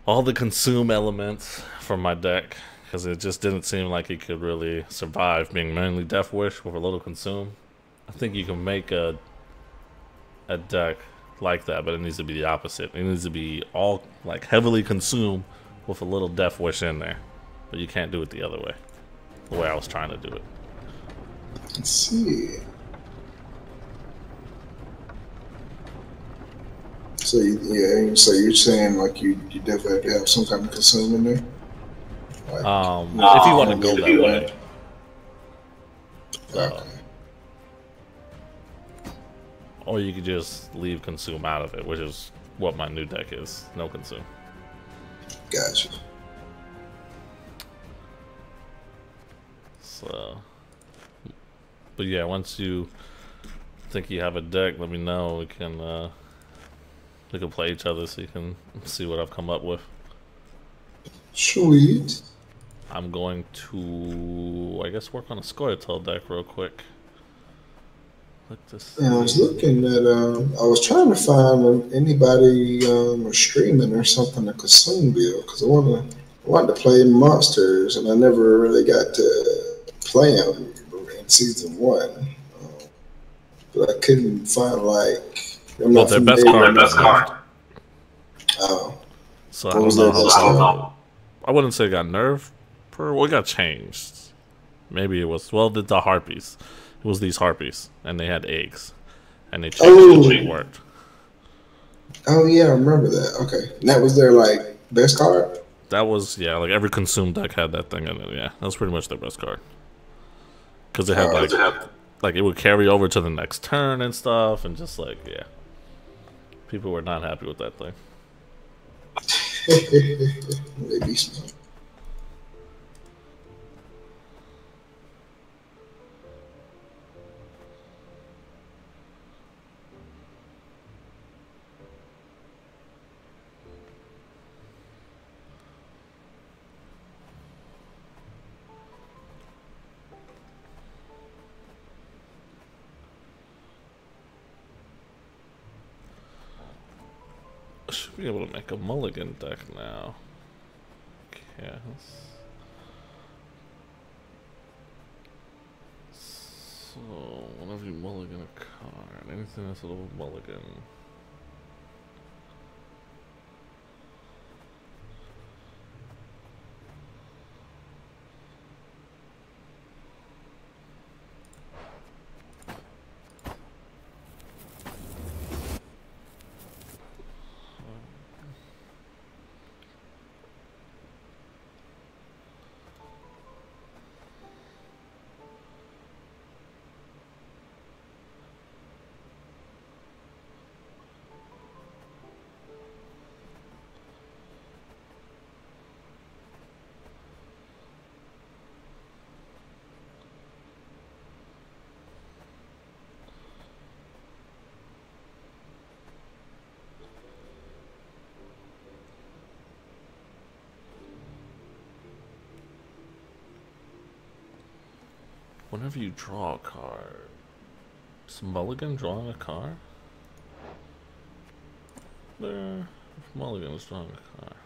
all the consume elements from my deck because it just didn't seem like it could really survive being mainly Death Wish with a little consume. I think you can make a deck like that, but it needs to be the opposite. It needs to be all like heavily consume with a little Death Wish in there, but you can't do it the other way. The way I was trying to do it. Let's see. So so you're saying like you definitely have to have some kind of consume in there. Like, If you want to go that way. Okay. Or you could just leave consume out of it, which is what my new deck is. No consume. Gotcha. So, but yeah, once you think you have a deck, let me know. We can play each other so you can see what I've come up with. Sweet. I'm going to, I guess, work on a Scoia'tael deck real quick. Look this. And I was looking at, I was trying to find anybody streaming or something to consume build because I wanted to play monsters and I never really got to play them in season 1. But I couldn't find their best card. Oh. So I don't know how. I wouldn't say it got nerfed. Well, it got changed. Maybe it was. Well, the harpies. It was these harpies, and they had eggs, and they changed it worked. Oh yeah, I remember that. Okay, and that was their best card. That was like every consumed deck had that thing in it. Yeah, that was pretty much their best card because it had like it would carry over to the next turn and stuff, and just people were not happy with that thing. Maybe smart. I should be able to make a mulligan deck now. Okay. So, whenever you mulligan a card, anything that's a little mulligan. Whenever you draw a card, is mulligan drawing a card? There, mulligan is drawing a card.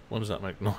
What does that make noise?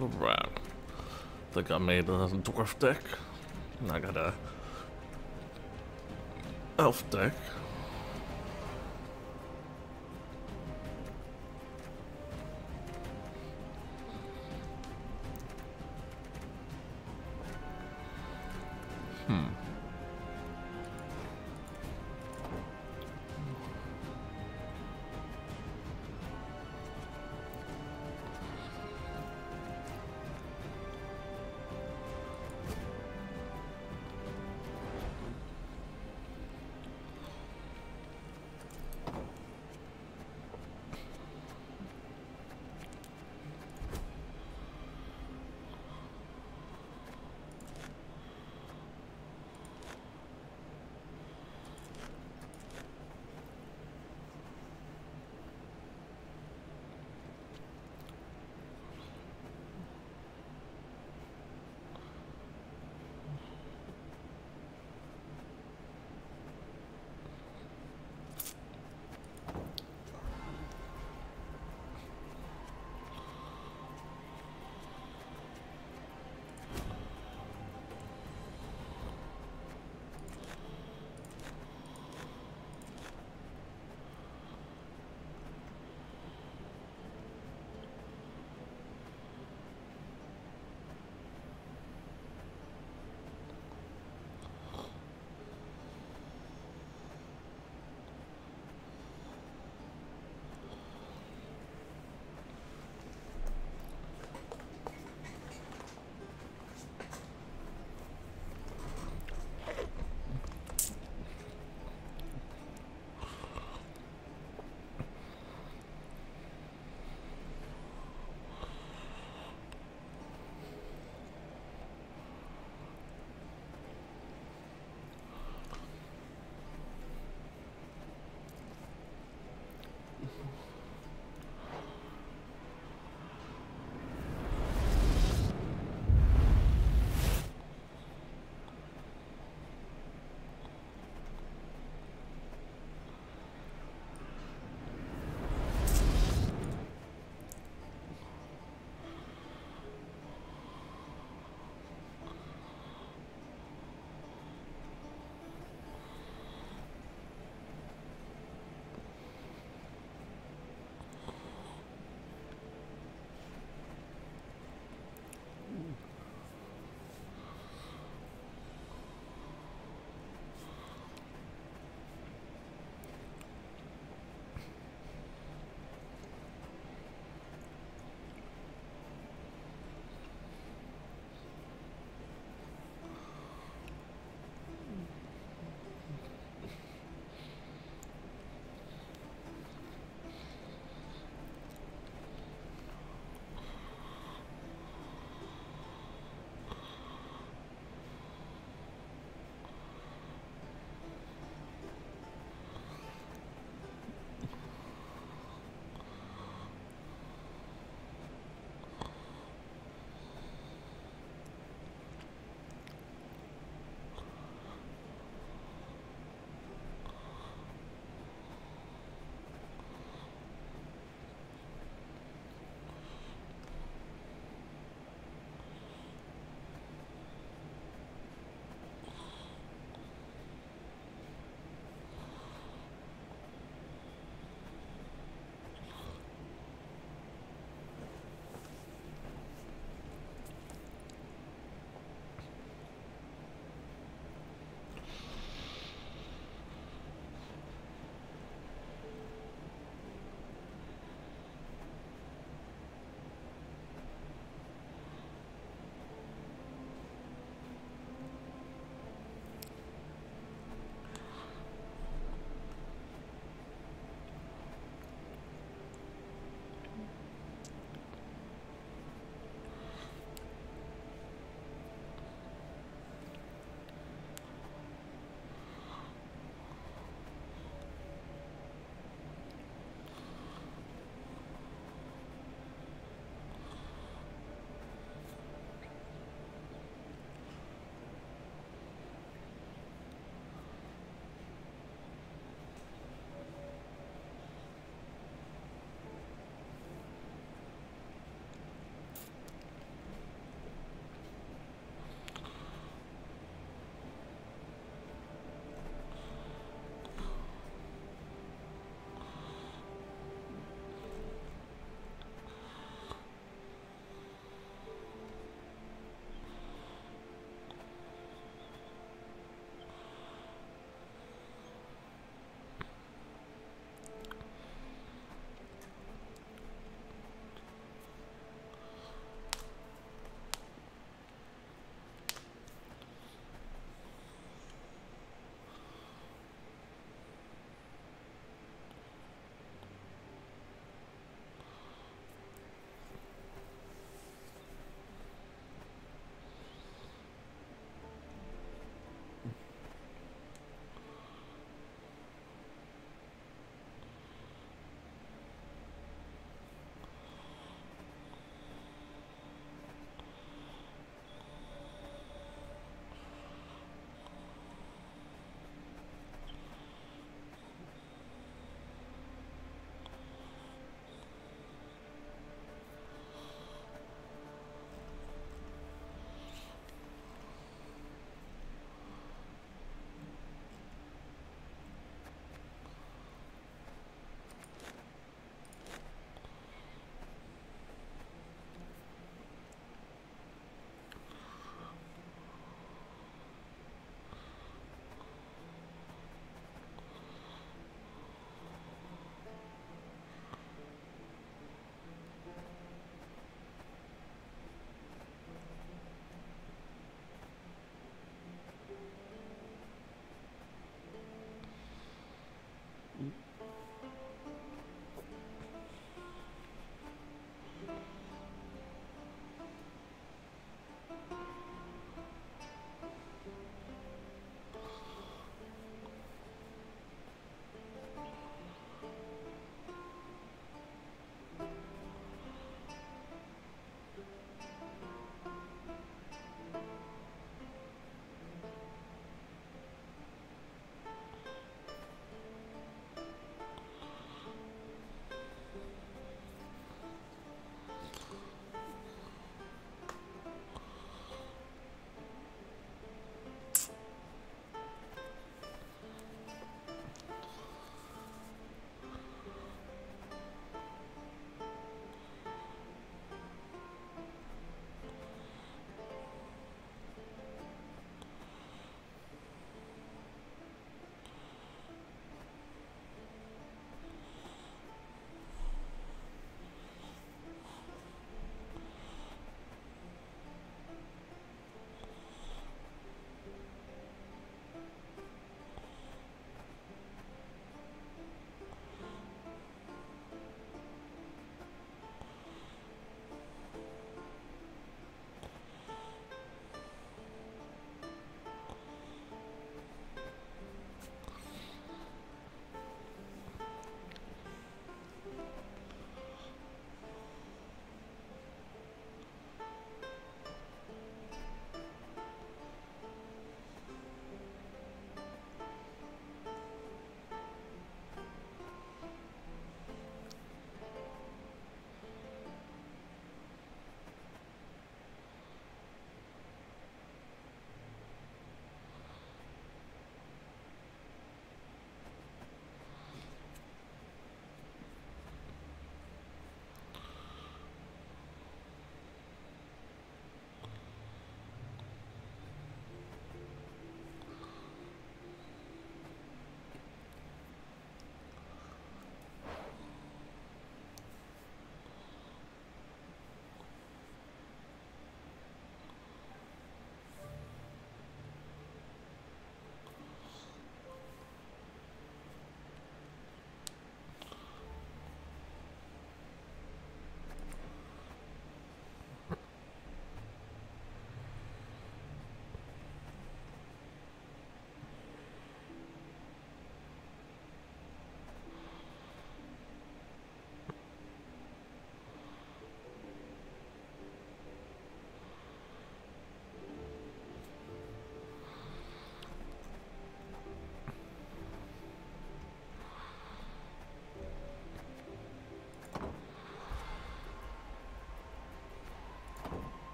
Alright. Think I made a dwarf deck. And I got a elf deck.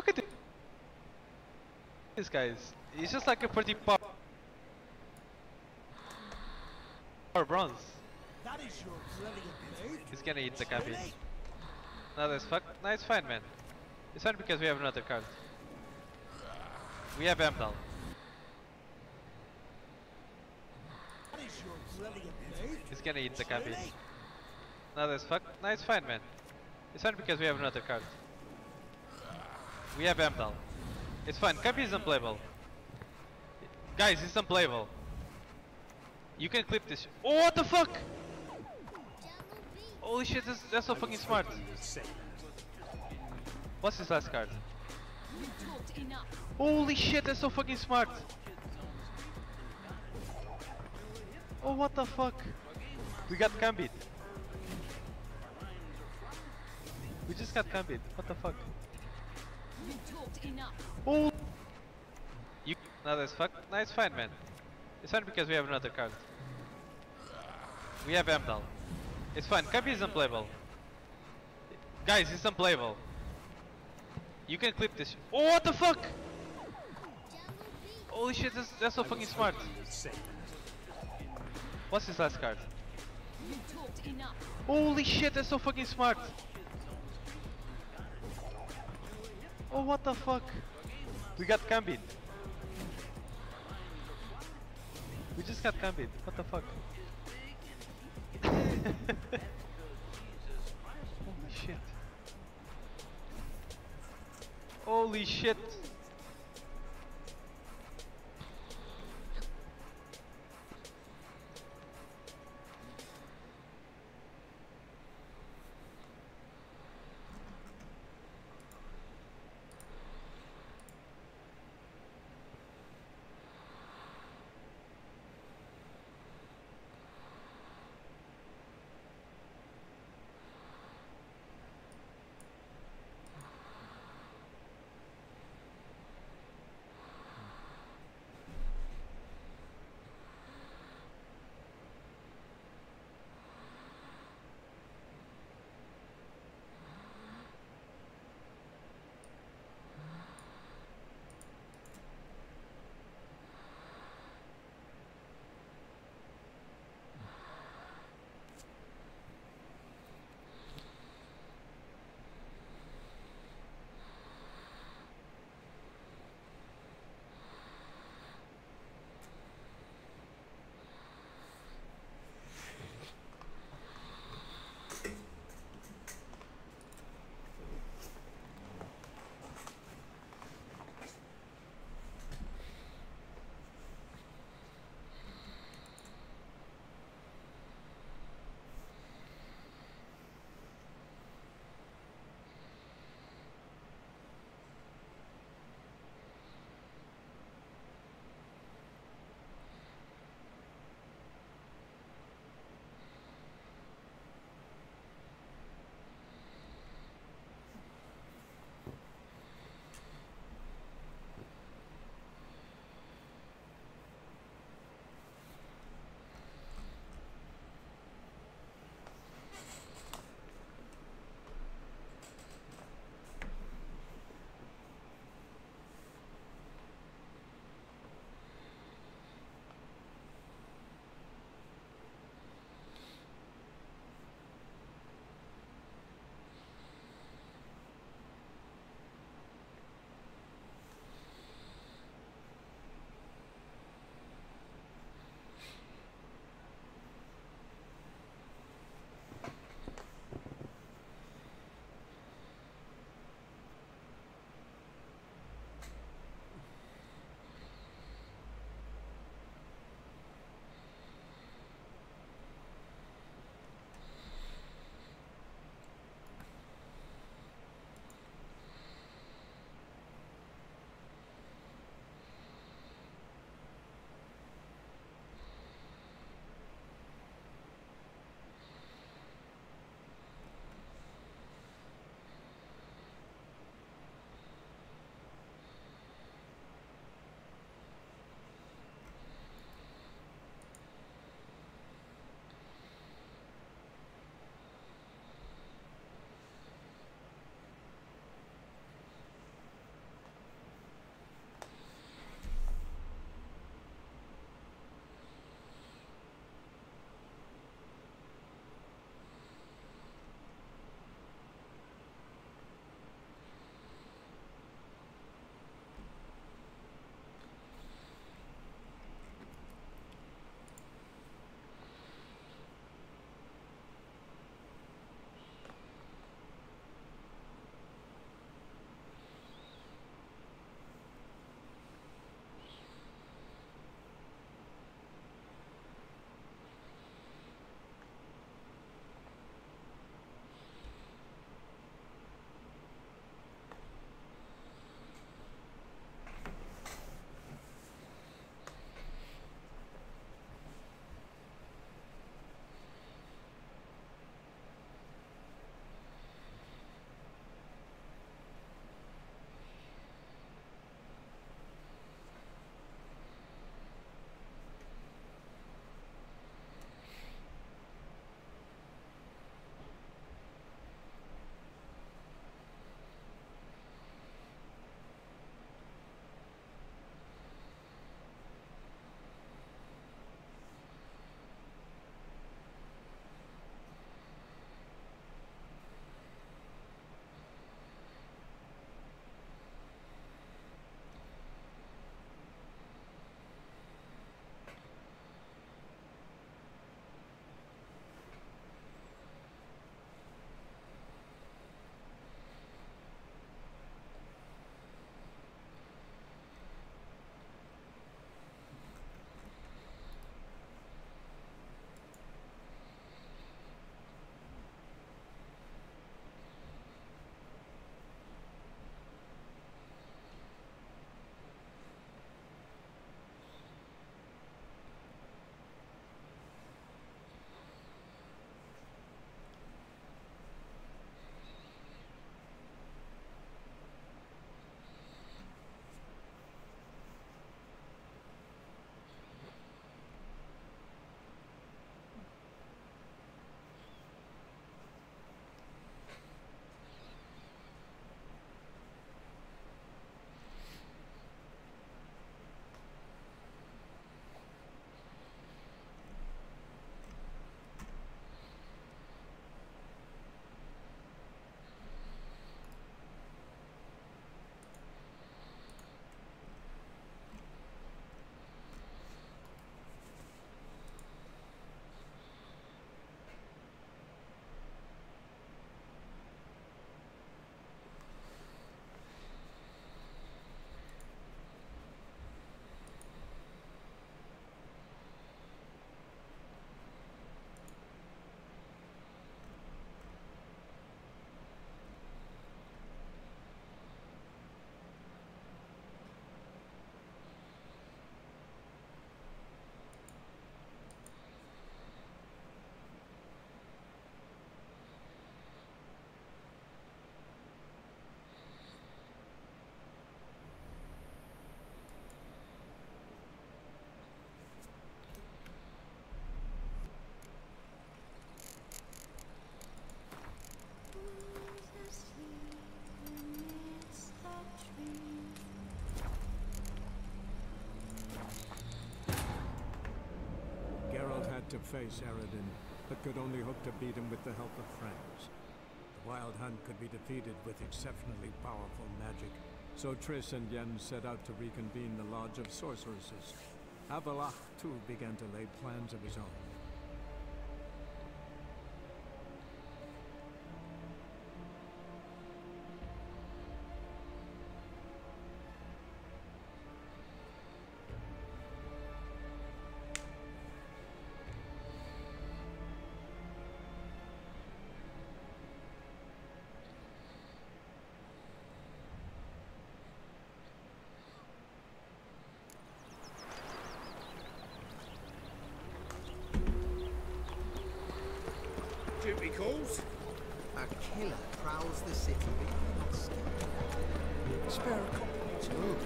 Look at this guy. He's just like a pretty power bronze. That is your brilliant move. He's gonna eat the copy. No, that's fuck. No, it's fine, man. It's fine because we have another card. We have Amdal. That is your brilliant move. He's gonna eat the copy. No, that's fuck. No, it's fine, man. It's fine because we have another card. We have Amdal. It's fine. Copy is unplayable. Guys, it's unplayable. You can clip this. Oh, what the fuck? Holy shit, that's so fucking smart. What's his last card? Holy shit, that's so fucking smart. Oh, what the fuck? We got Gambit. We just got Gambit. What the fuck? Oh! You. No, that's fuck. No, it's fine, man. It's fine because we have another card. We have Amdal. It's fine. Copy is unplayable. Guys, it's unplayable. You can clip this. Oh, what the fuck? Holy shit, that's so fucking smart. What's his last card? Holy shit, that's so fucking smart. Oh, what the fuck? We got Gambit. We just got Gambit. What the fuck? Holy shit. Holy shit. face Eredin, but could only hope to beat him with the help of friends. The Wild Hunt could be defeated with exceptionally powerful magic, so Triss and Yen set out to reconvene the Lodge of Sorceresses. Avalach, too, began to lay plans of his own. Duty calls. A killer prowls the city. Spare a compliment too.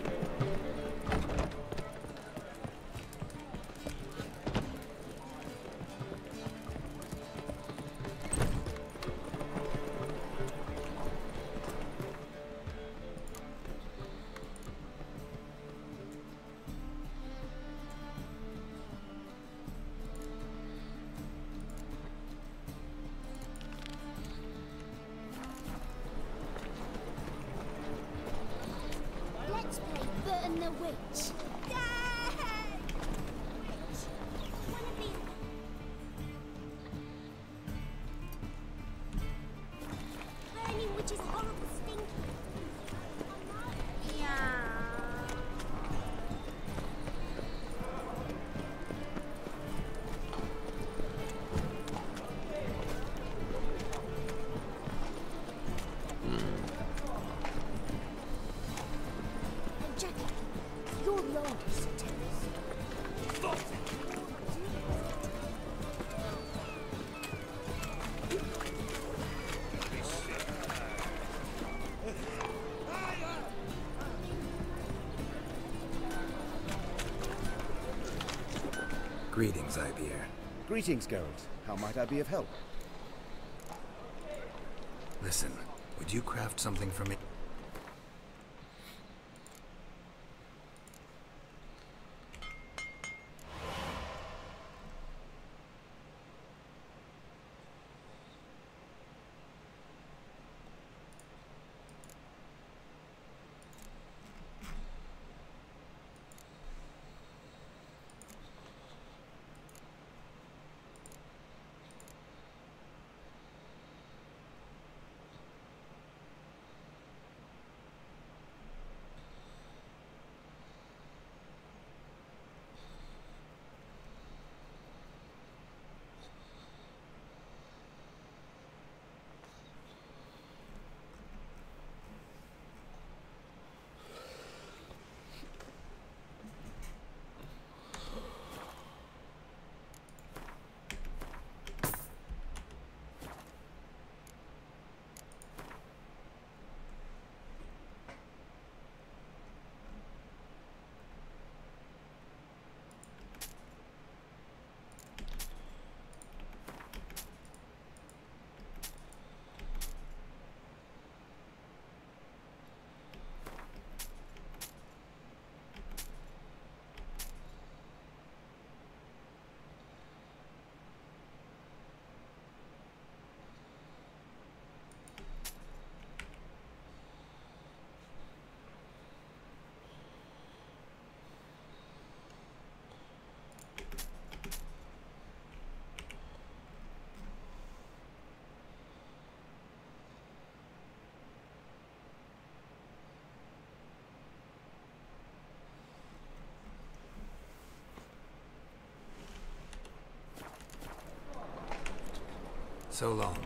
Let's play Burn the Witch. Yay! Witch. Wanna be Burning Witch is horrible stinky. Yeah. Jackie, you're the oldest, Terrace. Greetings, Ivier. Greetings, Geralt. How might I be of help? Listen, would you craft something for me? So long.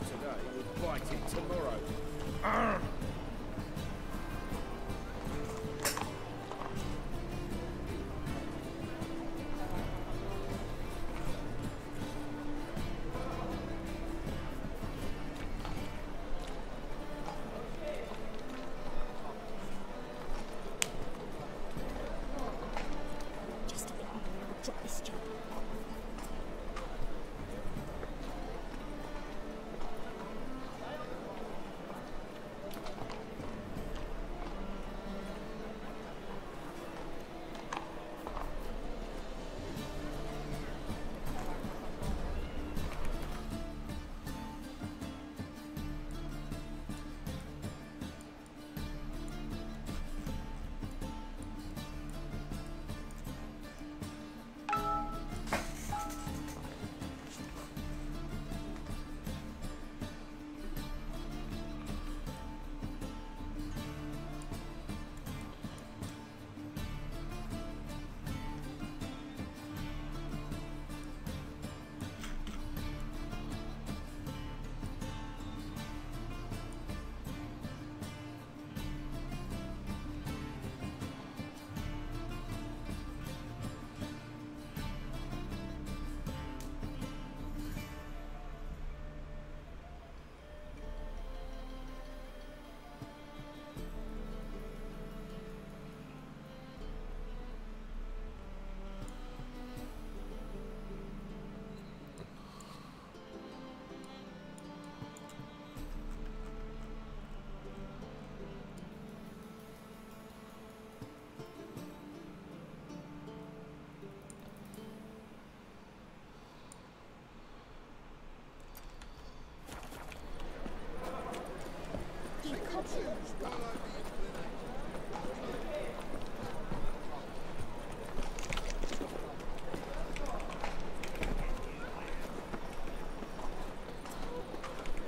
today will bite it tomorrow. Arr! Just a bit more. Drop this job.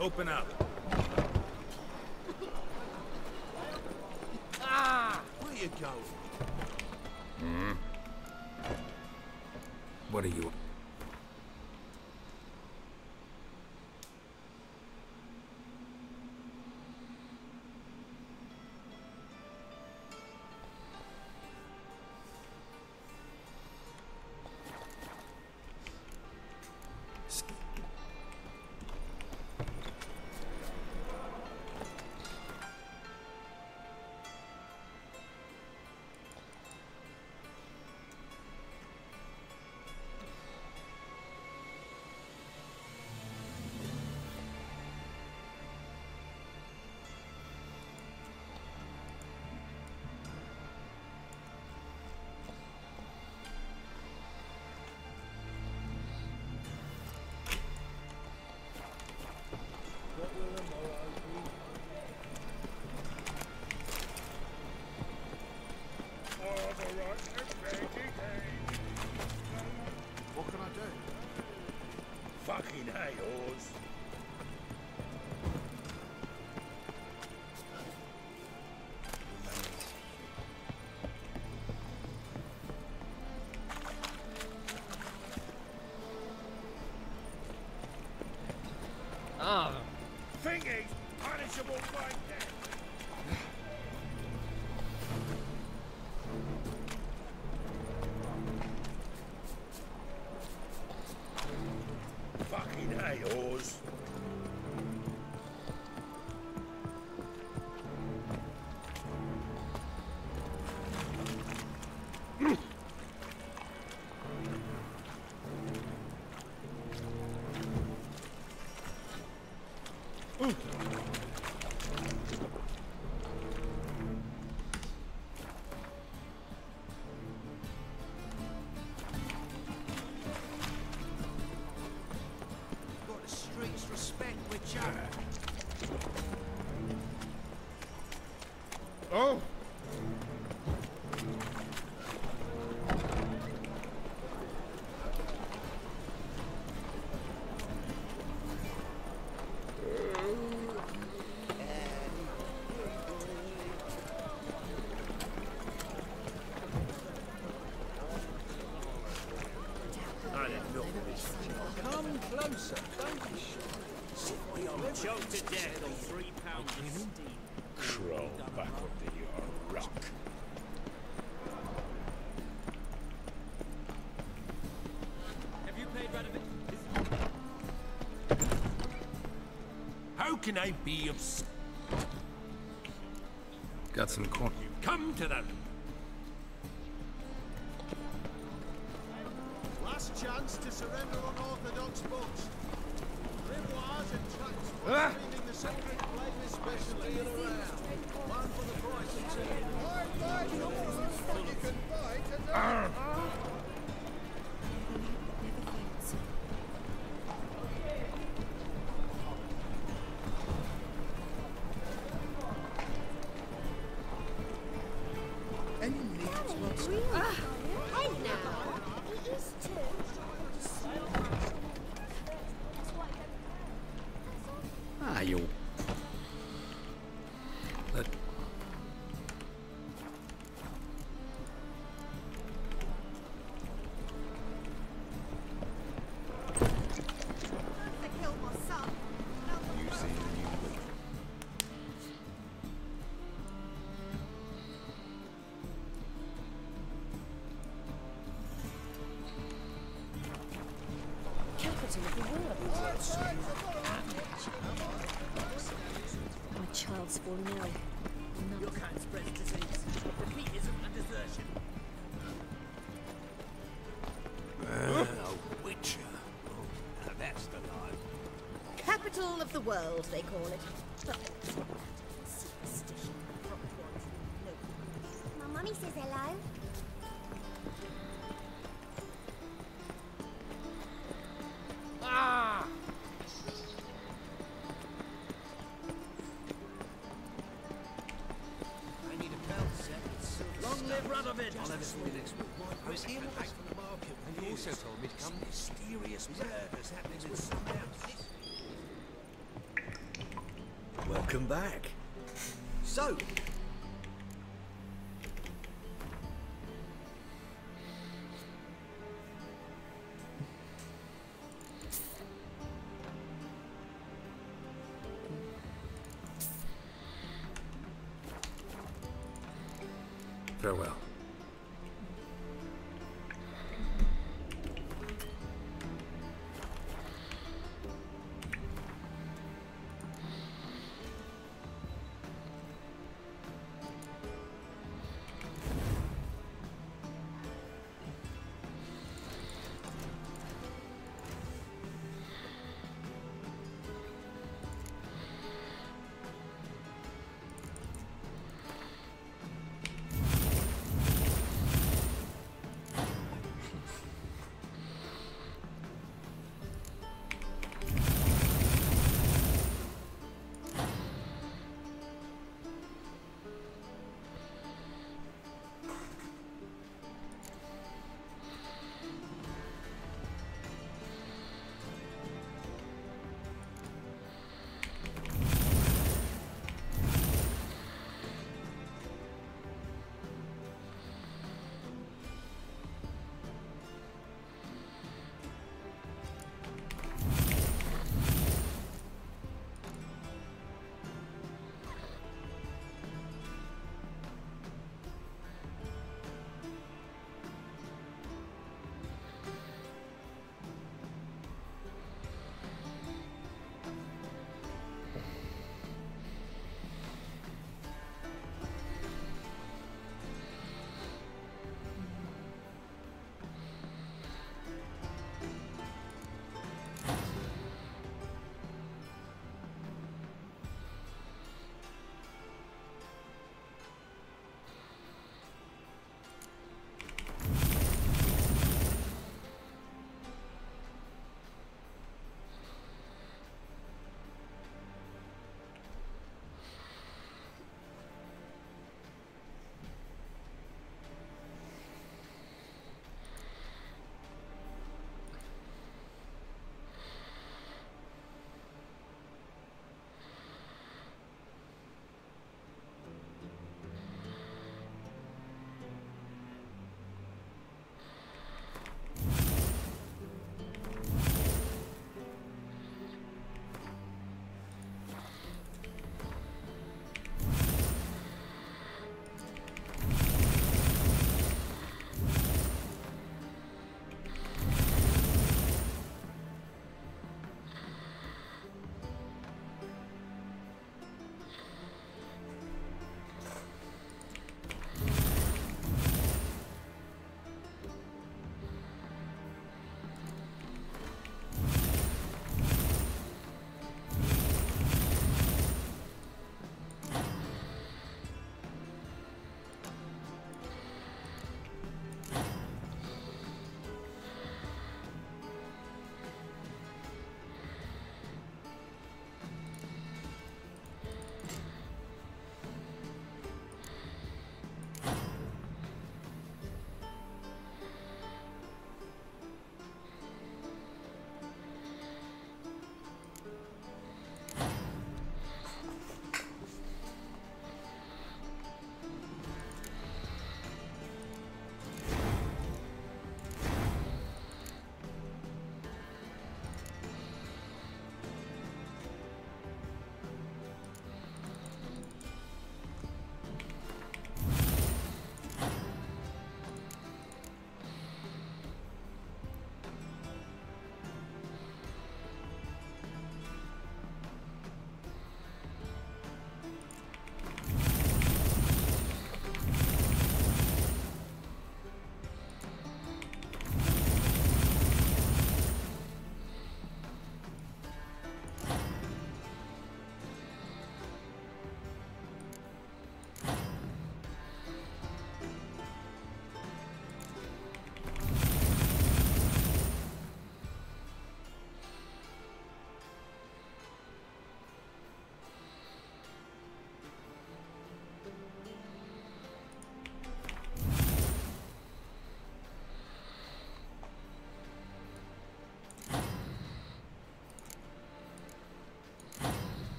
Open up. Where you going? Hmm? What are you... What can I do? Fucking hey, Oz. Ah, Thingies, punishable like that. Fucking hey, Oz. Got the streets respect with you. Oh! I didn't know this. Come closer, don't be shy. Choked to death on 3 pounds of steam. Crawl back under your rock. Have you played Radovid? How can I be of Got some corn. come to that? Last chance to surrender unorthodox books. Grimoires and tracts for reading the sacred flame especially in around. One for the price of two. You can buy today. Hey now! It is too. Ah, you. Let. They killed my son. You see the new book. Capital of the world. My child's fallen ill. Your kind spreads disease, defeatism and desertion. A witcher. Oh, now that's the life. Capital of the world, they call it. My mummy says hello. I need a belt set. Long live Radovid! I'll have it for you next week. I was here back from the market, and you also told me to come. Mysterious murders happening in some house. Welcome back. So, Farewell.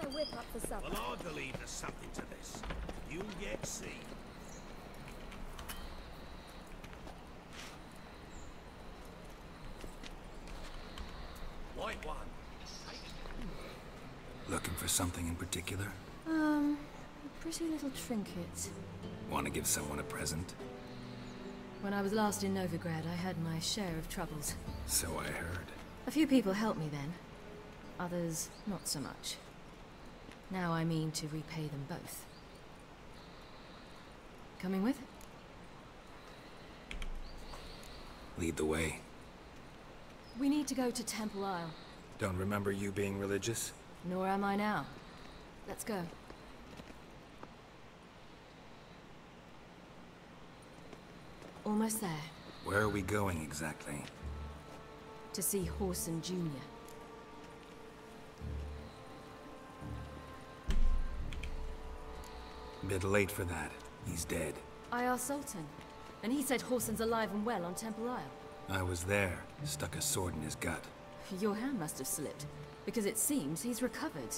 my whip up for supper. Well, I believe there's something to this. You'll yet see. White one. Looking for something in particular? A pretty little trinket. Want to give someone a present? When I was last in Novigrad, I had my share of troubles. So I heard. A few people helped me then. Others, not so much. Now I mean to repay them both. Coming with? Lead the way. We need to go to Temple Isle. Don't remember you being religious? Nor am I now. Let's go. Almost there. Where are we going exactly? To see Horson Jr. Bit late for that. He's dead. I asked Sultan, and he said Horson's alive and well on Temple Isle. I was there. Stuck a sword in his gut. Your hand must have slipped, because it seems he's recovered.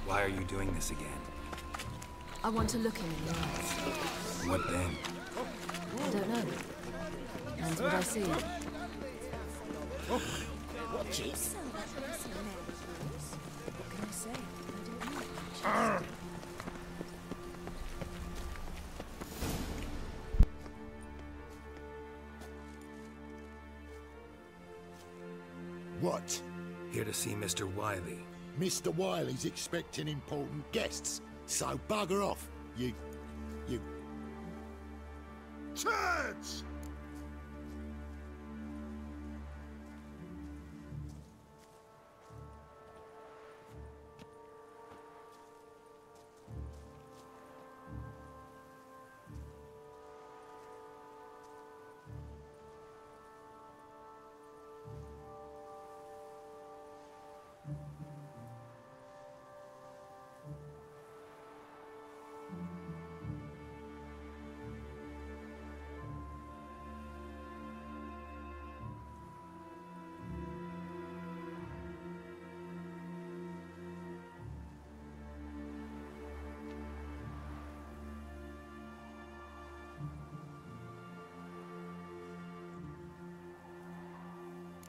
Why are you doing this again? I want to look him in the eyes. What then? I don't know. And what I see. What you sell that person man of yours? What can I say? I don't know. What? Here to see Mr. Wiley. Mr. Wiley's expecting important guests, so bugger off, you... turds!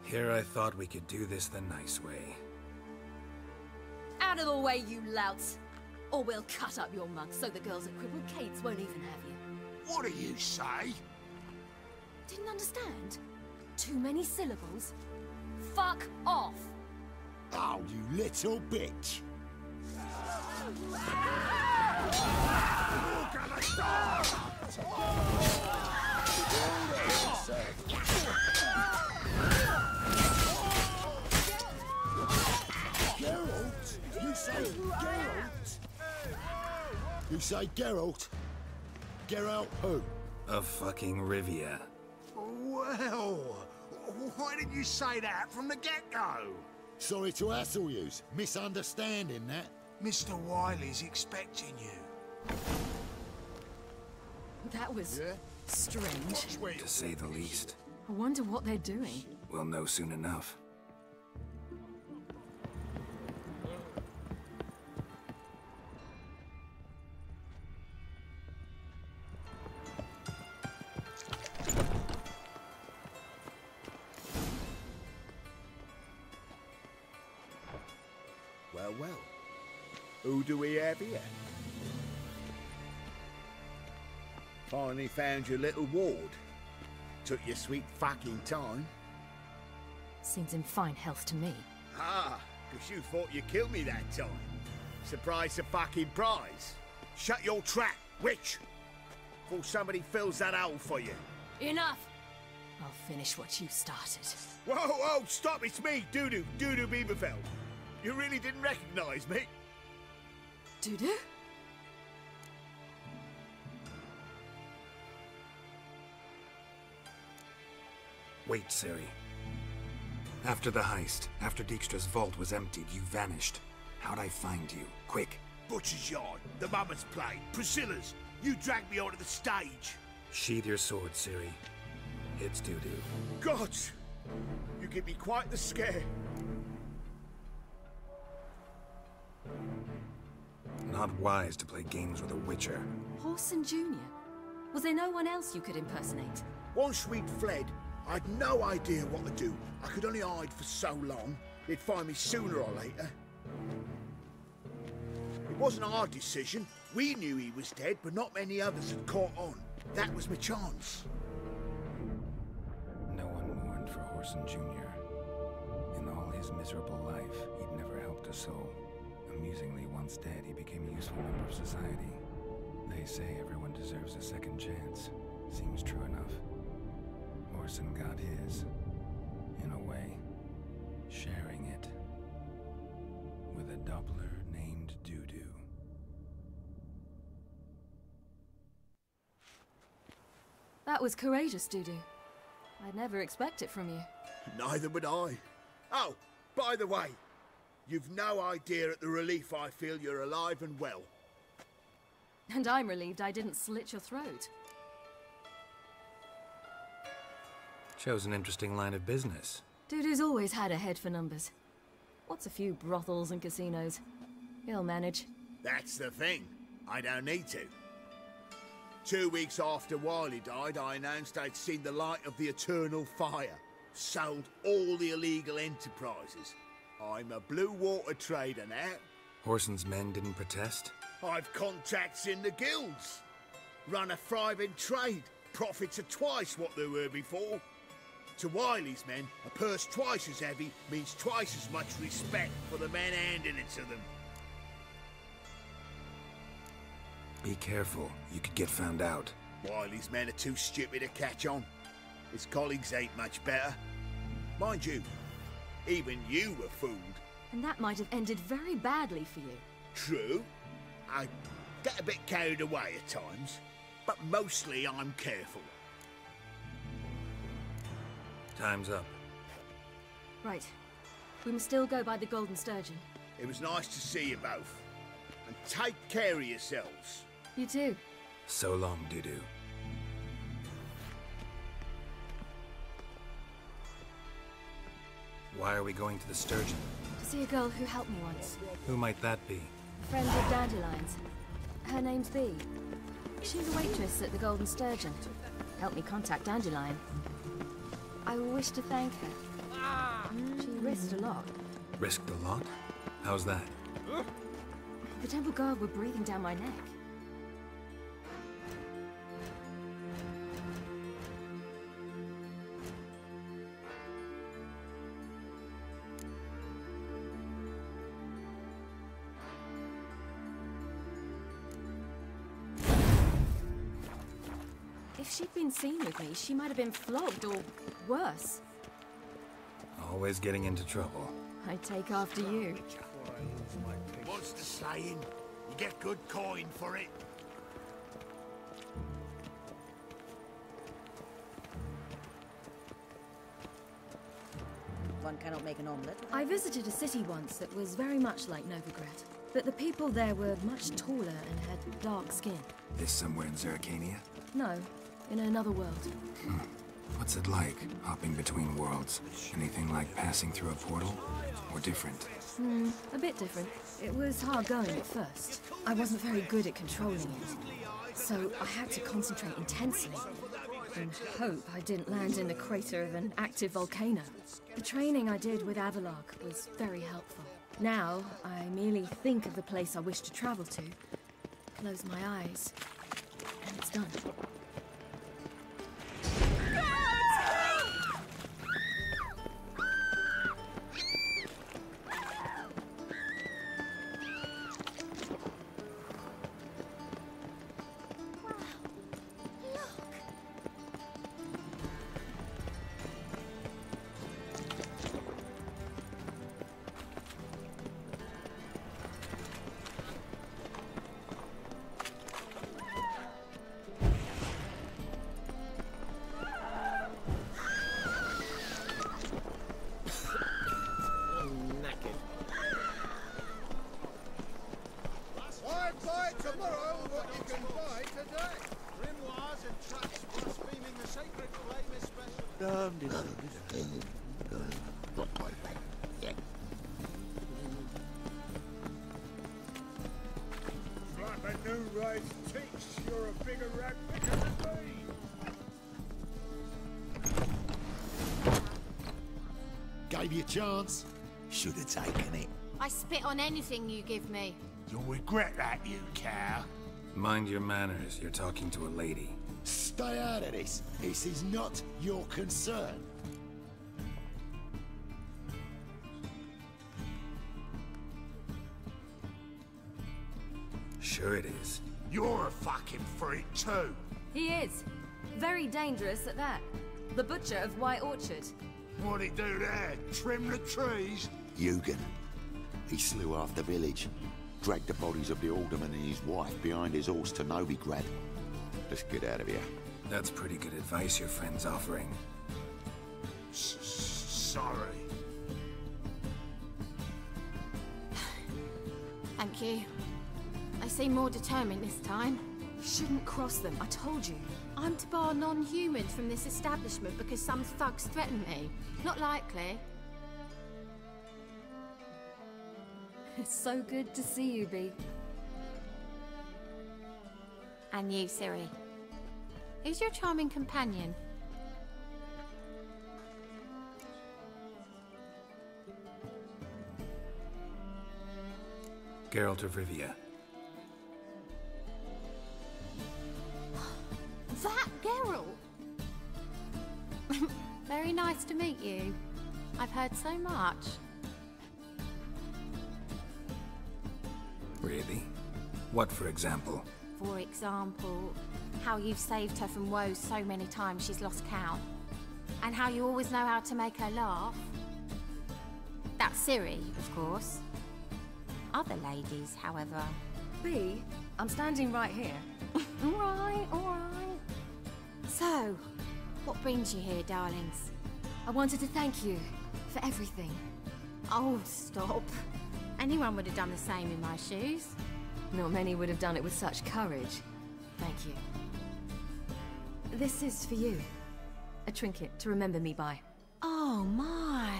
Here I thought we could do this the nice way. Out of the way, you louts! Or we'll cut up your mug so the girls at Crippled Kate's won't even have you. What do you say? Didn't understand? Too many syllables? Fuck off! Oh, you little bitch! Geralt? You say Geralt? You say Geralt? Geralt who? Of fucking Rivia. Well, why didn't you say that from the get-go? Sorry to hassle yous. Misunderstanding that. Mr. Wiley's expecting you. That was strange. To say the least. I wonder what they're doing. We'll know soon enough. Well, well. Who do we have here? Finally found your little ward. Took your sweet fucking time. Seems in fine health to me. Ah, because you thought you killed me that time. Surprise the fucking prize. Shut your trap, witch! Before somebody fills that hole for you. Enough! I'll finish what you started. Whoa, whoa, stop, it's me, Dudu Bieberfeld. You really didn't recognize me? Dudu? Wait, Ciri. After the heist, after Dijkstra's vault was emptied, you vanished. How'd I find you? Quick. Butcher's Yard, the Mama's Plate, Priscilla's. You dragged me onto the stage. Sheathe your sword, Ciri. It's Dudu. God, You give me quite the scare. Not wise to play games with a witcher. Horson Jr.? Was there no one else you could impersonate? Once we'd fled, I'd no idea what to do. I could only hide for so long. They'd find me sooner or later. It wasn't our decision. We knew he was dead, but not many others had caught on. That was my chance. No one mourned for Horson Jr. In all his miserable life, he'd never helped a soul. Amusingly, once dead, he became a useful member of society. They say everyone deserves a second chance. Seems true enough. Horson got his, in a way, sharing it with a Doppler named Dudu. That was courageous, Dudu. I'd never expect it from you. Neither would I. Oh, by the way, you've no idea at the relief I feel you're alive and well. And I'm relieved I didn't slit your throat. Shows an interesting line of business. Dudu's always had a head for numbers. What's a few brothels and casinos? He'll manage. That's the thing. I don't need to. 2 weeks after Wiley died, I announced I'd seen the light of the eternal fire. Sold all the illegal enterprises. I'm a blue water trader now. Horson's men didn't protest? I've contacts in the guilds. Run a thriving trade. Profits are twice what they were before. To Wiley's men, a purse twice as heavy means twice as much respect for the men handing it to them. Be careful, you could get found out. Wiley's men are too stupid to catch on. His colleagues ain't much better. Mind you, even you were fooled. And that might have ended very badly for you. True. I get a bit carried away at times, but mostly I'm careful. Time's up. Right. We must still go by the Golden Sturgeon. It was nice to see you both. And take care of yourselves. You too. So long, Dudu. Why are we going to the Sturgeon? To see a girl who helped me once. Who might that be? A friend of Dandelion's. Her name's Bee. She's a waitress at the Golden Sturgeon. Helped me contact Dandelion. I wish to thank her. She risked a lot. Risked a lot? How's that? The temple guard were breathing down my neck. If she'd been seen with me, she might have been flogged or worse. Always getting into trouble. I take after you. What's the saying? You get good coin for it. One cannot make an omelette. I visited a city once that was very much like Novigrad, but the people there were much taller and had dark skin. This somewhere in Zeracania? No, in another world. What's it like, hopping between worlds? Anything like passing through a portal? Or different? A bit different. It was hard going at first. I wasn't very good at controlling it, so I had to concentrate intensely and hope I didn't land in the crater of an active volcano. The training I did with DeadLock was very helpful. Now, I merely think of the place I wish to travel to, close my eyes, and it's done. Buy tomorrow what you can buy today. Grimoires and traps blaspheming the sacred flame especially. right thinks you're a bigger rat picker than me. Gave you a chance. Should have taken it. I spit on anything you give me. You'll regret that, you cow. Mind your manners. You're talking to a lady. Stay out of this. This is not your concern. Sure it is. You're a fucking freak too. He is. Very dangerous at that. The butcher of White Orchard. What'd he do there? Trim the trees? Eugen. He slew half the village. Dragged the bodies of the alderman and his wife behind his horse to Novigrad. Let's get out of here. That's pretty good advice your friend's offering. Sorry. Thank you. They seem more determined this time. You shouldn't cross them, I told you. I'm to bar non-humans from this establishment because some thugs threaten me. Not likely. It's so good to see you, Bee. And you, Ciri. Who's your charming companion? Geralt of Rivia. That Geralt! Very nice to meet you. I've heard so much. Really? What, for example? For example, how you've saved her from woes so many times she's lost count. And how you always know how to make her laugh. That's Ciri, of course. Other ladies, however... Bee, I'm standing right here. Alright, alright. So, what brings you here, darlings? I wanted to thank you for everything. Oh, stop. Anyone would have done the same in my shoes. Not many would have done it with such courage. Thank you. This is for you. A trinket to remember me by. Oh my,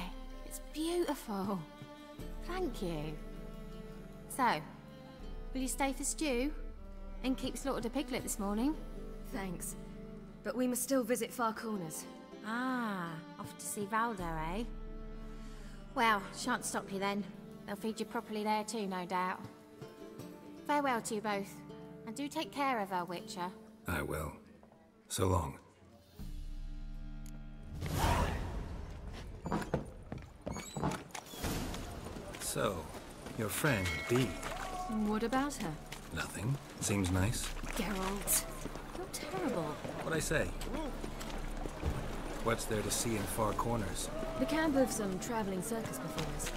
it's beautiful. Thank you. So, will you stay for stew? And keep slaughtered a piglet this morning? Thanks. But we must still visit Far Corners. Ah, off to see Valdo, eh? Well, shan't stop you then. They'll feed you properly there too, no doubt. Farewell to you both. And do take care of her, Witcher. I will. So long. So, your friend, Bee. What about her? Nothing. Seems nice. Geralt. You're terrible. What'd I say? What's there to see in Far Corners? The camp of some traveling circus performers.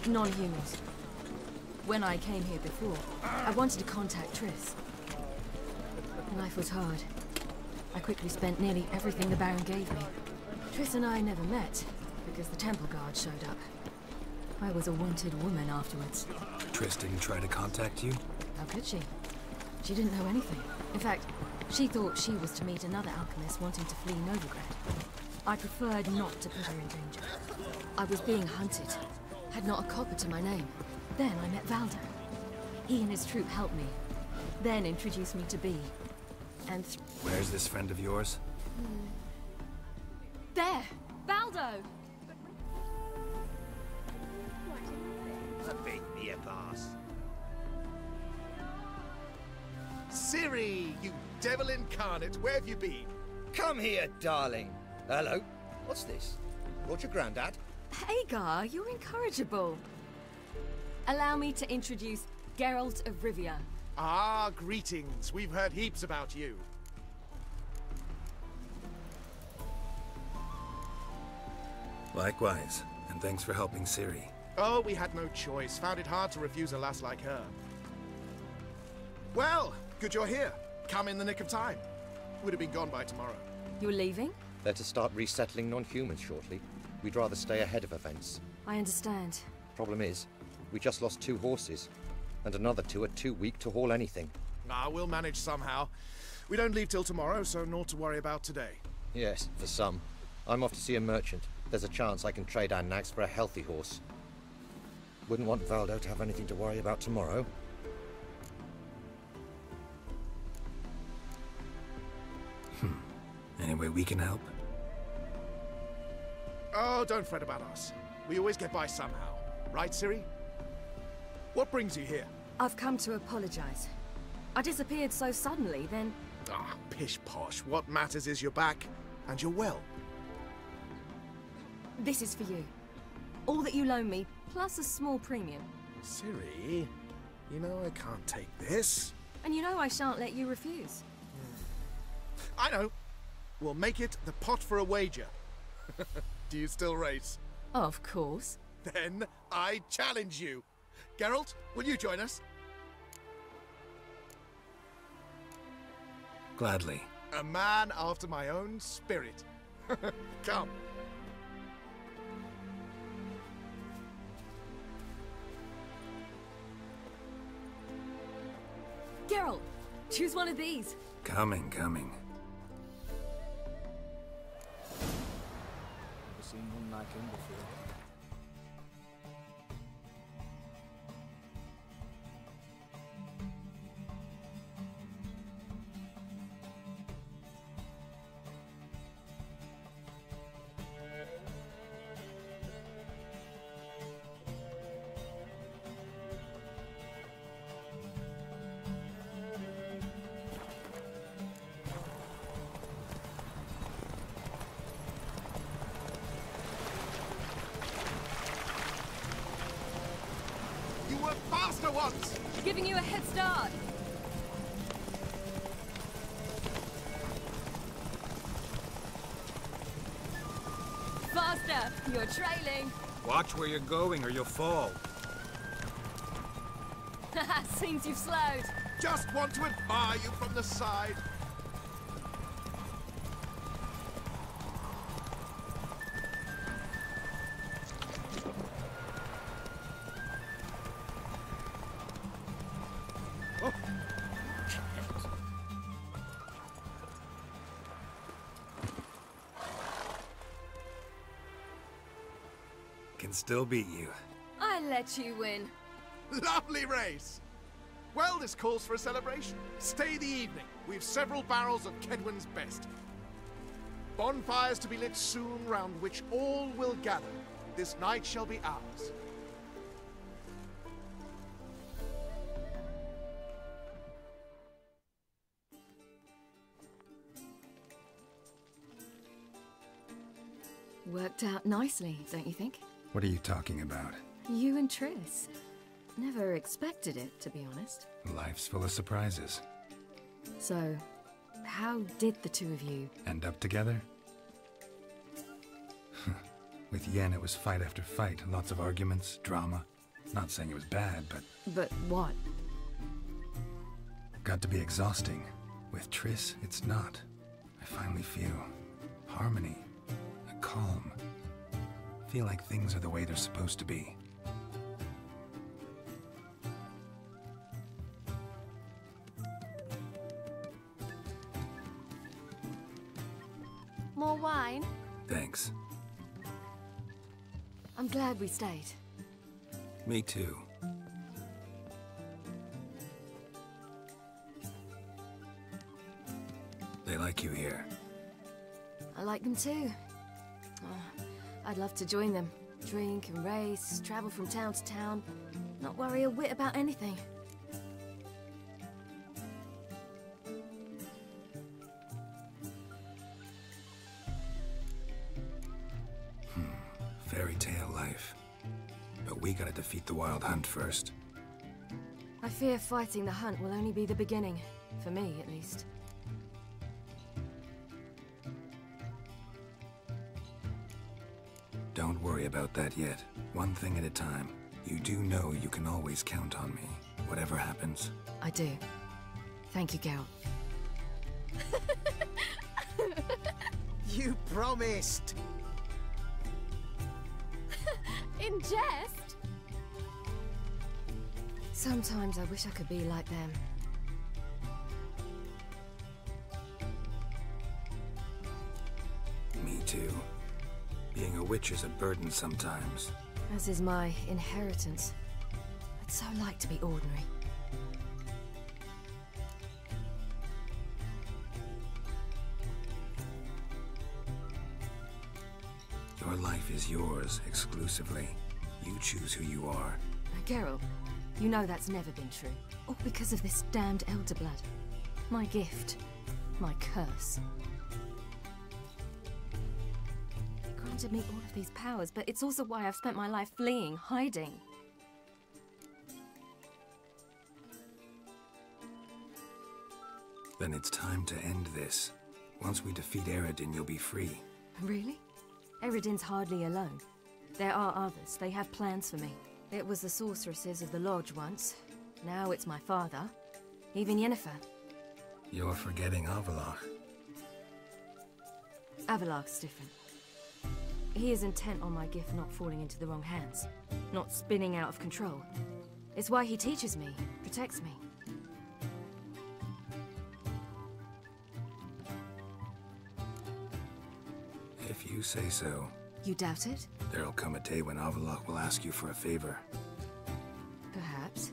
Non-humans. When I came here before, I wanted to contact Triss. Life was hard. I quickly spent nearly everything the Baron gave me. Triss and I never met, because the temple guard showed up. I was a wanted woman afterwards. Triss didn't try to contact you? How could she? She didn't know anything. In fact, she thought she was to meet another alchemist wanting to flee Novigrad. I preferred not to put her in danger. I was being hunted. Had not a copper to my name. Then I met Valdo. He and his troop helped me. Then introduced me to Bee. And where's this friend of yours? There! Valdo! A big near pass. Ciri, you devil incarnate, where have you been? Come here, darling. Hello. What's this? Brought your granddad? Hagar, you're incorrigible. Allow me to introduce Geralt of Rivia. Ah, greetings. We've heard heaps about you. Likewise, and thanks for helping Ciri. Oh, we had no choice. Found it hard to refuse a lass like her. Well, good you're here. Come in the nick of time. Would have been gone by tomorrow. You're leaving? They're to start resettling non-humans shortly. We'd rather stay ahead of events. I understand. Problem is, we just lost 2 horses. And another 2 are too weak to haul anything. Ah, we'll manage somehow. We don't leave till tomorrow, so naught to worry about today. Yes, for some. I'm off to see a merchant. There's a chance I can trade our nags for a healthy horse. Wouldn't want Valdo to have anything to worry about tomorrow. way we can help? Oh, don't fret about us. We always get by somehow. Right, Ciri? What brings you here? I've come to apologize. I disappeared so suddenly, then... Ah, pish-posh. What matters is you're back, and you're well. This is for you. All that you loan me, plus a small premium. Ciri, you know I can't take this. And you know I shan't let you refuse. I know. We'll make it the pot for a wager. Do you still race? Of course. Then I challenge you. Geralt, will you join us? Gladly. A man after my own spirit. Come. Geralt, choose one of these. Coming. Never seen one like him before. You were faster once! Giving you a head start. Faster! You're trailing. Watch where you're going or you'll fall. Seems you've slowed. Just want to admire you from the side. Can still beat you. I let you win. Lovely race! Well, this calls for a celebration. Stay the evening. We've several barrels of Kedwen's best. Bonfires to be lit soon, round which all will gather. This night shall be ours. Worked out nicely, don't you think? What are you talking about? You and Triss. Never expected it, to be honest. Life's full of surprises. So, how did the two of you... End up together? With Yen, it was fight after fight. Lots of arguments, drama. Not saying it was bad, but... But what? Got to be exhausting. With Triss, it's not. I finally feel harmony, a calm. Feel like things are the way they're supposed to be. More wine? Thanks. I'm glad we stayed. Me too. They like you here. I like them too. I'd love to join them. Drink and race, travel from town to town. Not worry a whit about anything. Fairy tale life. But we gotta defeat the Wild Hunt first. I fear fighting the hunt will only be the beginning. For me, at least. Don't worry about that yet. One thing at a time. You do know you can always count on me, whatever happens. I do. Thank you, Geralt. You promised! In jest? Sometimes I wish I could be like them. Me too. Being a witch is a burden sometimes. As is my inheritance. I'd so like to be ordinary. life is yours exclusively. You choose who you are. Geralt, you know that's never been true. All because of this damned Elder Blood. My gift. My curse. It granted me all of these powers, but it's also why I've spent my life fleeing, hiding. Then it's time to end this. Once we defeat Eredin, you'll be free. Really? Eredin's hardly alone. There are others. They have plans for me. It was the sorceresses of the Lodge once. Now it's my father. Even Yennefer. You're forgetting Avallac'h. Avallac'h's different. He is intent on my gift not falling into the wrong hands. Not spinning out of control. It's why he teaches me, protects me. If you say so. You doubt it? There'll come a day when Avallac'h will ask you for a favor. Perhaps.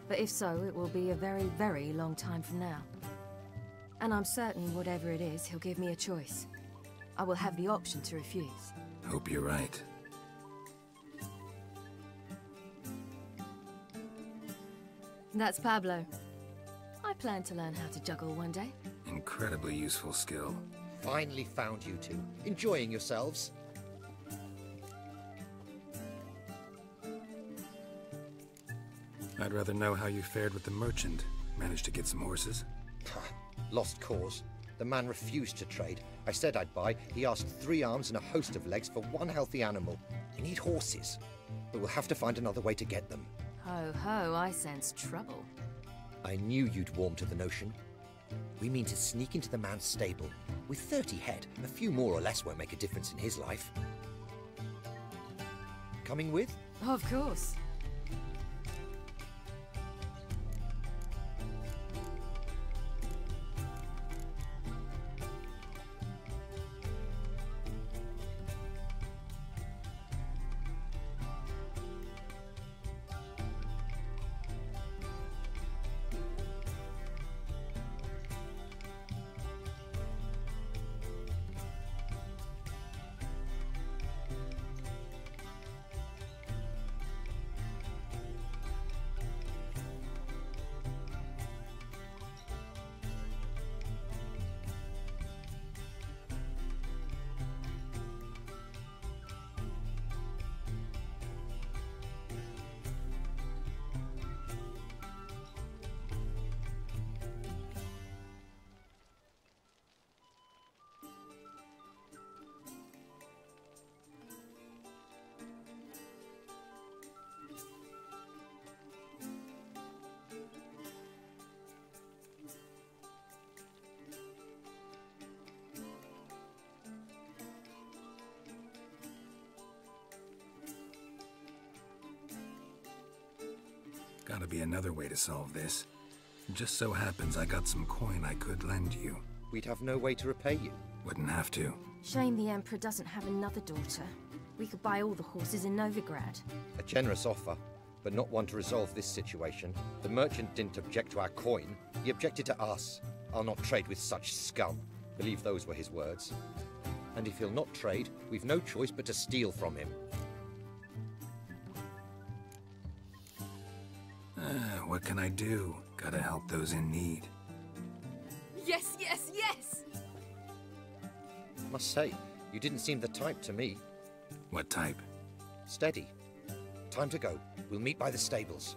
But if so, it will be a very, very long time from now. And I'm certain whatever it is, he'll give me a choice. I will have the option to refuse. Hope you're right. That's Pablo. I plan to learn how to juggle one day. Incredibly useful skill. Finally found you two. Enjoying yourselves? I'd rather know how you fared with the merchant. Managed to get some horses? Lost cause. The man refused to trade. I said I'd buy. He asked 3 arms and a host of legs for 1 healthy animal. I need horses. But we'll have to find another way to get them. Ho ho, I sense trouble. I knew you'd warm to the notion. We mean to sneak into the man's stable. With 30 head, a few more or less won't make a difference in his life. Coming with? Of course. Gotta be another way to solve this. Just so happens I got some coin I could lend you. We'd have no way to repay you. Wouldn't have to. Shame the Emperor doesn't have another daughter. We could buy all the horses in Novigrad. A generous offer, but not one to resolve this situation. The merchant didn't object to our coin. He objected to us. I'll not trade with such scum. Believe those were his words. And if he'll not trade, we've no choice but to steal from him. What can I do? Gotta help those in need. Yes, yes, yes! Must say, you didn't seem the type to me. What type? Steady. Time to go. We'll meet by the stables.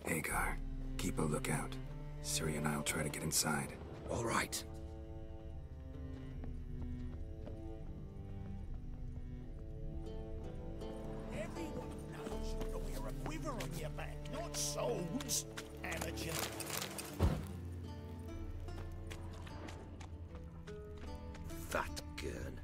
Hagar, keep a lookout. Ciri and I'll try to get inside. All right. Everyone knows you wear a quiver on your back, not swords, amateur. Fat gurn.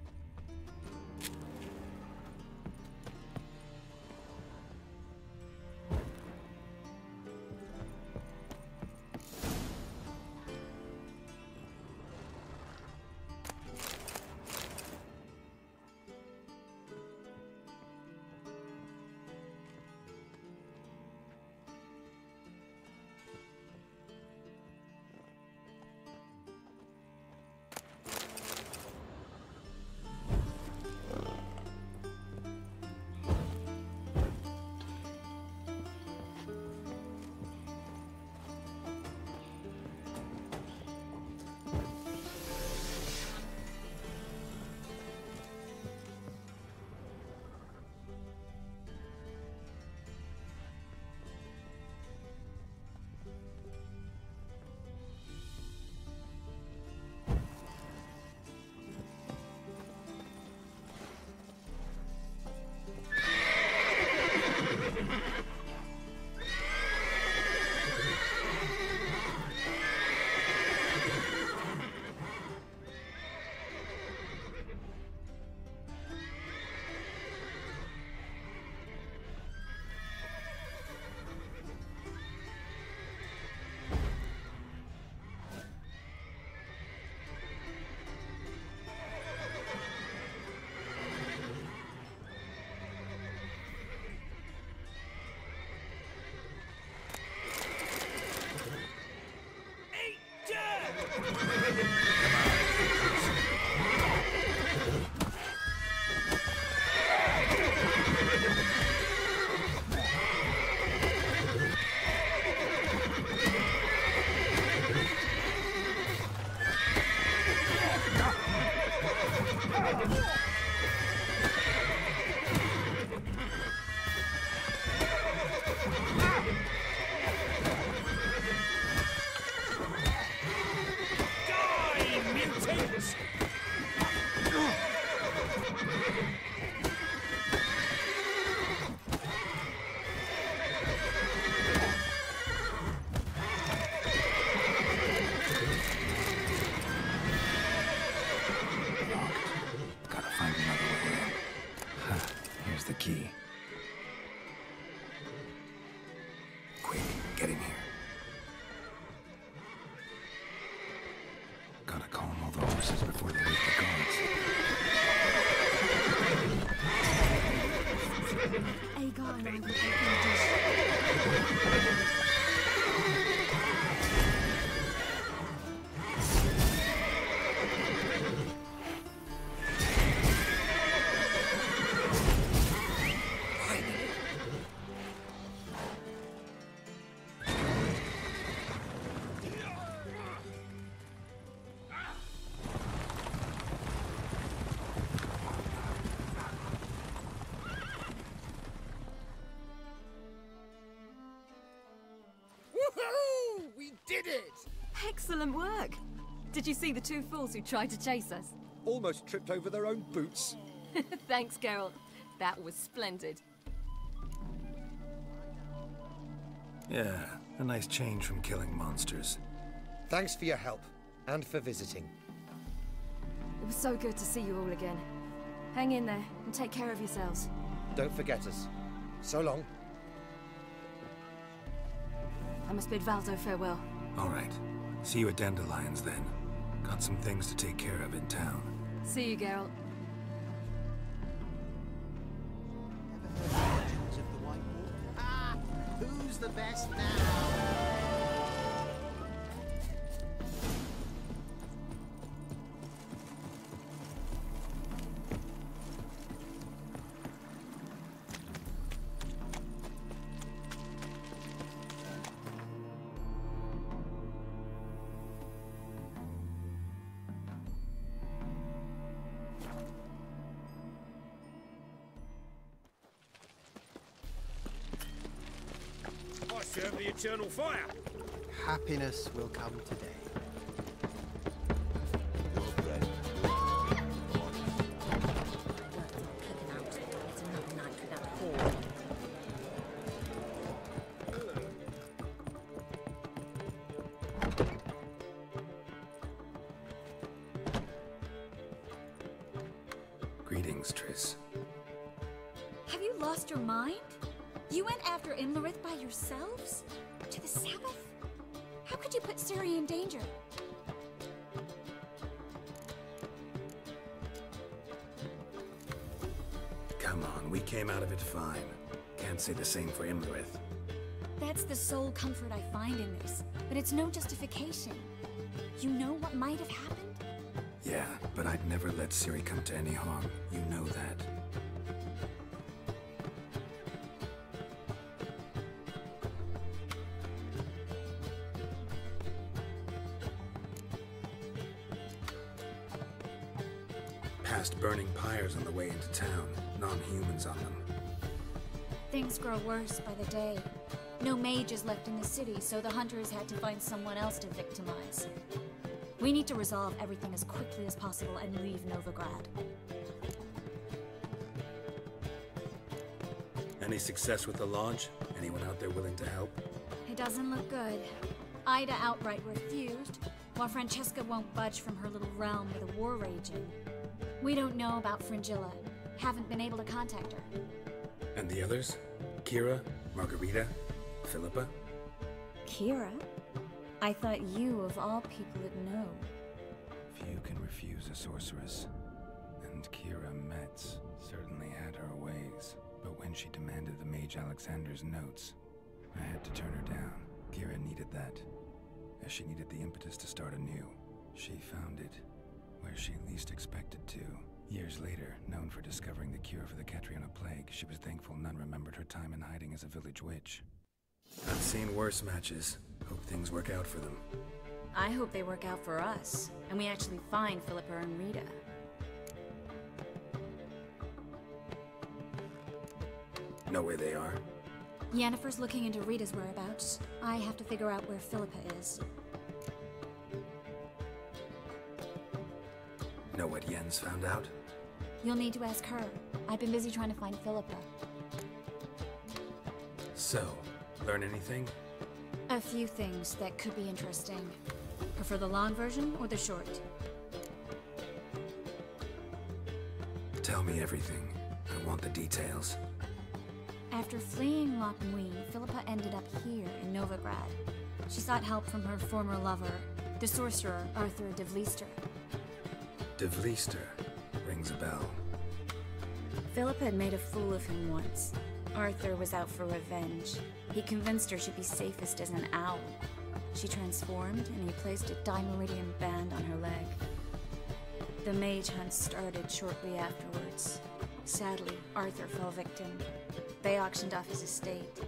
Take this! Gotta find another way in. Huh. Here's the key. Quick, get in here. Gotta calm all the horses before they wake the guards. Agar and I will take your dish. Woohoo! We did it! Excellent work! Did you see the two fools who tried to chase us? Almost tripped over their own boots. Thanks, Geralt. That was splendid. Yeah, a nice change from killing monsters. Thanks for your help, and for visiting. It was so good to see you all again. Hang in there, and take care of yourselves. Don't forget us. So long. I must bid Valdo farewell. All right. See you at Dandelions then. Got some things to take care of in town. See you, Geralt. Legends of the White Wolf. Ah, who's the best now? I serve the eternal fire. Happiness will come today. Greetings, Triss. Have you lost your mind? You went after Imlerith by yourselves? To the Sabbath? How could you put Ciri in danger? Come on, we came out of it fine. Can't say the same for Imlerith. That's the sole comfort I find in this, but it's no justification. You know what might have happened? Yeah, but I'd never let Ciri come to any harm. You know that. Past burning pyres on the way into town, non-humans on them. Things grow worse by the day. No mages left in the city, so the hunters had to find someone else to victimize. We need to resolve everything as quickly as possible and leave Novigrad. Any success with the Lodge? Anyone out there willing to help? It doesn't look good. Ida outright refused, while Francesca won't budge from her little realm with a war raging. We don't know about Fringilla. Haven't been able to contact her. And the others? Kira? Margarita? Philippa? Kira? I thought you, of all people, would know. Few can refuse a sorceress. And Kira Metz certainly had her ways. But when she demanded the Mage Alexander's notes, I had to turn her down. Kira needed that, as she needed the impetus to start anew. She found it where she least expected to. Years later, known for discovering the cure for the Catriona plague, she was thankful none remembered her time in hiding as a village witch. I've seen worse matches. Hope things work out for them. I hope they work out for us, and we actually find Philippa and Rita. Know where they are? Yennefer's looking into Rita's whereabouts. I have to figure out where Philippa is. Know what Jens found out? You'll need to ask her. I've been busy trying to find Philippa. So, learn anything? A few things that could be interesting. Prefer the long version or the short? Tell me everything. I want the details. After fleeing Loch Muin, Philippa ended up here in Novigrad. She sought help from her former lover, the sorcerer Arthur de Vlister. De Vlister rings a bell. Philippa had made a fool of him once. Arthur was out for revenge. He convinced her she'd be safest as an owl. She transformed, and he placed a dimeridium band on her leg. The mage hunt started shortly afterwards. Sadly, Arthur fell victim. They auctioned off his estate.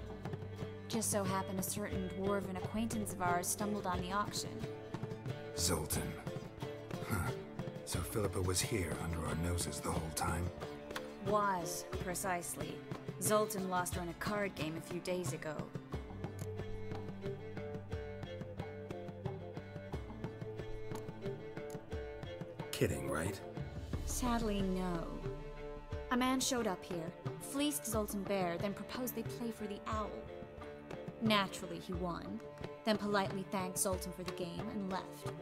Just so happened a certain dwarven acquaintance of ours stumbled on the auction. Zoltan. Huh. So Philippa was here under our noses the whole time? Was, precisely. Zoltan lost her in a card game a few days ago. Kidding, right? Sadly, no. A man showed up here, fleeced Zoltan bare, then proposed they play for the owl. Naturally, he won, then politely thanked Zoltan for the game and left.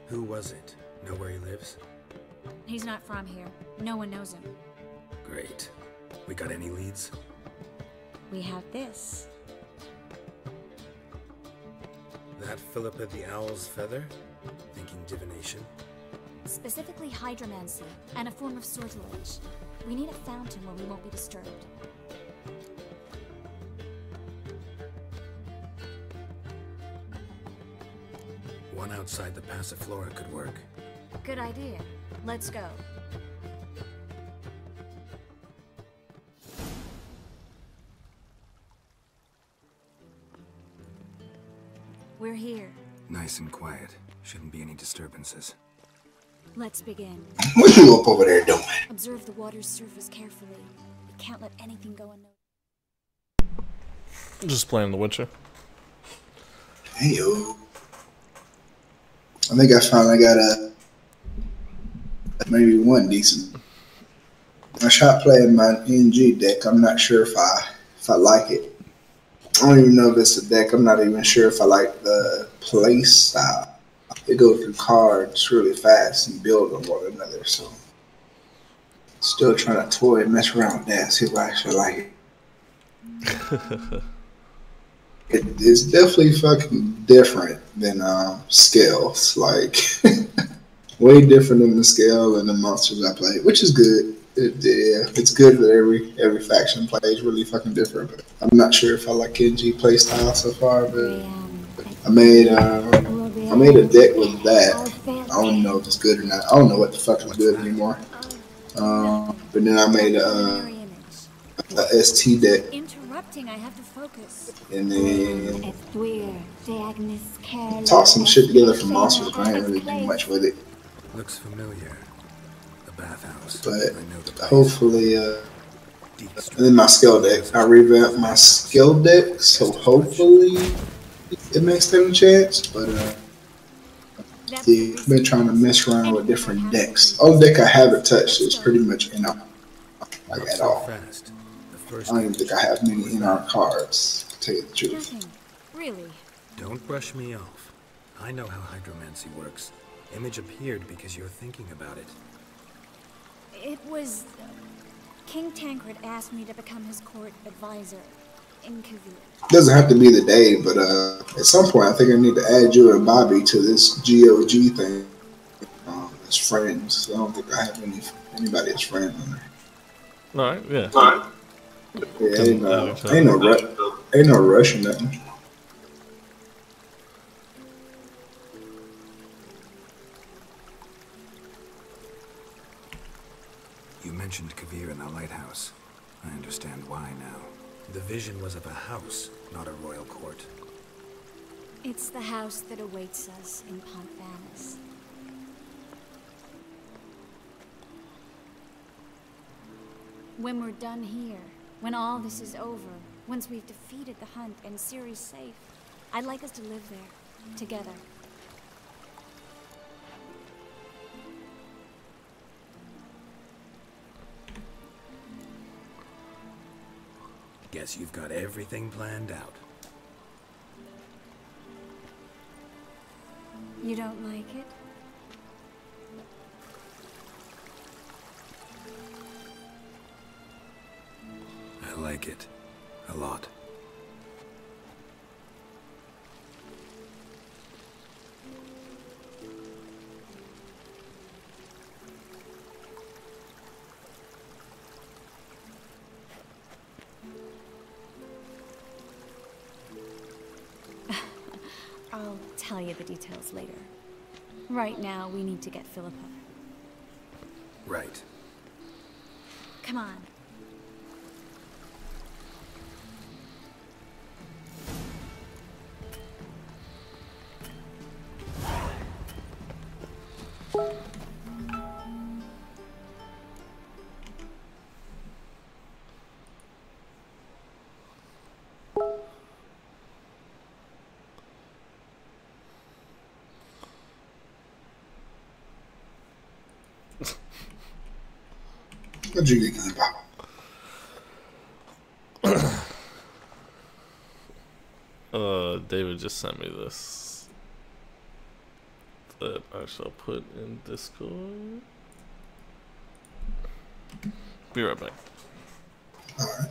Who was it? Know where he lives? He's not from here. No one knows him. Great. We got any leads? We have this. That Philippa the Owl's feather? Thinking divination? Specifically hydromancy, and a form of sortilege. We need a fountain where we won't be disturbed. One outside the Passiflora could work. Good idea. Let's go. We're here. Nice and quiet. Shouldn't be any disturbances. Let's begin. What you up over there doing? Observe the water's surface carefully. We can't let anything go unnoticed. Just playing The Witcher. Hey yo. I think I finally got maybe one decent. I tried playing my NG deck. I'm not sure if I like it. I don't even know if it's a deck. I'm not even sure if I like the play style. They go through cards really fast and build on one another. So, still trying to toy and mess around with that. See if I actually like it. It's definitely fucking different than scales. Like, way different than the scale and the monsters I play, which is good. It's good that every faction plays really fucking different. But I'm not sure if I like NG play style so far. But I made a deck with that. I don't know if it's good or not. I don't know what the fuck is good anymore. But then I made a ST deck. I have to focus. And then toss some shit together for monsters, but I ain't really do much with it. Looks familiar. The bathhouse. But hopefully, and then my skill deck. I revamped my skill deck, so hopefully it makes them a chance. But yeah, I've been trying to mess around with different decks. All deck I haven't touched is pretty much NR, like at all. I don't even think I have many NR cards, to tell you the truth. Nothing. Really? Don't brush me off. I know how hydromancy works. Image appeared because you're thinking about it. It was... King Tancred asked me to become his court advisor in Kavir. Doesn't have to be the day, but at some point I think I need to add you and Bobby to this GOG thing as friends. I don't think I have anybody as friend on there. Alright, yeah. Yeah, ain't no rush or nothing. You mentioned Kavir in the lighthouse. I understand why now. The vision was of a house, not a royal court. It's the house that awaits us in Pontvanis. When we're done here, when all this is over, once we've defeated the hunt and Ciri's safe, I'd like us to live there, together. Guess you've got everything planned out. You don't like it? I like it. A lot. I'll tell you the details later. Right now, we need to get Philippa. Right. Come on. What'd you get, David just sent me this that I shall put in Discord. Be right back. Alright.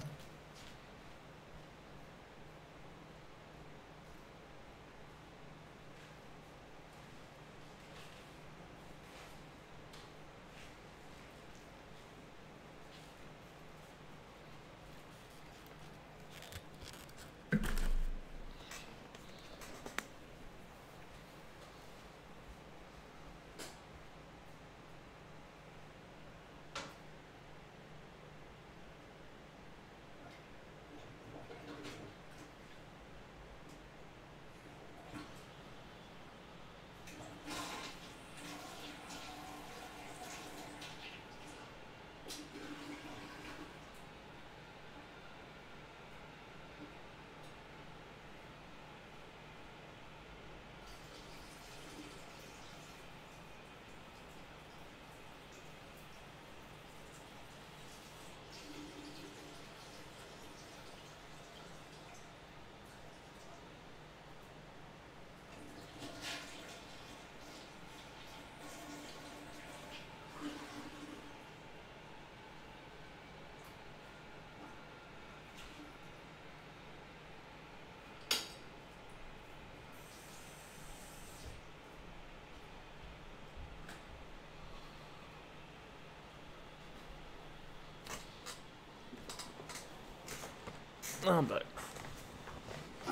I'm back.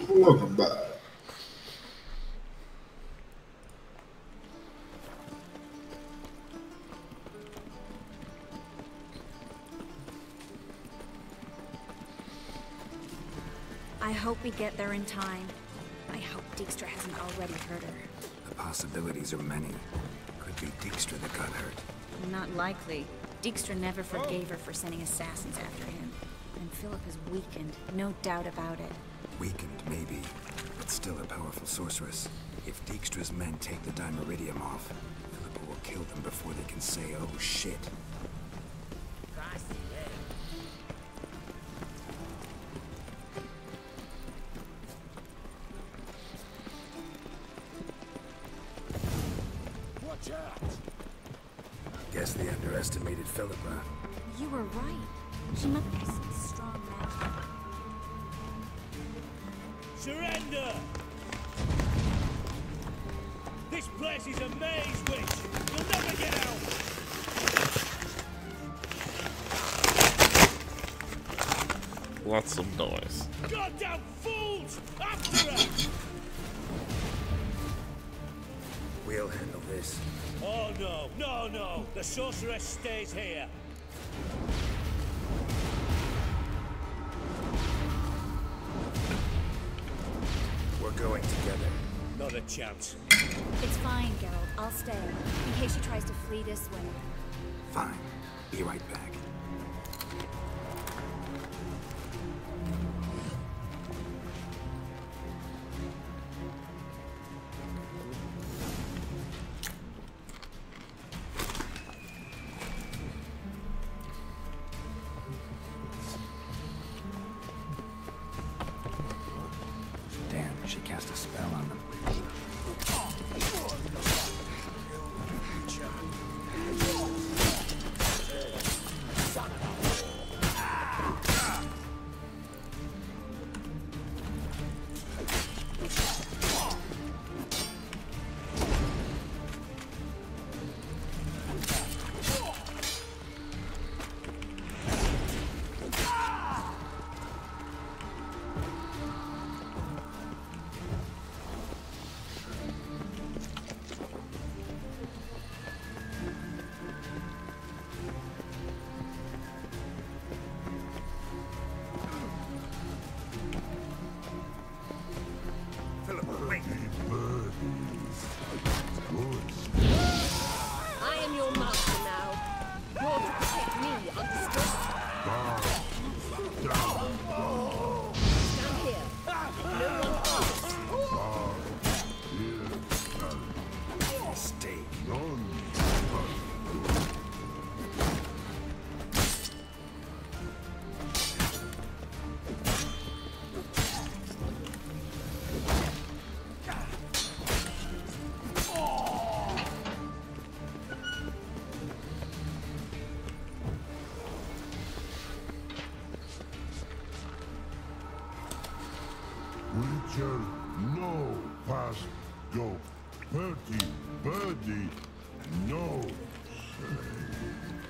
Welcome back. I hope we get there in time. I hope Dijkstra hasn't already hurt her. The possibilities are many. Could be Dijkstra that got hurt. Not likely. Dijkstra never forgave her for sending assassins after him. And Philip is weakened, no doubt about it. Weakened, maybe, but still a powerful sorceress. If Dijkstra's men take the Dimeridium off, Philippa will kill them before they can say, oh shit. Watch out! Guess they underestimated Philippa. You were right. She must be some strong magic. Surrender! This place is a maze, witch! You'll never get out! Lots of noise. Goddamn fools! After her! We'll handle this. Oh no, no, no! The sorceress stays here. We're going together. Not a chance. It's fine, Geralt. I'll stay. In case she tries to flee this way. Fine. Be right back. shall no pass go. Birdie, no.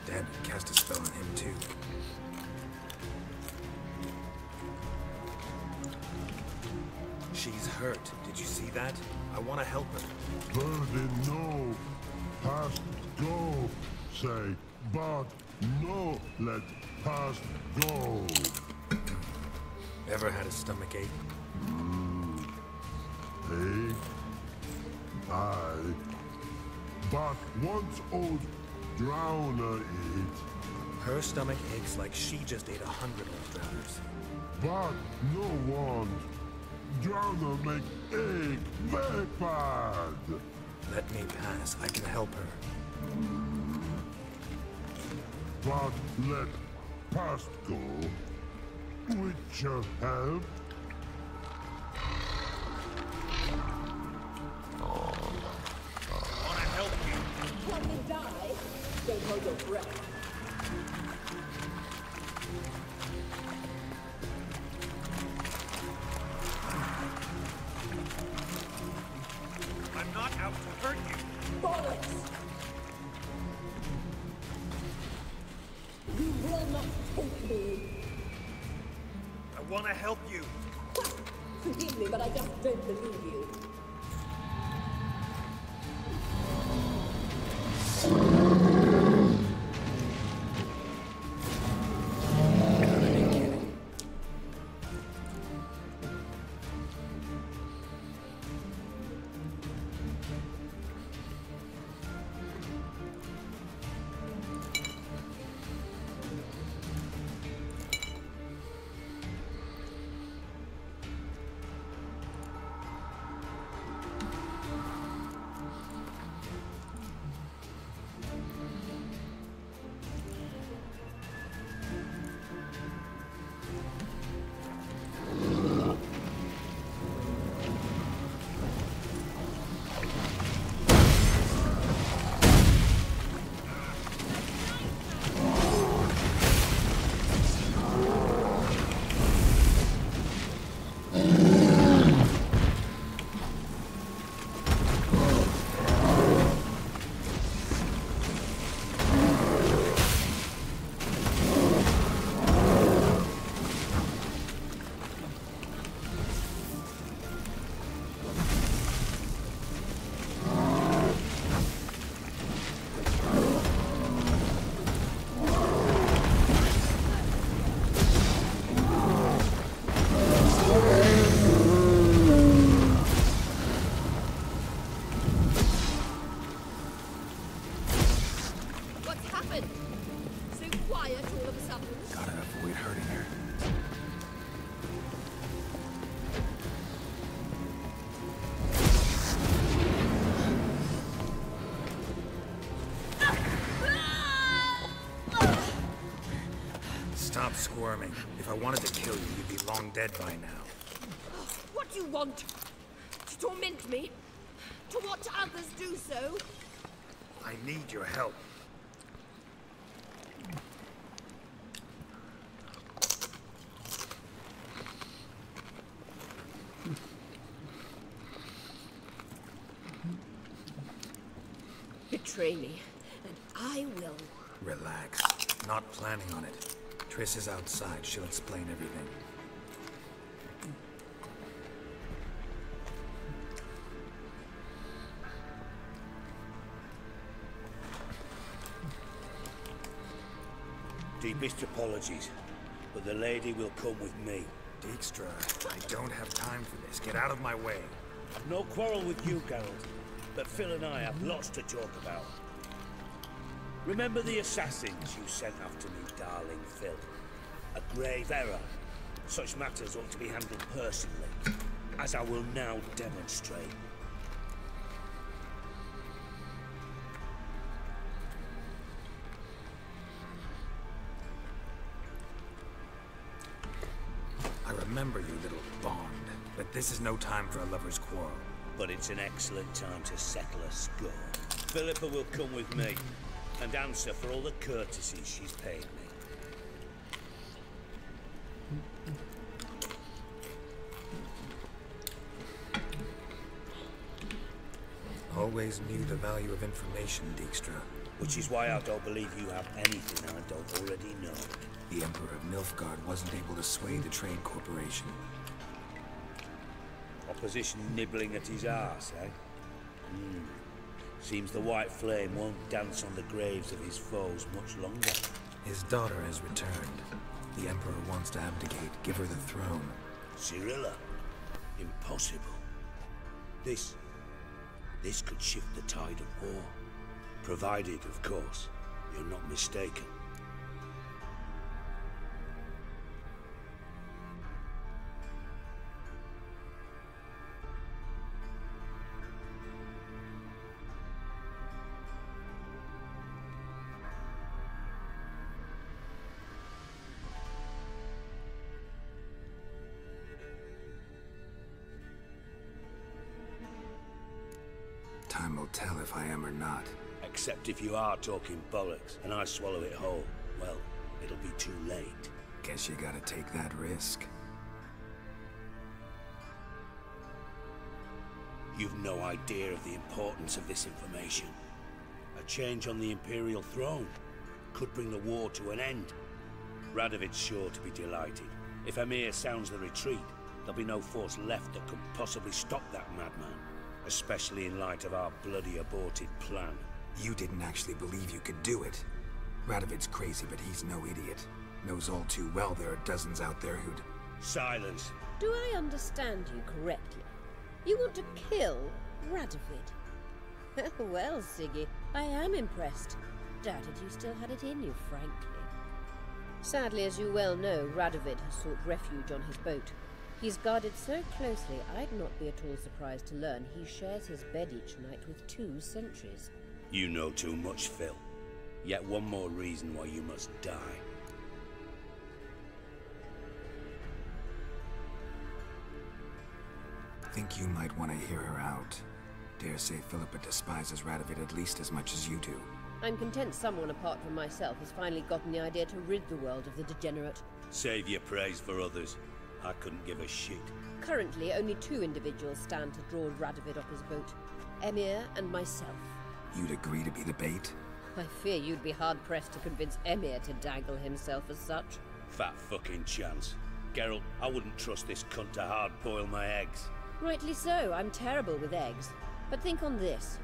Dad cast a spell on him too. She's hurt. Did you see that? I want to help her. Birdie, no. Past go. Say, but no let past go. Ever had a stomach ache? Ache? Aye. But once old drowner eat. Her stomach aches like she just ate 100 old drowners. But no one. Drowner make ache very bad. Let me pass. I can help her. But let past go. Which shall help. Wanna help you? When you die, don't hold your breath. I'm not out to hurt you. Bollocks! You will not take me. I wanna help you. Forgive me, but I just don't believe you. Stop squirming. If I wanted to kill you, you'd be long dead by now. What do you want? To torment me? To watch others do so? I need your help. Betray me, and I will. Relax. Not planning on it. Triss is outside. She'll explain everything. Deepest apologies, but the lady will come with me. Dijkstra, I don't have time for this. Get out of my way. I've no quarrel with you, Geralt, but Phil and I have lots to talk about. Remember the assassins you sent after me, darling Phil? A grave error. Such matters ought to be handled personally, as I will now demonstrate. I remember you, little bond, but this is no time for a lover's quarrel. But it's an excellent time to settle a score. Philippa will come with me and answer for all the courtesies she's paid me. Always knew the value of information, Dijkstra. Which is why I don't believe you have anything I don't already know. The Emperor of Nilfgaard wasn't able to sway the Trade Corporation. Opposition nibbling at his arse, eh? Seems the White Flame won't dance on the graves of his foes much longer. His daughter has returned. The Emperor wants to abdicate, give her the throne. Cirilla? Impossible. This could shift the tide of war. Provided, of course, you're not mistaken. Time will tell if I am or not. Except if you are talking bollocks, and I swallow it whole. Well, it'll be too late. Guess you gotta take that risk. You've no idea of the importance of this information. A change on the Imperial throne could bring the war to an end. Radovid's sure to be delighted. If Emir sounds the retreat, there'll be no force left that could possibly stop that madman. Especially in light of our bloody aborted plan. You didn't actually believe you could do it. Radovid's crazy, but he's no idiot. Knows all too well there are dozens out there who'd... Silence. Do I understand you correctly? You want to kill Radovid? Well, Siggy, I am impressed. Doubted you still had it in you, frankly. Sadly, as you well know, Radovid has sought refuge on his boat. He's guarded so closely, I'd not be at all surprised to learn he shares his bed each night with 2 sentries. You know too much, Phil. Yet one more reason why you must die. Think you might want to hear her out. Dare say Philippa despises Radovid at least as much as you do. I'm content someone apart from myself has finally gotten the idea to rid the world of the degenerate. Save your praise for others. I couldn't give a shit. Currently, only 2 individuals stand to draw Radovid off his boat. Emir and myself. You'd agree to be the bait? I fear you'd be hard-pressed to convince Emir to dangle himself as such. Fat fucking chance. Geralt, I wouldn't trust this cunt to hard-boil my eggs. Rightly so, I'm terrible with eggs. But think on this.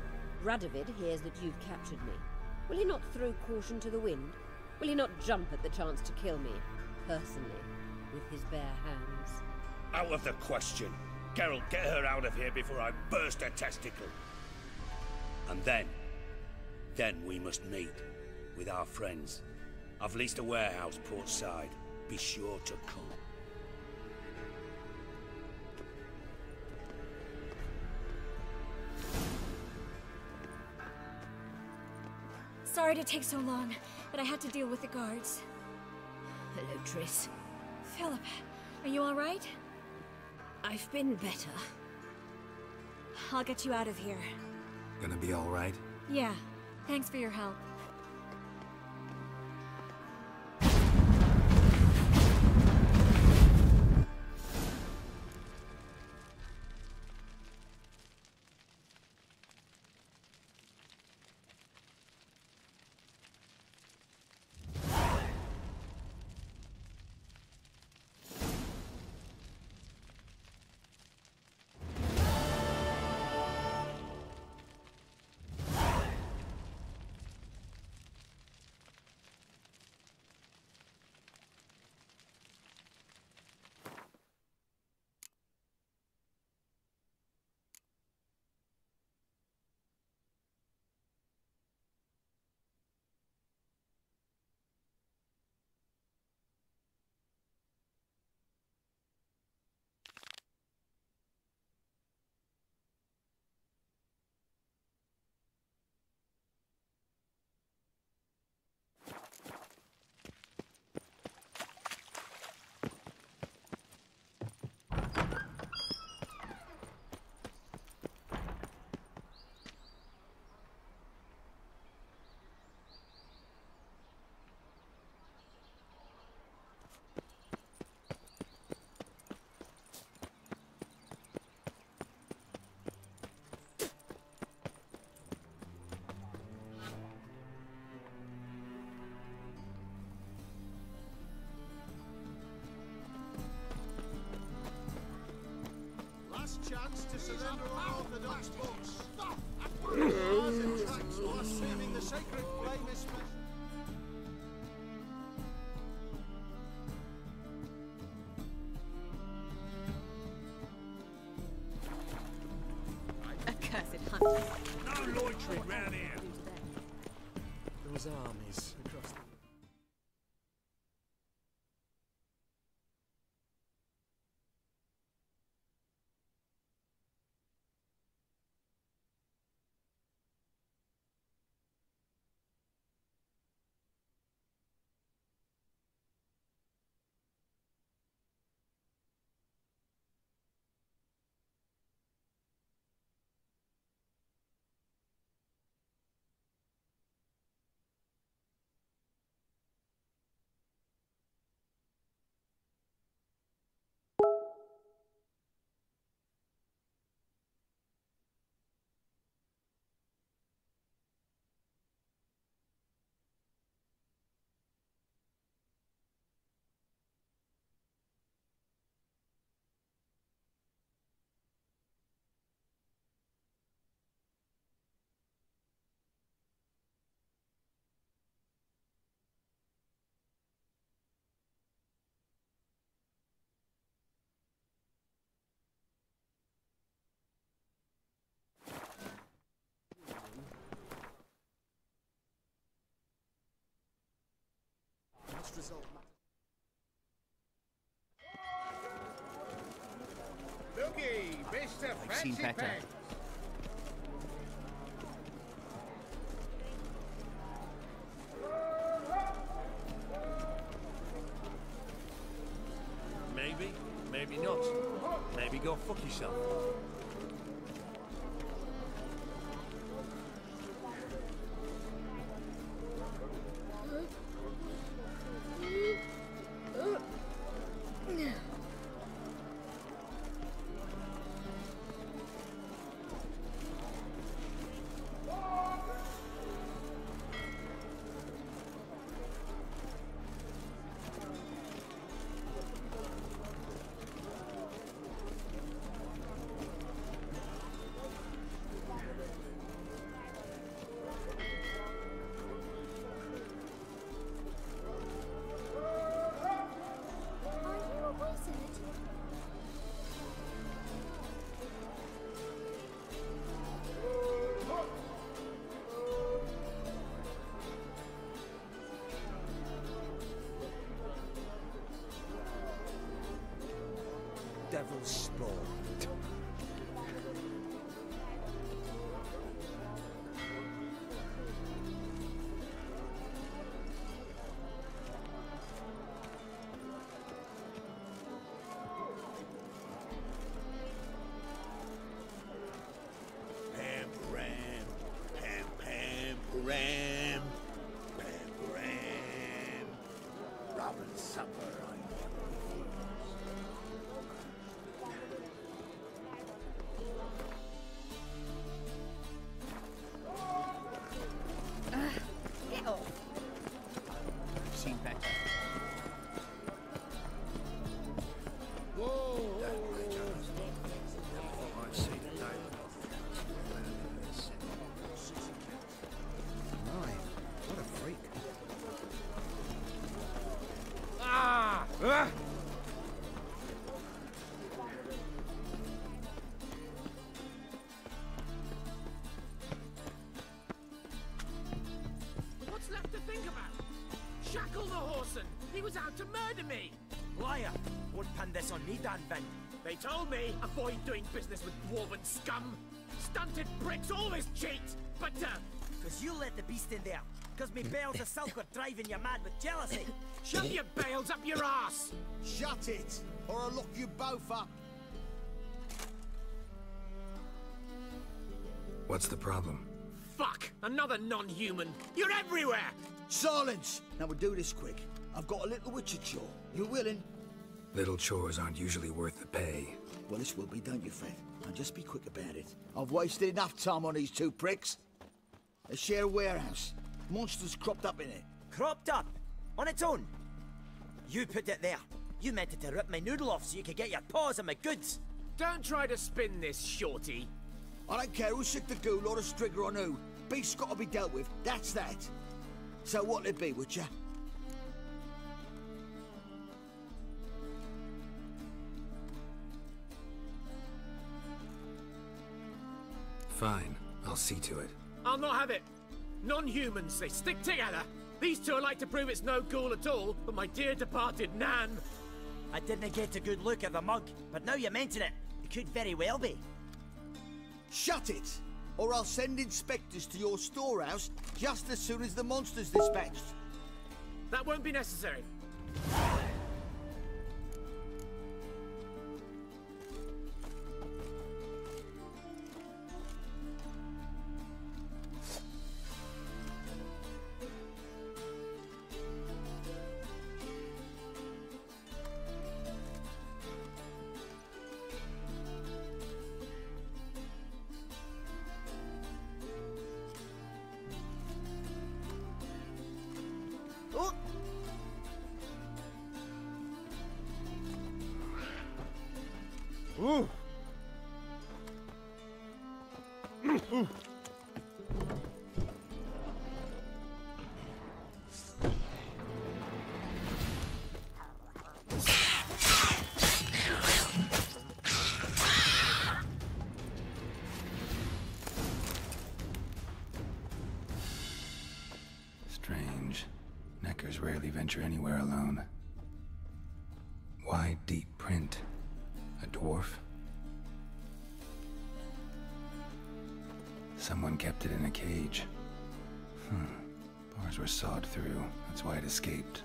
Radovid hears that you've captured me. Will he not throw caution to the wind? Will he not jump at the chance to kill me, personally, with his bare hands? Out of the question. Geralt, get her out of here before I burst her testicle. And then we must meet with our friends. I've leased a warehouse portside. Be sure to come. Sorry to take so long, but I had to deal with the guards. Hello, Triss. Philip, are you all right? I've been better. I'll get you out of here. Gonna be all right? Yeah, thanks for your help. chance to surrender unorthodox books. Bars and tracts blaspheming the sacred flame especially. Accursed hunters. No loitering round here. Those armies across the... Result. Looky, Mr. I've seen better. Pants. Maybe, maybe not. Maybe go fuck yourself. Devil's spawn. Pam, ram, pam, pam, ram, pam, ram. Robin supper, I never refuse. Get off. I've seen better. Whoa! That rich honest never thought I'd see the day. My, what a freak. Ah! What's left to think about? Shackle the horse and he was out to murder me! Liar! Won't pin this on me, Dan Vin. They told me avoid doing business with dwarven scum. Stunted pricks always cheat, but Cause you let the beast in there. Cause me bales of silk are driving you mad with jealousy. shove your bales up your ass! Shut it, or I'll lock you both up. What's the problem? Fuck! Another non-human! You're everywhere! Silence! Now we'll do this quick. I've got a little witcher chore. You willing? Little chores aren't usually worth the pay. Well, this will be, don't you, Fred? Now just be quick about it. I've wasted enough time on these two pricks. They share a warehouse. Monsters cropped up in it. Cropped up? On its own? You put it there. You meant it to rip my noodle off so you could get your paws on my goods. Don't try to spin this, shorty. I don't care who's sick the ghoul or a strigger on who. Beast's got to be dealt with, that's that. So what'll it be, would ya? Fine, I'll see to it. I'll not have it. Non-humans, they stick together. These two are like to prove it's no ghoul at all, but my dear departed Nan. I didn't get a good look at the mug, but now you mention it, it could very well be. Shut it! Or I'll send inspectors to your storehouse just as soon as the monster's dispatched. That won't be necessary. Ooh. Ooh. Strange. Neckers rarely venture anywhere alone. Wide, deep print. A dwarf? Someone kept it in a cage. Bars were sawed through. That's why it escaped.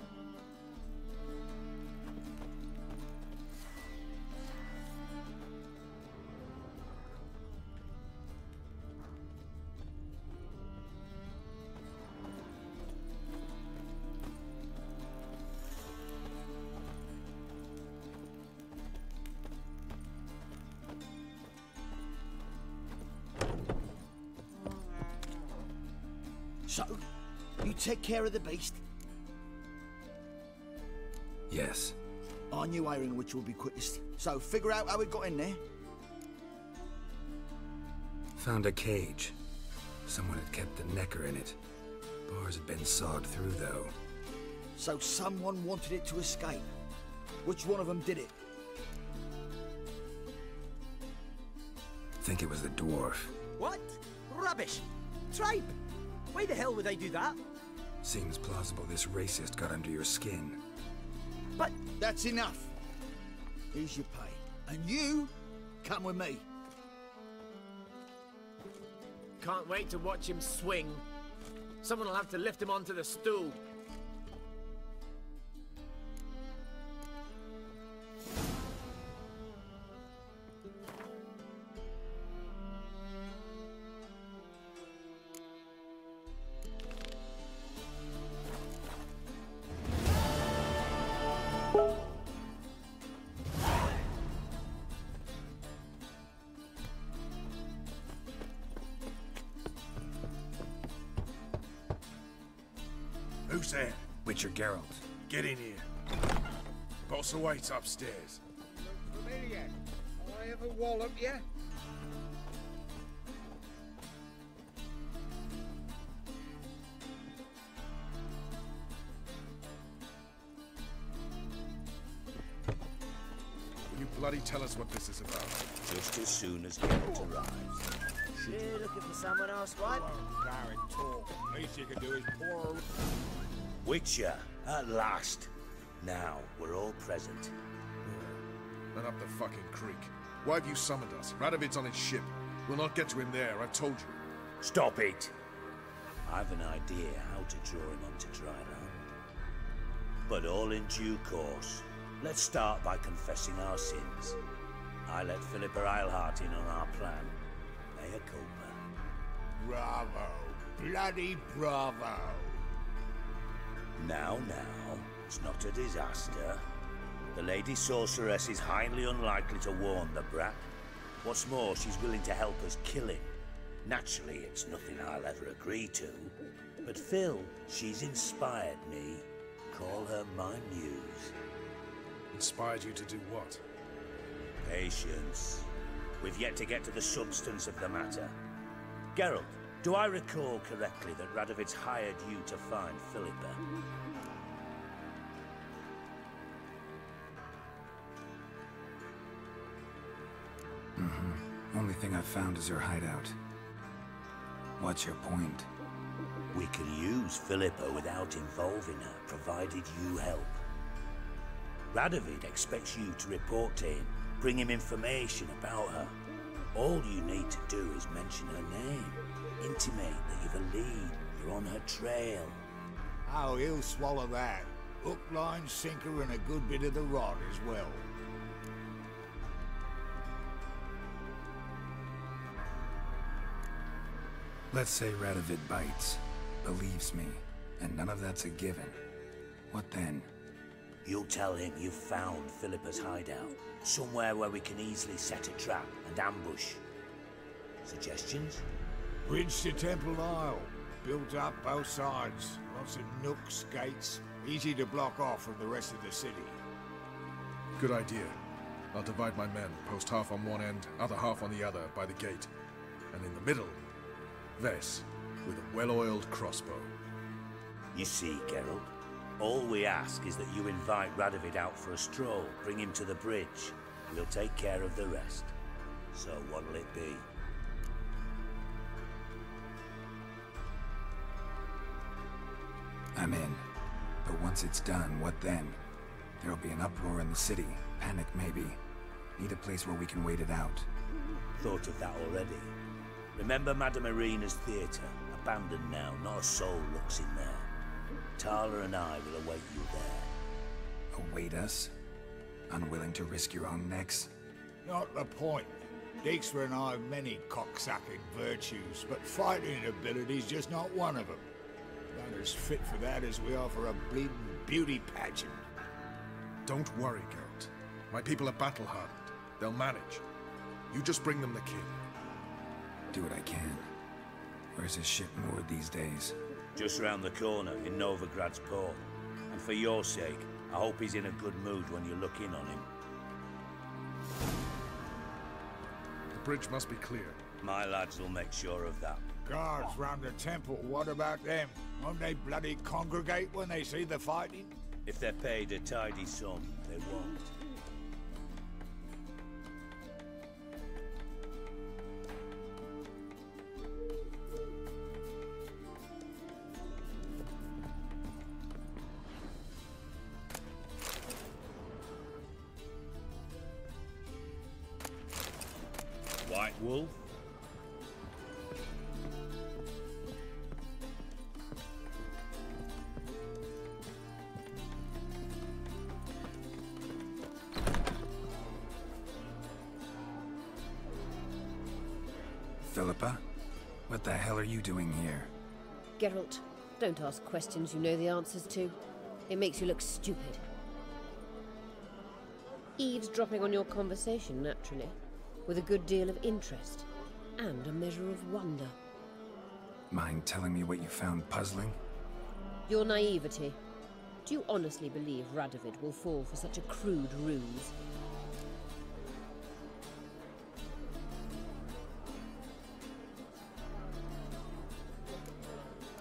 So, you take care of the beast? Yes. I knew iron which would be quickest. So, figure out how it got in there. Found a cage. Someone had kept the necker in it. Bars had been sawed through, though. So someone wanted it to escape. Which one of them did it? Think it was the dwarf. What? Rubbish! Tripe! Why the hell would they do that? Seems plausible this racist got under your skin. But that's enough. Here's your pay. And you, come with me. Can't wait to watch him swing. Someone will have to lift him onto the stool. Who's there? Witcher Geralt. Get in here. Boss awaits upstairs. Familiar. I ever wallop you? Will you bloody tell us what this is about? Just as soon as Geralt arrives. You're looking for someone else, right? Talk. Least you can do is pour. Witcher, at last. Now, we're all present. Then up the fucking creek. Why have you summoned us? Radovid's on his ship. We'll not get to him there, I've told you. Stop it! I've an idea how to draw him onto dry land. But all in due course. Let's start by confessing our sins. I let Philippa Eilhart in on our plan. Mea culpa. Bravo. Bloody bravo. Now, it's not a disaster. The Lady Sorceress is highly unlikely to warn the brat. What's more, she's willing to help us kill him. Naturally, it's nothing I'll ever agree to. But Phil, she's inspired me. Call her my muse. Inspired you to do what? Patience. We've yet to get to the substance of the matter. Geralt, do I recall correctly that Radovid's hired you to find Philippa? Only thing I've found is her hideout. What's your point? We can use Philippa without involving her, provided you help. Radovid expects you to report to him, bring him information about her. All you need to do is mention her name, intimate that you've a lead, you're on her trail. Oh, he'll swallow that. Hook, line, sinker, and a good bit of the rod as well. Let's say Radovid bites, believes me, and none of that's a given. What then? You'll tell him you've found Philippa's hideout, somewhere where we can easily set a trap and ambush. Suggestions? Bridge to Temple Isle. Built up both sides. Lots of nooks, gates. Easy to block off from the rest of the city. Good idea. I'll divide my men, post half on one end, other half on the other, by the gate. And in the middle, Ves, with a well-oiled crossbow. You see, Geralt, all we ask is that you invite Radovid out for a stroll, bring him to the bridge. We'll take care of the rest. So what'll it be? I'm in. But once it's done, what then? There'll be an uproar in the city. Panic, maybe. Need a place where we can wait it out. Thought of that already. Remember Madame Irina's theatre? Abandoned now, not a soul looks in there. Tala and I will await you there. Await us? Unwilling to risk your own necks? Not the point. Dijkstra and I have many cocksucking virtues, but fighting ability's just not one of them. Not as fit for that as we are for a bleeding beauty pageant. Don't worry, Geralt. My people are battle-hardened. They'll manage. You just bring them the king. Do what I can. Where's his ship moored these days? Just round the corner, in Novigrad's port. And for your sake, I hope he's in a good mood when you look in on him. The bridge must be clear. My lads will make sure of that. Guards round the temple, what about them? Won't they bloody congregate when they see the fighting? If they're paid a tidy sum, they won't. White Wolf? Philippa? What the hell are you doing here? Geralt, don't ask questions you know the answers to. It makes you look stupid. Eavesdropping on your conversation, naturally, with a good deal of interest, and a measure of wonder. Mind telling me what you found puzzling? Your naivety. Do you honestly believe Radovid will fall for such a crude ruse?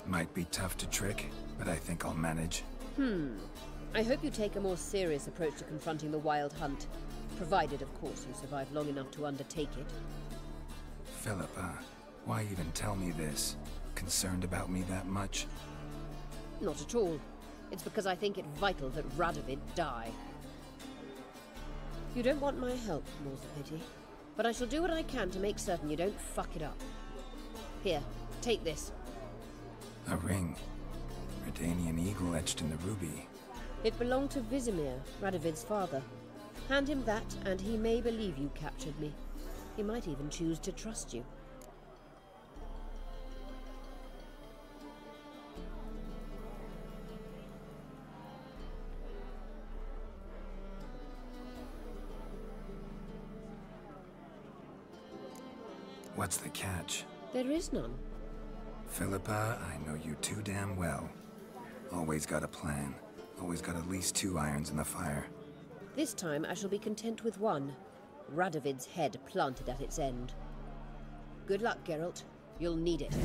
Might be tough to trick, but I think I'll manage. I hope you take a more serious approach to confronting the Wild Hunt, provided, of course, you survive long enough to undertake it. Philippa, why even tell me this? Concerned about me that much? Not at all. It's because I think it vital that Radovid die. You don't want my help, more's the pity. But I shall do what I can to make certain you don't fuck it up. Here, take this. A ring. Redanian eagle etched in the ruby. It belonged to Vizimir, Radovid's father. Hand him that, and he may believe you captured me. He might even choose to trust you. What's the catch? There is none. Philippa, I know you too damn well. Always got a plan. Always got at least 2 irons in the fire. This time I shall be content with one. Radovid's head planted at its end. Good luck, Geralt. You'll need it.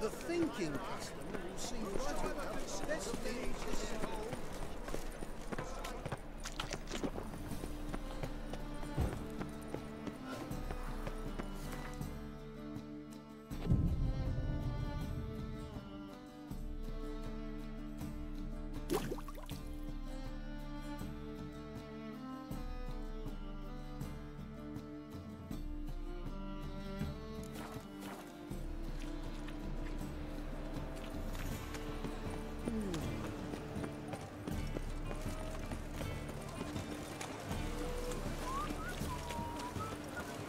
The thinking customer will see right about its destiny.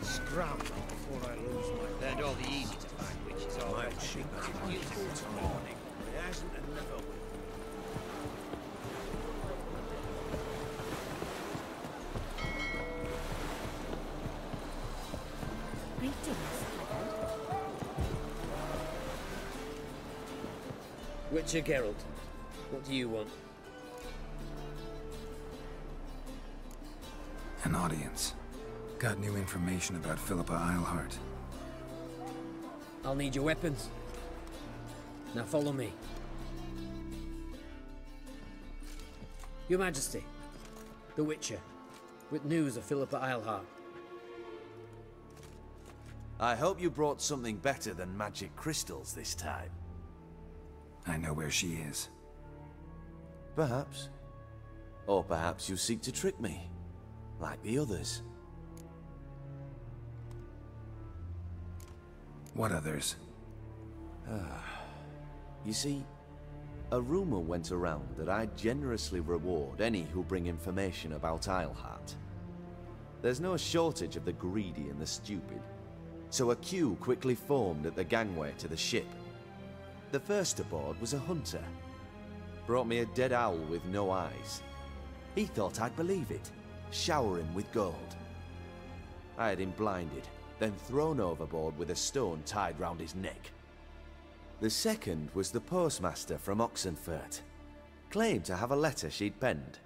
Scram before I lose my... Learned all the easy to find, which is all my sheep useful morning. It hasn't and never will. Witcher Geralt, what do you want? An audience. Got new information about Philippa Eilhart. I'll need your weapons. Now follow me. Your Majesty, the Witcher, with news of Philippa Eilhart. I hope you brought something better than magic crystals this time. I know where she is. Perhaps. Or perhaps you seek to trick me, like the others. What others? You see, a rumor went around that I generously reward any who bring information about Eilhart. There's no shortage of the greedy and the stupid, so a queue quickly formed at the gangway to the ship. The first aboard was a hunter. Brought me a dead owl with no eyes. He thought I'd believe it, shower him with gold. I had him blinded, then thrown overboard with a stone tied round his neck. The second was the postmaster from Oxenfurt. Claimed to have a letter she'd penned.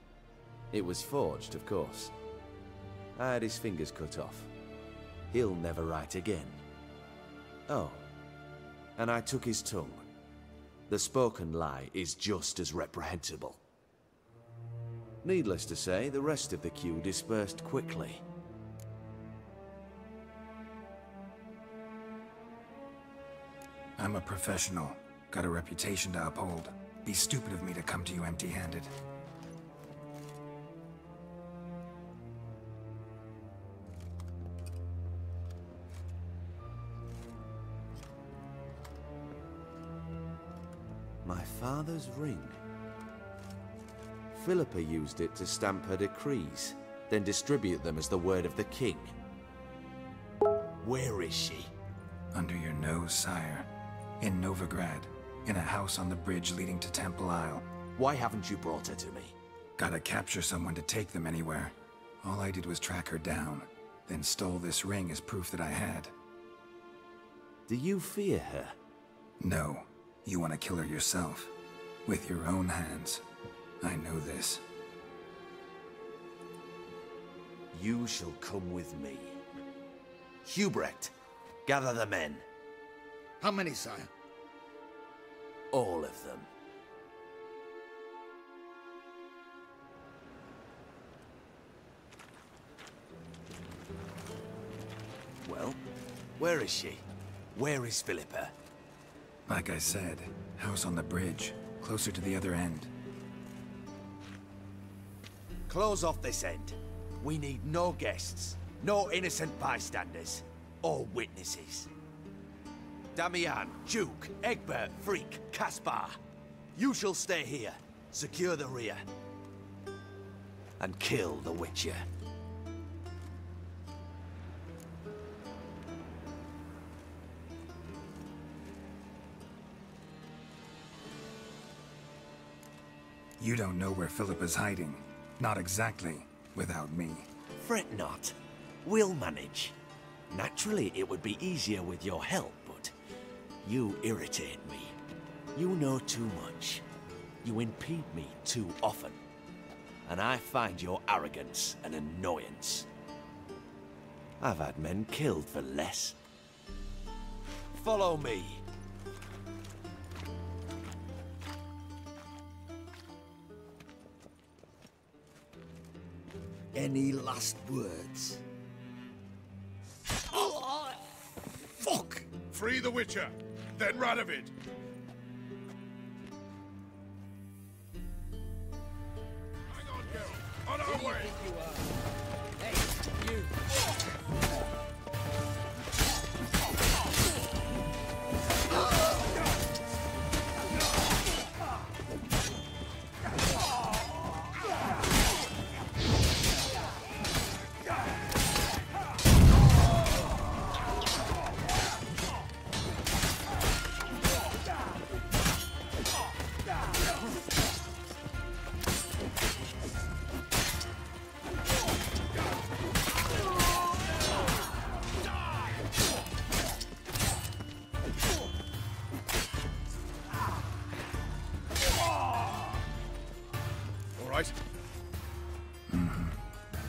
It was forged, of course. I had his fingers cut off. He'll never write again. Oh, and I took his tongue. The spoken lie is just as reprehensible. Needless to say, the rest of the queue dispersed quickly. I'm a professional. Got a reputation to uphold. Be stupid of me to come to you empty-handed. My father's ring. Philippa used it to stamp her decrees, then distribute them as the word of the king. Where is she? Under your nose, sire. In Novigrad, in a house on the bridge leading to Temple Isle. Why haven't you brought her to me? Gotta capture someone to take them anywhere. All I did was track her down, then stole this ring as proof that I had. Do you fear her? No. You want to kill her yourself. With your own hands. I know this. You shall come with me. Hubrecht, gather the men. How many, sire? All of them. Well, where is she? Where is Philippa? Like I said, house on the bridge. Closer to the other end. Close off this end. We need no guests, no innocent bystanders, or witnesses. Damian, Duke, Egbert, Freak, Caspar. You shall stay here, secure the rear, and kill the Witcher. You don't know where Philip is hiding. Not exactly, without me. Fret not. We'll manage. Naturally, it would be easier with your help, but you irritate me. You know too much. You impede me too often. And I find your arrogance an annoyance. I've had men killed for less. Follow me. Any last words? Fuck! Free the Witcher, then Radovid. Hang on, Geralt. On our way. Hey, you.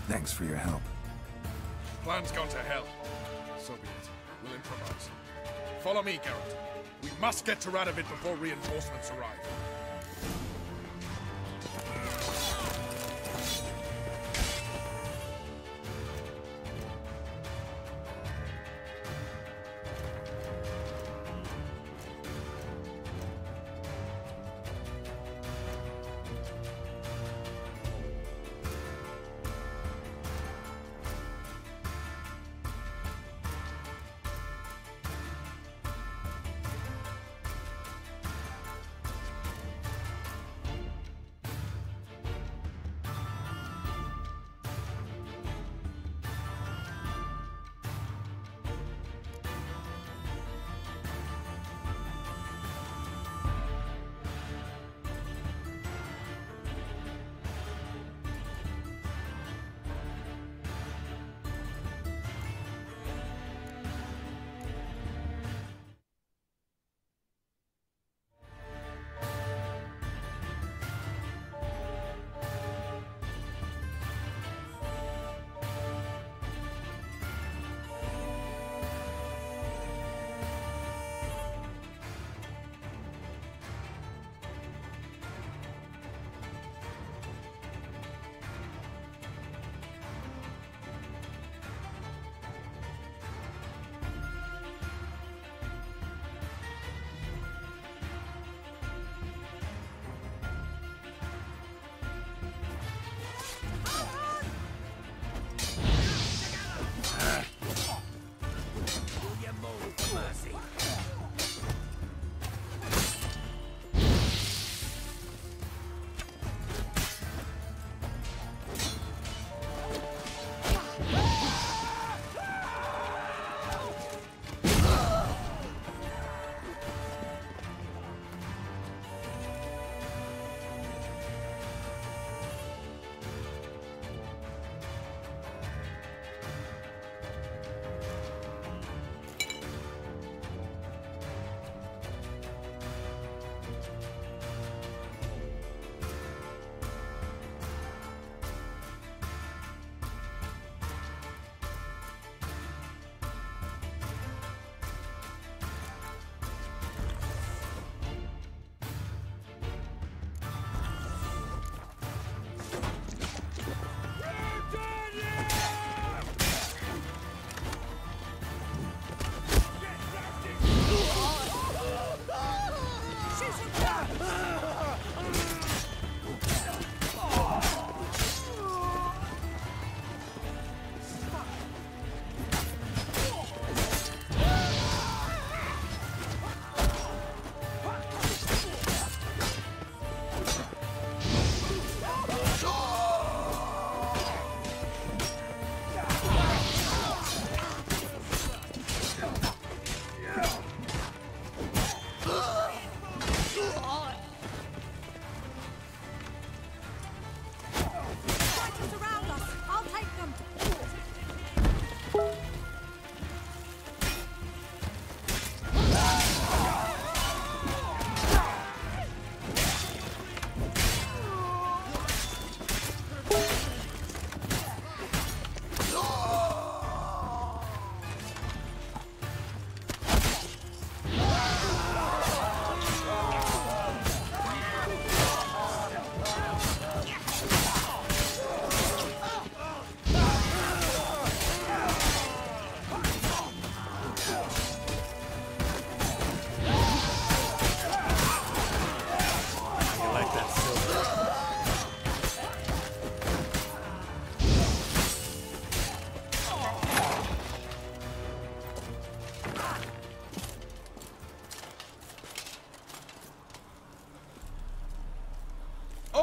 Thanks for your help. Plan's gone to hell. So be it. We'll improvise. Follow me, Geralt. We must get to Radovid before reinforcements arrive.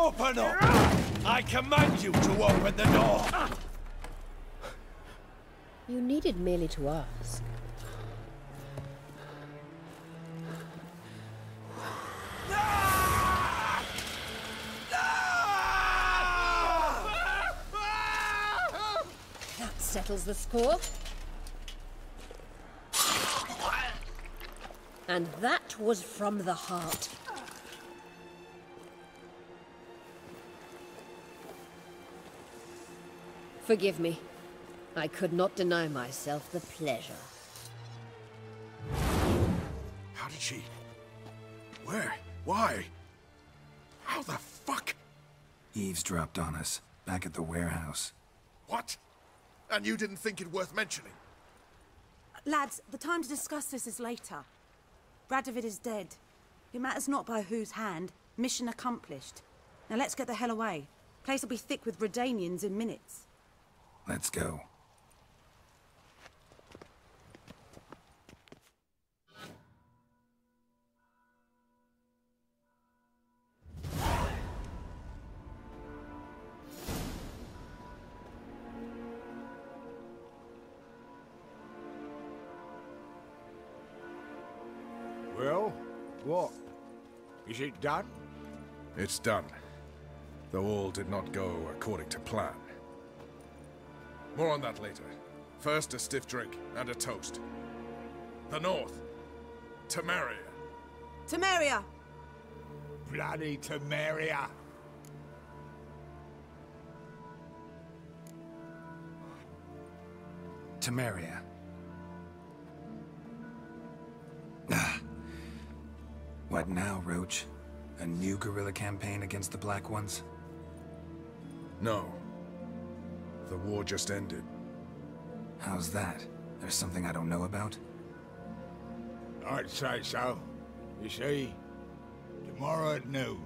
Open up! I command you to open the door! You needed merely to ask. That settles the score. And that was from the heart. Forgive me. I could not deny myself the pleasure. How did she... Where? Why? How the fuck? Eavesdropped on us, back at the warehouse. What? And you didn't think it worth mentioning? Lads, the time to discuss this is later. Radovid is dead. It matters not by whose hand. Mission accomplished. Now let's get the hell away. Place will be thick with Redanians in minutes. Let's go. Well, what? Is it done? It's done. Though all did not go according to plan. More on that later. First, a stiff drink and a toast. The North. Temeria. Temeria! Bloody Temeria! Temeria. What now, Roach? A new guerrilla campaign against the Black Ones? No. The war just ended. How's that? There's something I don't know about? I'd say so. You see, tomorrow at noon,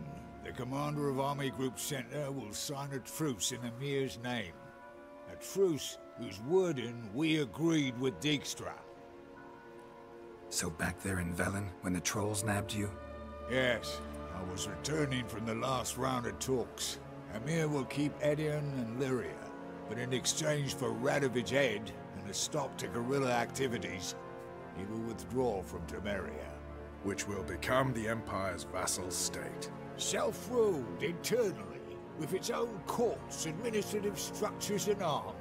the commander of Army Group Center will sign a truce in Emir's name. A truce whose wording we agreed with Dijkstra. So back there in Velen, when the trolls nabbed you? Yes, I was returning from the last round of talks. Emir will keep Edion and Lyria, but in exchange for Radovid's head and a stop to guerrilla activities, he will withdraw from Temeria. Which will become the Empire's vassal state. Self-ruled internally, with its own courts, administrative structures and army.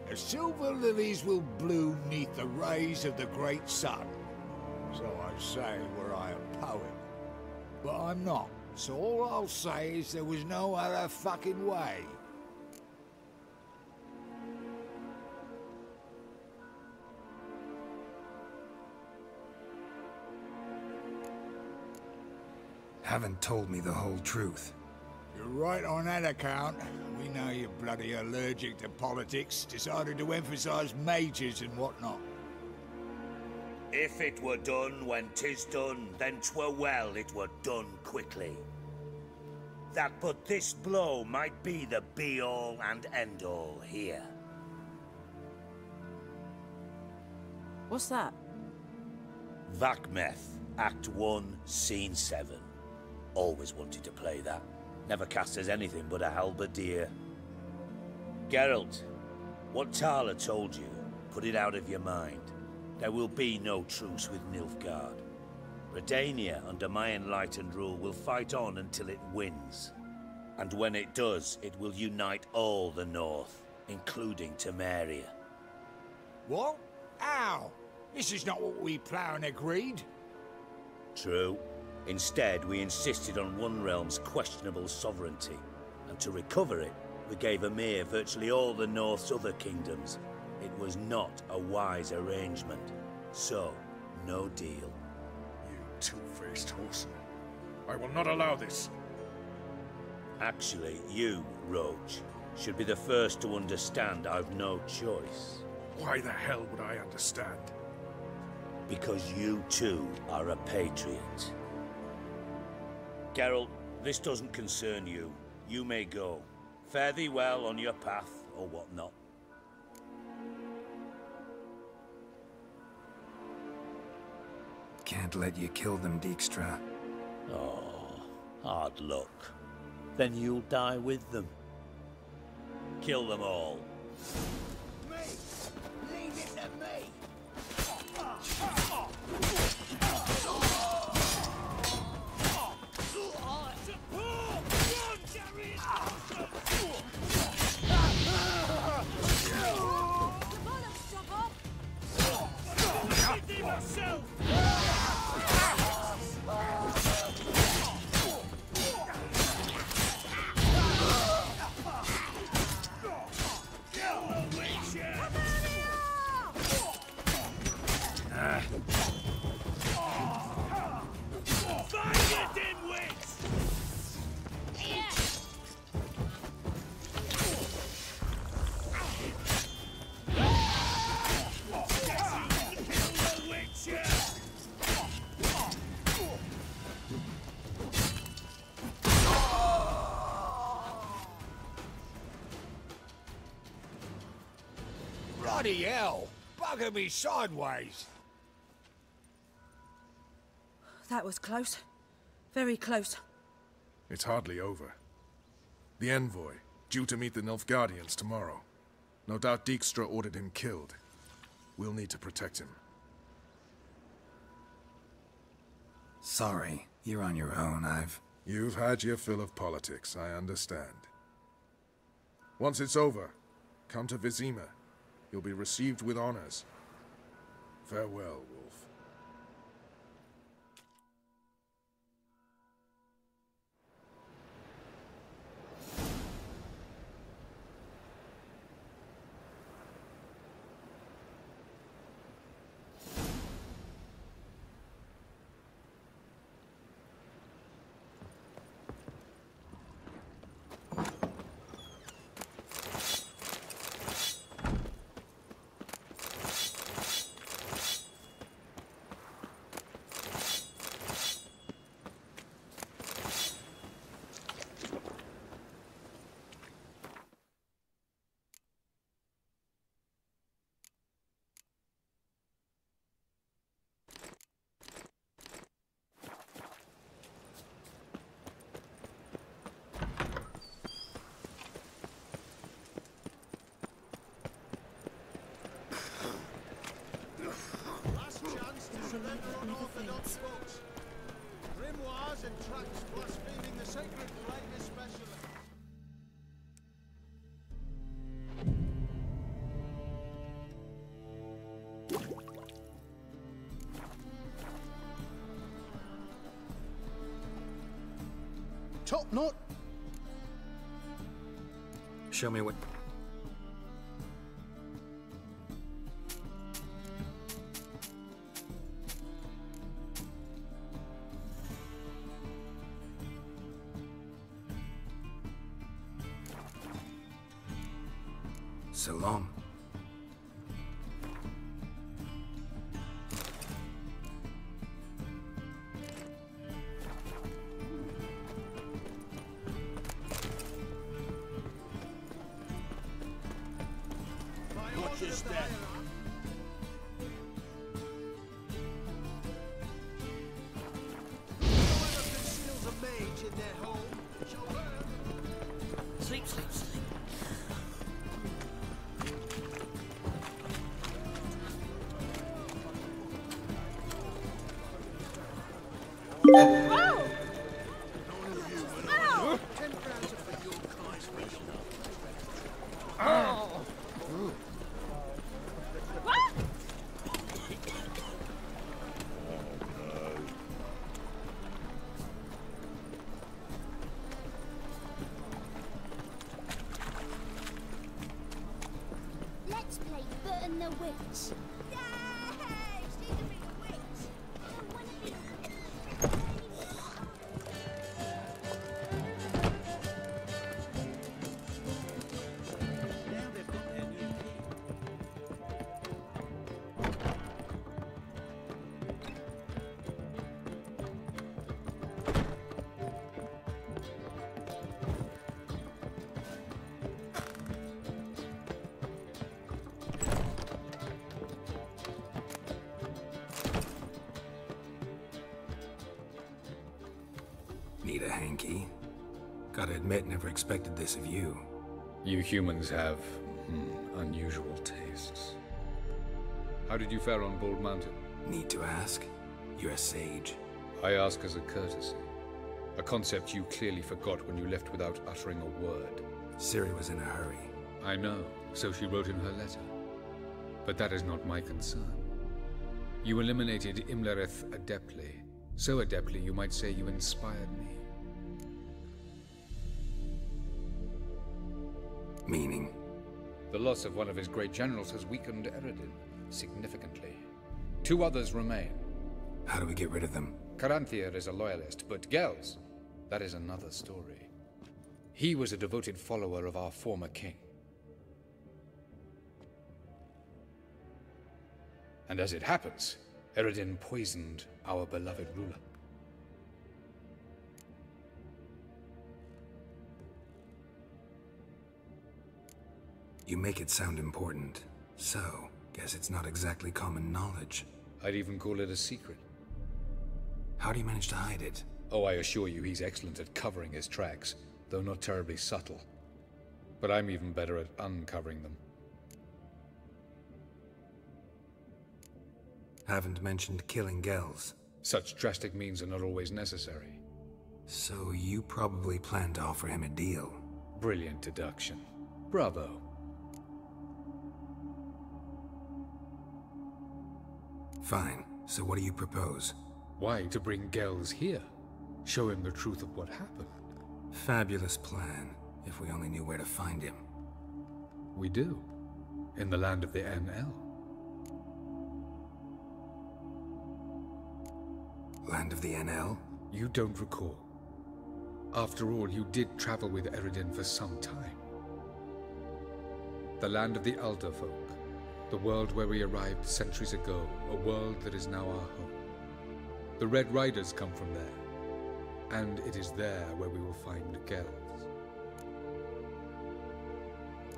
The silver lilies will bloom neath the rays of the great sun. So I say were I a poet. But I'm not, so all I'll say is there was no other fucking way. Haven't told me the whole truth. You're right on that account. We know you're bloody allergic to politics, decided to emphasize majors and whatnot. If it were done when 'tis done, then 'twere well it were done quickly. That but this blow might be the be-all and end-all here. What's that? Vakmeth, Act 1, Scene 7. Always wanted to play that. Never cast as anything but a halberdier. Geralt, what Tala told you, put it out of your mind. There will be no truce with Nilfgaard. Redania, under my enlightened rule, will fight on until it wins. And when it does, it will unite all the North, including Temeria. What? How? This is not what we planned and agreed. True. Instead, we insisted on one realm's questionable sovereignty, and to recover it, we gave Emir virtually all the North's other kingdoms. It was not a wise arrangement. So, no deal. You two-faced whoreson. I will not allow this. Actually, you, Roach, should be the first to understand I've no choice. Why the hell would I understand? Because you too are a patriot. Geralt, this doesn't concern you. You may go. Fare thee well on your path, or whatnot. Can't let you kill them, Dijkstra. Oh, hard luck. then you'll die with them. Kill them all. Me! Leave it to me! Bloody hell! Bugger me sideways! That was close. Very close. It's hardly over. The envoy, due to meet the Nilfgaardians tomorrow. No doubt Dijkstra ordered him killed. We'll need to protect him. Sorry, you're on your own. You've had your fill of politics, I understand. Once it's over, come to Vizima. You'll be received with honors. Farewell, Wolf. Surrender on orthodox books. Grimoires and tracts blaspheming the sacred flame especially. Top knot! Show me what... So long. Watch your step. Whoever conceals a mage in their home shall learn. Sleep, sleep, sleep. Let's play Burton the Witch. Yay! She's a big witch. I wanna be Now they've got their new king. Need a hanky? Gotta admit, never expected this of you. You humans have unusual tastes. How did you fare on Bald Mountain? Need to ask? You're a sage. I ask as a courtesy. A concept you clearly forgot when you left without uttering a word. Ciri was in a hurry. I know, so she wrote in her letter. But that is not my concern. You eliminated Imlerith adeptly. So adeptly, you might say you inspired me. Meaning? The loss of one of his great generals has weakened Eredin significantly. 2 others remain. How do we get rid of them? Caranthir is a loyalist, but Gels, that is another story. He was a devoted follower of our former king. And as it happens, Eredin poisoned our beloved ruler. You make it sound important. So, guess it's not exactly common knowledge. I'd even call it a secret. How do you manage to hide it? Oh, I assure you he's excellent at covering his tracks, though not terribly subtle. But I'm even better at uncovering them. Haven't mentioned killing Gels. Such drastic means are not always necessary. So you probably plan to offer him a deal. Brilliant deduction. Bravo. Fine. So what do you propose? Why, to bring Gels here. Show him the truth of what happened. Fabulous plan, if we only knew where to find him. We do. In the land of the NL. Land of the NL? You don't recall. After all, you did travel with Eredin for some time. The land of the Alderfolk. The world where we arrived centuries ago. A world that is now our home. The Red Riders come from there. And it is there where we will find Gels.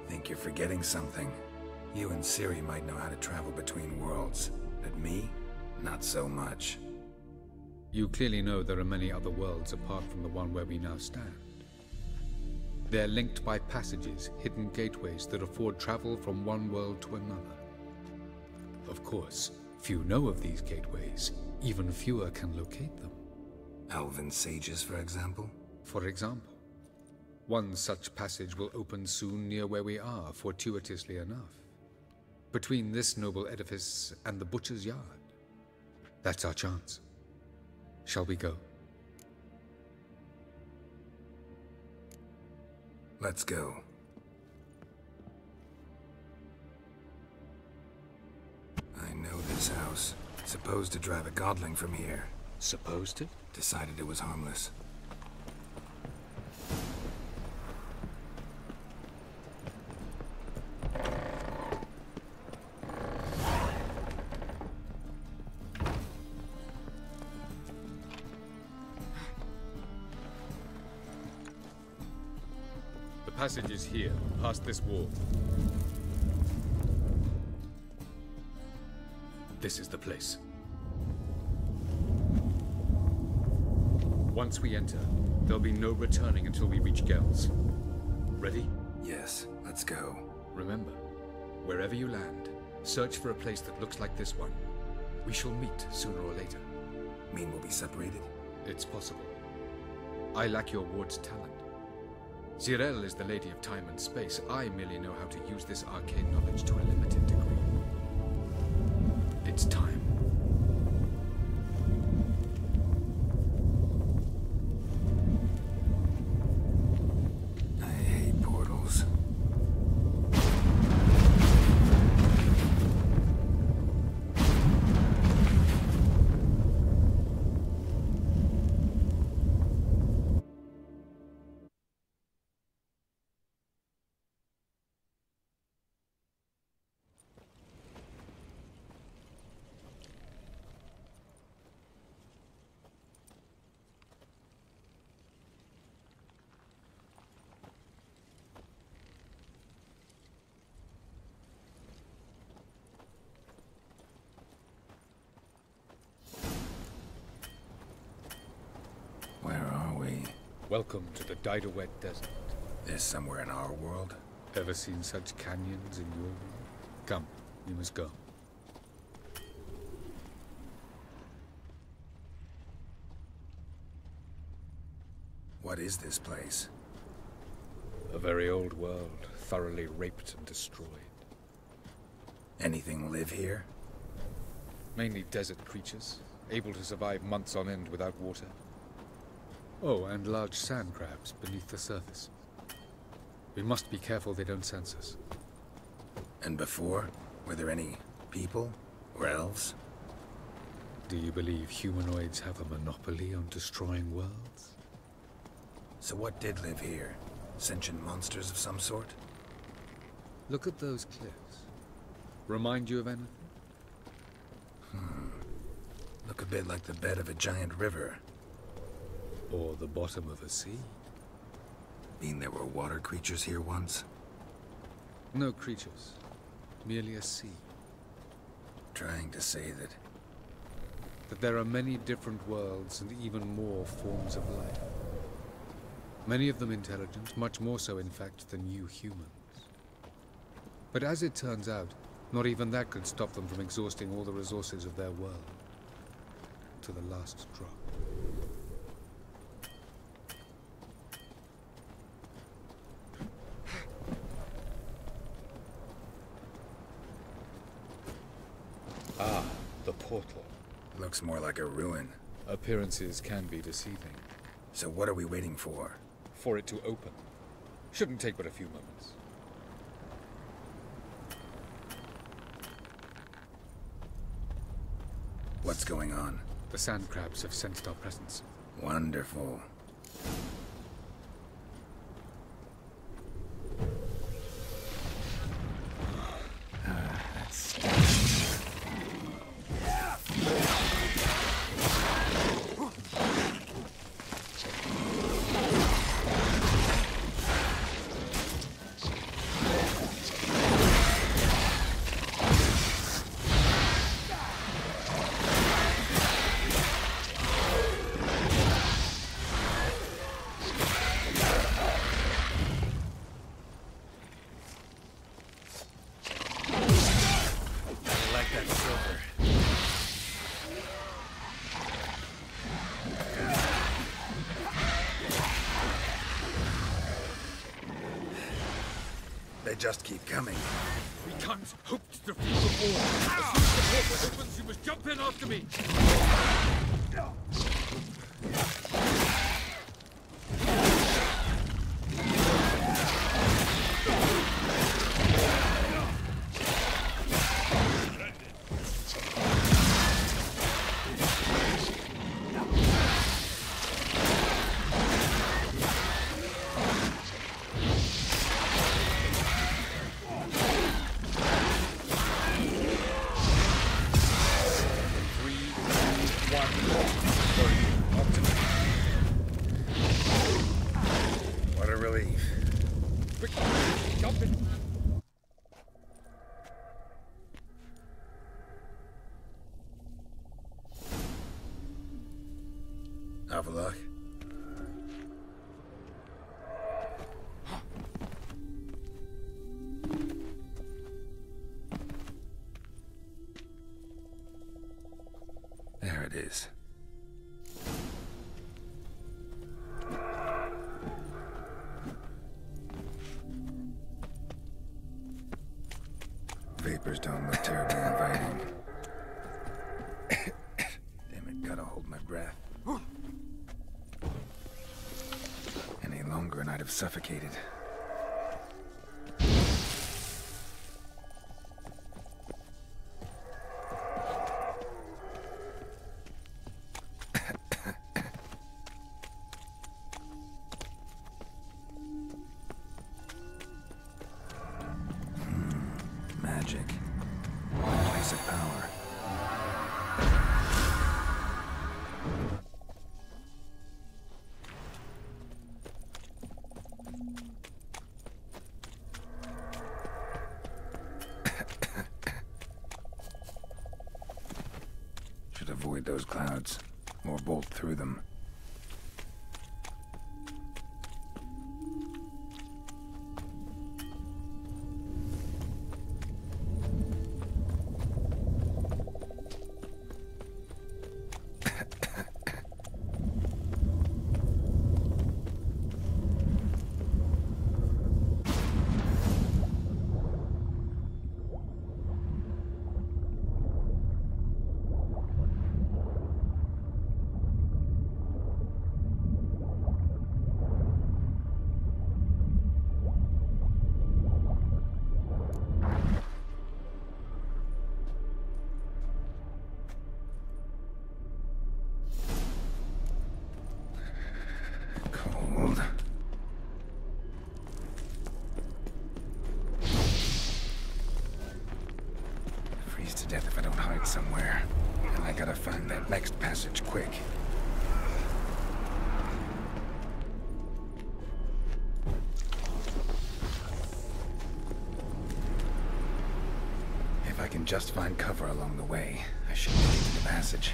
Think you're forgetting something. You and Ciri might know how to travel between worlds. But me? Not so much. You clearly know there are many other worlds apart from the one where we now stand. They're linked by passages, hidden gateways that afford travel from one world to another. Of course, few know of these gateways. Even fewer can locate them. Elven sages, for example? For example. One such passage will open soon near where we are, fortuitously enough. Between this noble edifice and the butcher's yard. That's our chance. Shall we go? Let's go. I know this house. Supposed to drive a godling from here. Supposed to? Decided it was harmless. The passage is here, past this wall. This is the place. Once we enter, there'll be no returning until we reach Gels. Ready? Yes, let's go. Remember, wherever you land, search for a place that looks like this one. We shall meet sooner or later. Mean we'll be separated? It's possible. I lack your ward's talent. Zirel is the lady of time and space. I merely know how to use this arcane knowledge to a limited degree. It's time. I hate portals. Welcome to the Didowet Desert. This somewhere in our world? Ever seen such canyons in your world? Come, you must go. What is this place? A very old world, thoroughly raped and destroyed. Anything live here? Mainly desert creatures, able to survive months on end without water. Oh, and large sand crabs beneath the surface. We must be careful they don't sense us. And before? Were there any people? Or elves? Do you believe humanoids have a monopoly on destroying worlds? So what did live here? Sentient monsters of some sort? Look at those cliffs. Remind you of anything? Look a bit like the bed of a giant river. Or the bottom of a sea. Mean there were water creatures here once? No creatures. Merely a sea. Trying to say that... That there are many different worlds and even more forms of life. Many of them intelligent, much more so in fact than you humans. But as it turns out, not even that could stop them from exhausting all the resources of their world. To the last drop. Ah, the portal. Looks more like a ruin. Appearances can be deceiving. So what are we waiting for? For it to open. Shouldn't take but a few moments. What's going on? The sand crabs have sensed our presence. Wonderful. They just keep coming. We can't hope to defeat them all. As soon as the portal opens, you must jump in after me. What a relief. Quick, jump in. Have a look. There it is. Vapors don't look terribly inviting. Damn it, gotta hold my breath. Any longer and I'd have suffocated. Magic. A place of power. Should avoid those clouds, or bolt through them. outside somewhere, and I gotta find that next passage quick. If I can just find cover along the way, I should make it to the passage.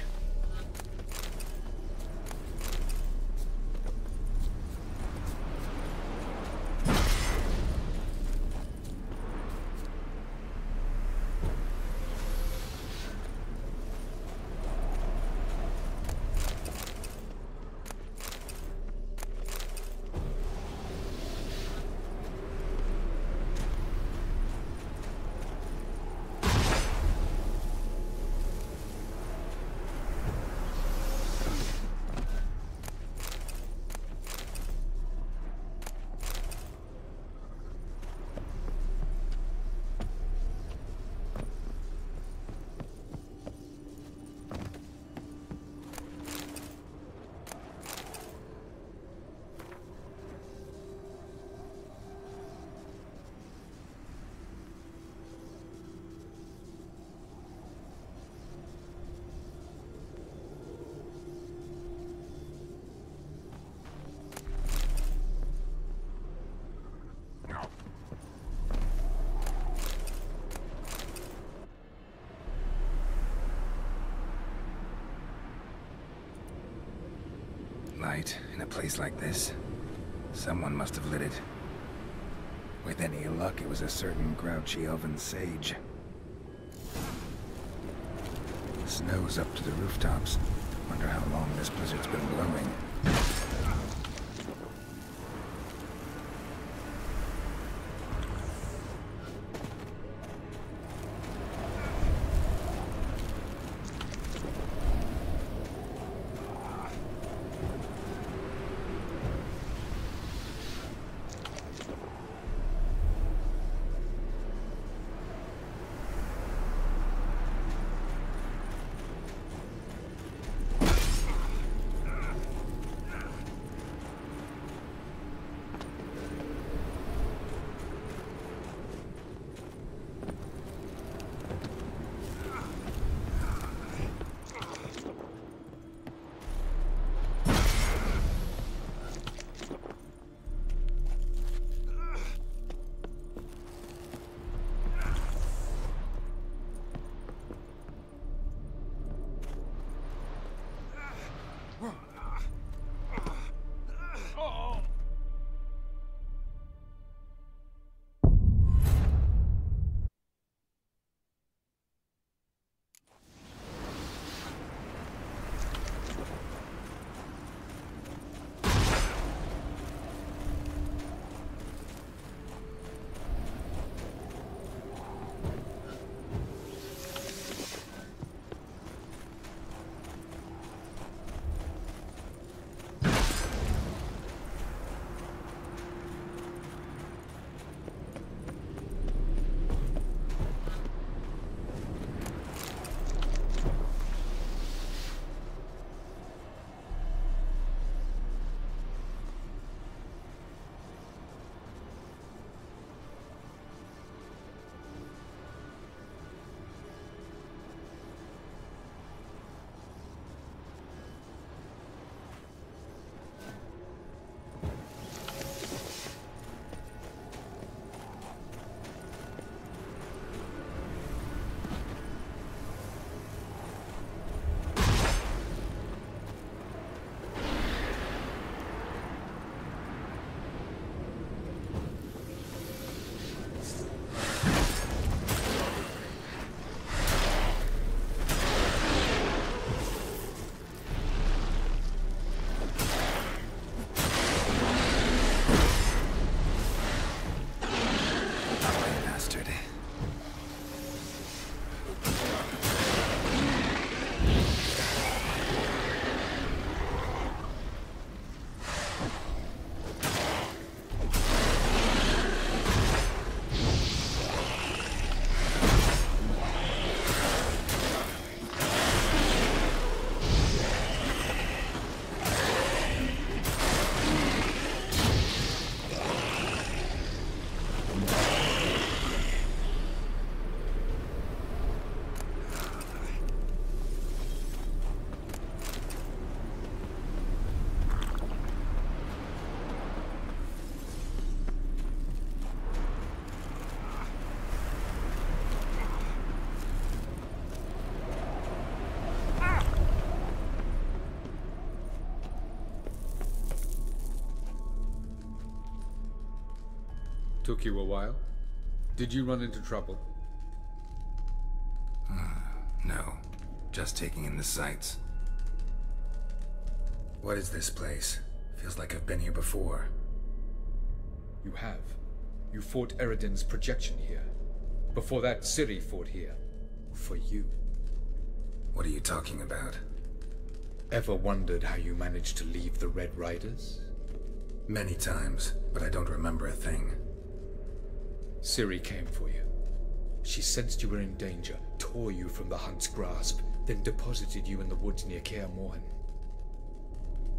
Light in a place like this. Someone must have lit it. With any luck, it was a certain grouchy elven sage. Snow's up to the rooftops. Wonder how long this blizzard's been blowing. Took you a while? Did you run into trouble? No. Just taking in the sights. What is this place? Feels like I've been here before. You have. You fought Eredin's projection here. Before that, Ciri fought here. For you. What are you talking about? Ever wondered how you managed to leave the Red Riders? Many times, but I don't remember a thing. Ciri came for you. She sensed you were in danger, tore you from the Hunt's grasp, then deposited you in the woods near Kaer Morhen.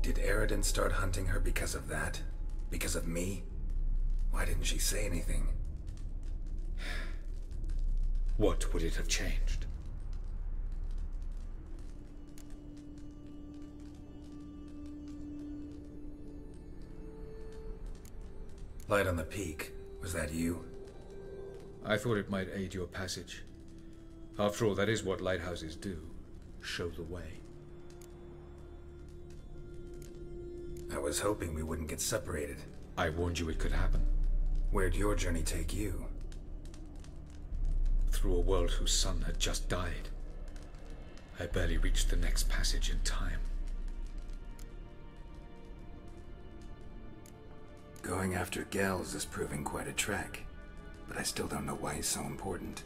Did Eredin start hunting her because of that? Because of me? Why didn't she say anything? What would it have changed? Light on the peak. Was that you? I thought it might aid your passage. After all, that is what lighthouses do. Show the way. I was hoping we wouldn't get separated. I warned you it could happen. Where'd your journey take you? Through a world whose sun had just died. I barely reached the next passage in time. Going after Gels is proving quite a trek, but I still don't know why he's so important.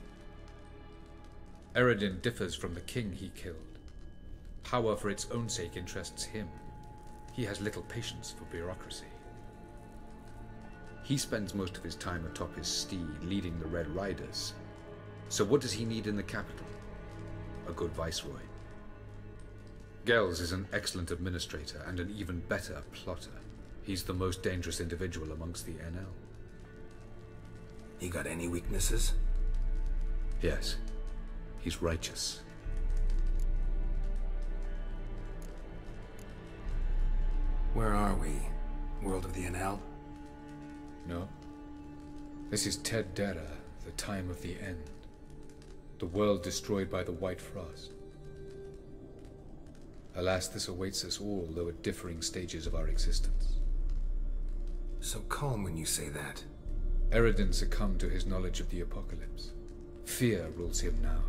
Eredin differs from the king he killed. Power for its own sake interests him. He has little patience for bureaucracy. He spends most of his time atop his steed, leading the Red Riders. So what does he need in the capital? A good viceroy. Gels is an excellent administrator and an even better plotter. He's the most dangerous individual amongst the NL. He got any weaknesses? Yes. He's righteous. Where are we? World of the NL? No. This is Ted Dera, the time of the end. The world destroyed by the White Frost. Alas, this awaits us all, though at differing stages of our existence. So calm when you say that. Eredin succumbed to his knowledge of the apocalypse. Fear rules him now.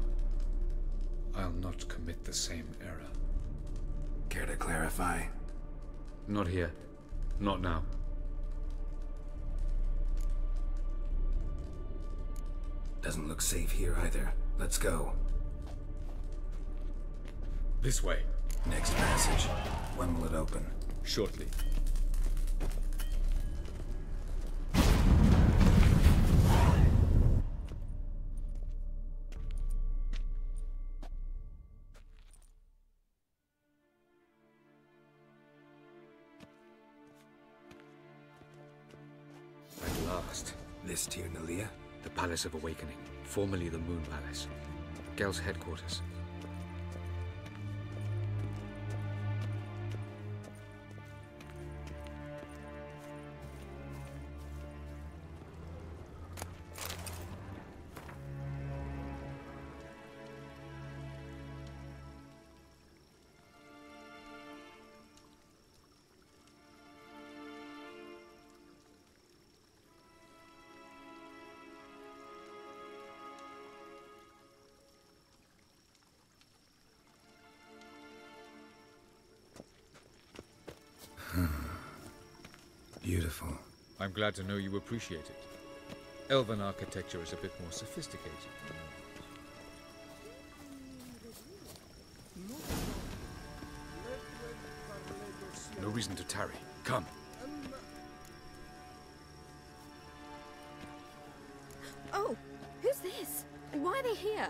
I'll not commit the same error. Care to clarify? Not here. Not now. Doesn't look safe here either. Let's go. This way. Next passage. When will it open? Shortly. At last. This Tyr Nalia? The Palace of Awakening, formerly the Moon Palace. Gel's headquarters. Beautiful. I'm glad to know you appreciate it. Elven architecture is a bit more sophisticated. No reason to tarry. Come. Oh, who's this? And why are they here?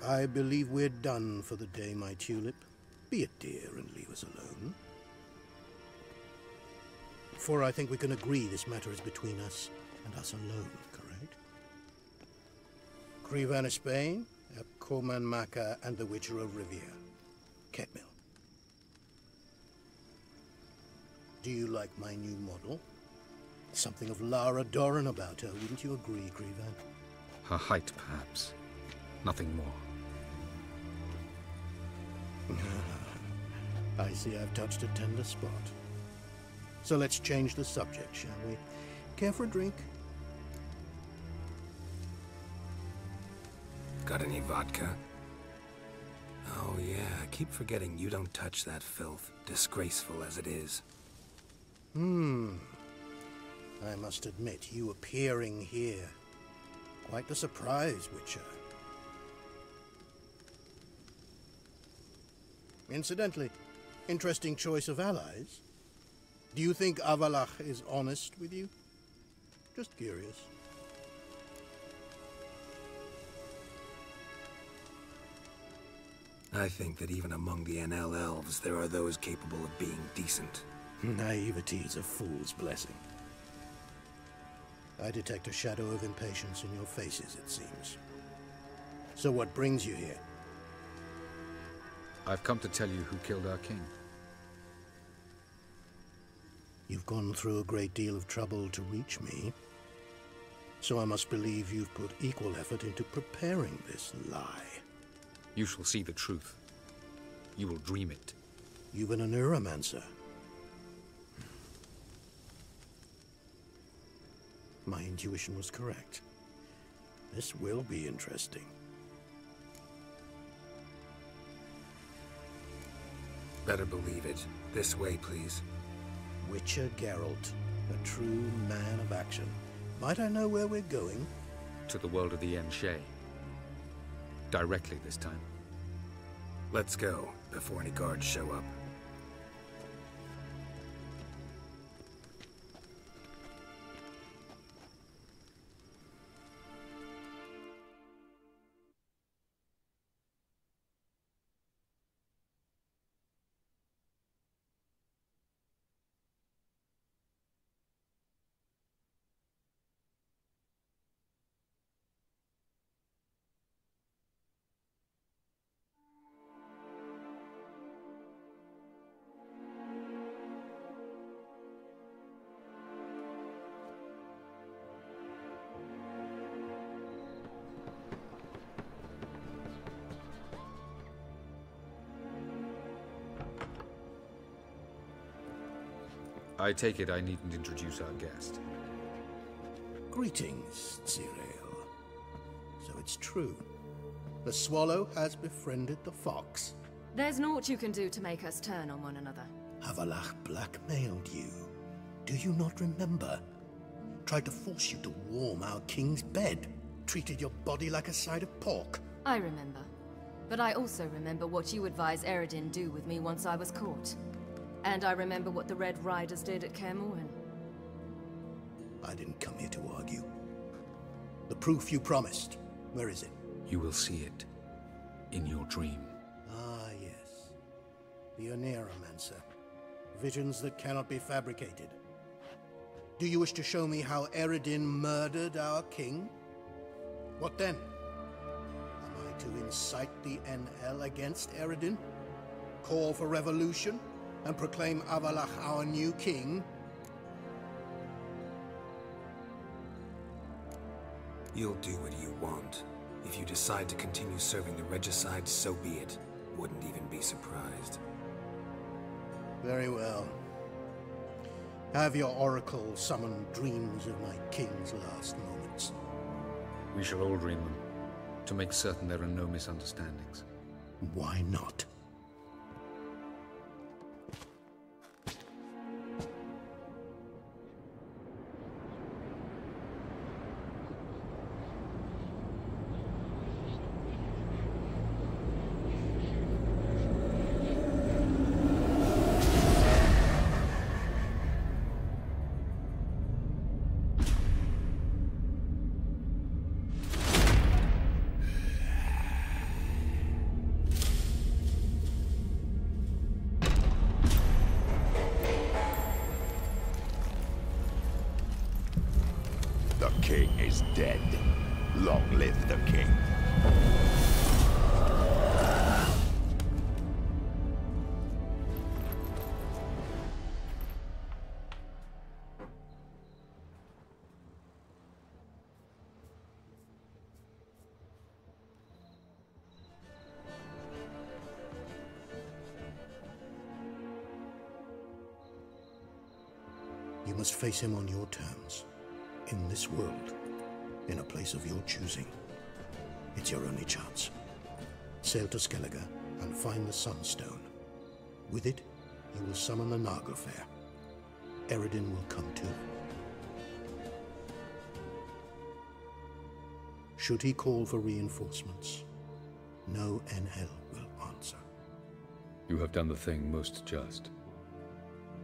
I believe we're done for the day, my tulip. Be a dear and leave us alone. For I think we can agree this matter is between us and us alone, correct? Krivan of Spain, Koman Maka, and the Witcher of Rivia. Ketmil. Do you like my new model? Something of Lara Doran about her, wouldn't you agree, Krivan? Her height, perhaps. Nothing more. I see I've touched a tender spot. So let's change the subject, shall we? Care for a drink? Got any vodka? Oh yeah, I keep forgetting you don't touch that filth, disgraceful as it is. I must admit, you appearing here. Quite the surprise, Witcher. Incidentally, interesting choice of allies. Do you think Avallac'h is honest with you? Just curious. I think that even among the NL elves, there are those capable of being decent. Naivety is a fool's blessing. I detect a shadow of impatience in your faces, it seems. So what brings you here? I've come to tell you who killed our king. You've gone through a great deal of trouble to reach me. So I must believe you've put equal effort into preparing this lie. You shall see the truth. You will dream it. You've been a neuromancer. My intuition was correct. This will be interesting. Better believe it. This way, please. Witcher Geralt, a true man of action. Might I know where we're going? To the world of the Enshe. Directly this time. Let's go, before any guards show up. I take it I needn't introduce our guest. Greetings, Cyril. So it's true. The swallow has befriended the fox. There's naught you can do to make us turn on one another. Avallac'h blackmailed you. Do you not remember? Tried to force you to warm our king's bed. Treated your body like a side of pork. I remember. But I also remember what you advised Eredin do with me once I was caught. And I remember what the Red Riders did at Kaer Morhen. I didn't come here to argue. The proof you promised, where is it? You will see it in your dream. Ah, yes. The Oneiromancer. Visions that cannot be fabricated. Do you wish to show me how Eredin murdered our king? What then? Am I to incite the NL against Eredin? Call for revolution? And proclaim Avallac'h our new king? You'll do what you want. If you decide to continue serving the regicide, so be it. Wouldn't even be surprised. Very well. Have your oracle summon dreams of my king's last moments. We shall all dream them, to make certain there are no misunderstandings. Why not? The king is dead. Long live the king. You must face him on your terms. In this world. In a place of your choosing. It's your only chance. Sail to Skellige and find the Sunstone. With it, you will summon the Naga Fair. Eredin will come too. Should he call for reinforcements, no Enhel will answer. You have done the thing most just.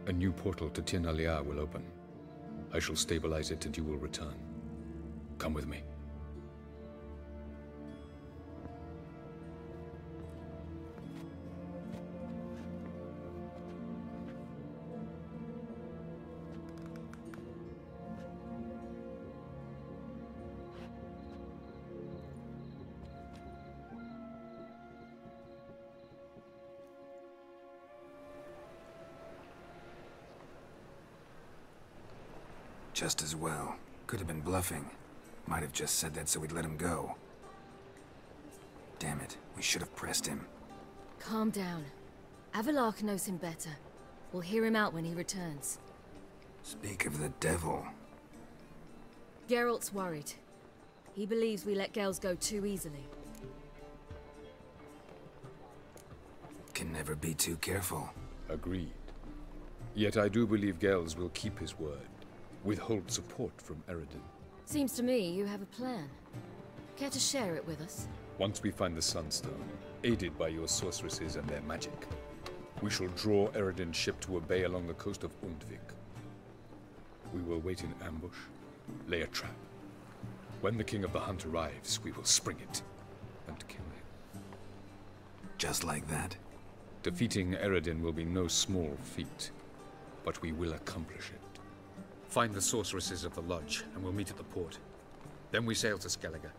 A new portal to Tir Nalia will open. I shall stabilize it and you will return. Come with me. Just as well. Could have been bluffing. Might have just said that so we'd let him go. Damn it, we should have pressed him. Calm down. Avallac'h knows him better. We'll hear him out when he returns. Speak of the devil. Geralt's worried. He believes we let Gels go too easily. Can never be too careful. Agreed. Yet I do believe Gels will keep his word. Withhold support from Eredin. Seems to me you have a plan. Care to share it with us? Once we find the Sunstone, aided by your sorceresses and their magic, we shall draw Eredin's ship to a bay along the coast of Undvik. We will wait in ambush, lay a trap. When the King of the Hunt arrives, we will spring it and kill him. Just like that? Defeating Eredin will be no small feat, but we will accomplish it. Find the sorceresses of the lodge, and we'll meet at the port. Then we sail to Skellige.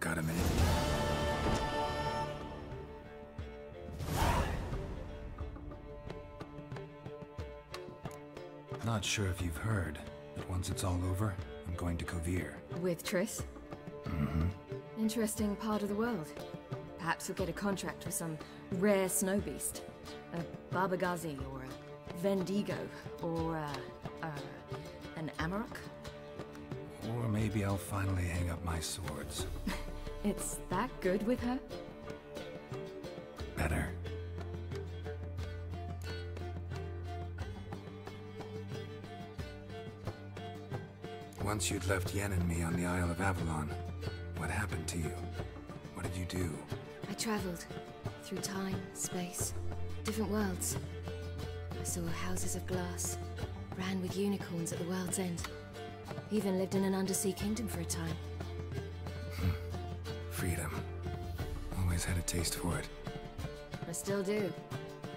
Got a minute? Not sure if you've heard, but once it's all over, I'm going to Kovir. With Triss? Mm-hmm. Interesting part of the world. Perhaps we'll get a contract with some rare snow beast. A Barbagazi, or a Vendigo, or an Amarok? Or maybe I'll finally hang up my swords. It's that good with her? Better. Once you'd left Yen and me on the Isle of Avalon, what happened to you? What did you do? I traveled through time, space, different worlds. I saw houses of glass, ran with unicorns at the world's end. Even lived in an undersea kingdom for a time. Freedom. Always had a taste for it. I still do.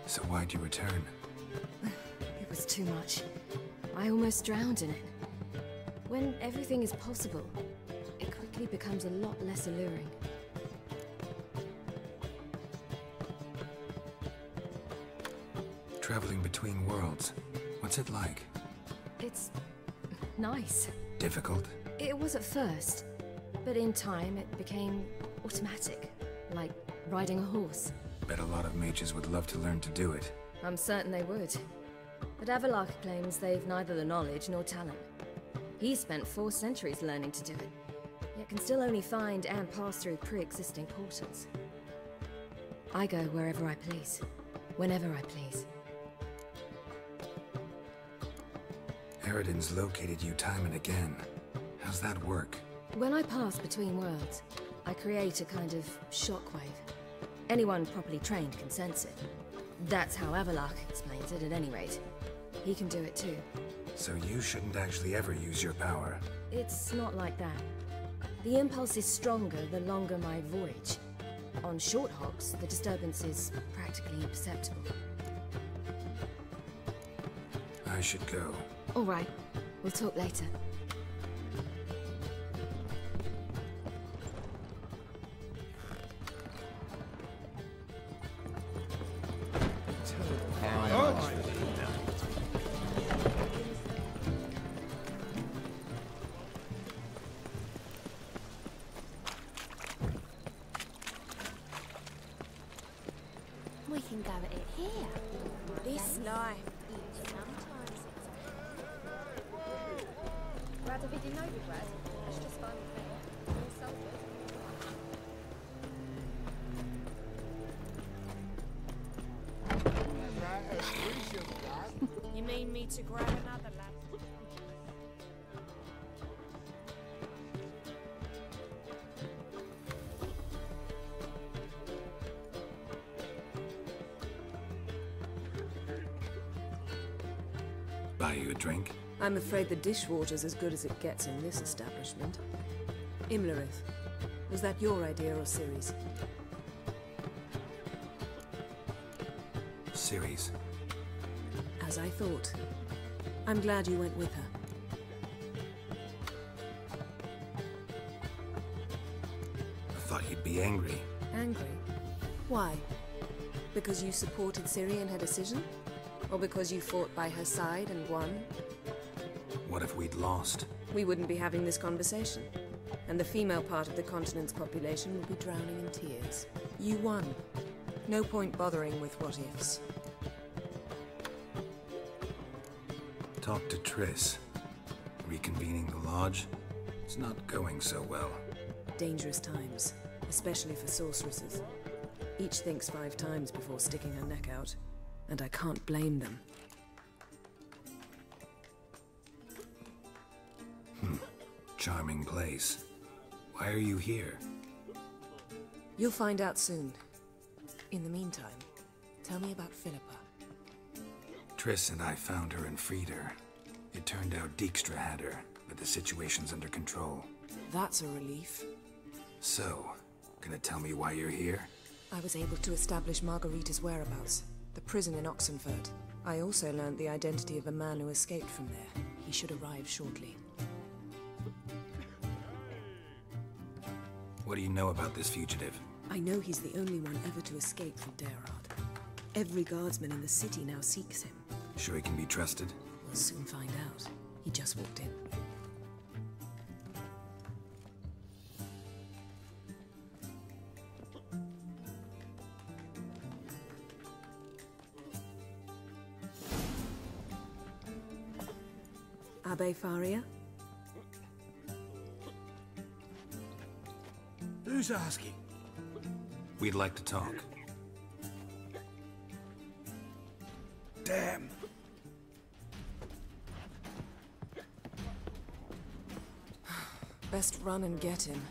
So why'd you return? It was too much. I almost drowned in it. When everything is possible, it quickly becomes a lot less alluring. Traveling between worlds. What's it like? It's nice. Difficult? It was at first, but in time it became automatic, like riding a horse. Bet a lot of mages would love to learn to do it. I'm certain they would. But Avallac'h claims they've neither the knowledge nor talent. He spent 4 centuries learning to do it, yet can still only find and pass through pre-existing portals. I go wherever I please, whenever I please. Eredin's located you time and again. How's that work? When I pass between worlds, I create a kind of shockwave. Anyone properly trained can sense it. That's how Avallac'h explains it, at any rate. He can do it too. So you shouldn't actually ever use your power. It's not like that. The impulse is stronger the longer my voyage. On short hops, the disturbance is practically imperceptible. I should go. All right. We'll talk later. go at it here. This life. Sometimes it's... Brad, have you know you, Brad? That's just fine with me. You're soldiers. You mean me to grab another lad? Buy you a drink? I'm afraid the dishwater's as good as it gets in this establishment. Imlerith, was that your idea or Ciri's? Ciri's. As I thought. I'm glad you went with her. I thought you'd be angry. Angry? Why? Because you supported Ciri in her decision? Or because you fought by her side and won? What if we'd lost? We wouldn't be having this conversation. And the female part of the continent's population would be drowning in tears. You won. No point bothering with what-ifs. Talk to Triss. Reconvening the lodge? It's not going so well. Dangerous times, especially for sorceresses. Each thinks 5 times before sticking her neck out. And I can't blame them. Charming place. Why are you here? You'll find out soon. In the meantime, tell me about Philippa. Triss and I found her and freed her. It turned out Dijkstra had her, but the situation's under control. That's a relief. So, gonna tell me why you're here? I was able to establish Margarita's whereabouts. The prison in Oxenford. I also learned the identity of a man who escaped from there. He should arrive shortly. What do you know about this fugitive? I know he's the only one ever to escape from Daerard. Every guardsman in the city now seeks him. Sure he can be trusted? We'll soon find out. He just walked in. Abbe Faria? Who's asking? We'd like to talk. Damn. Best run and get him.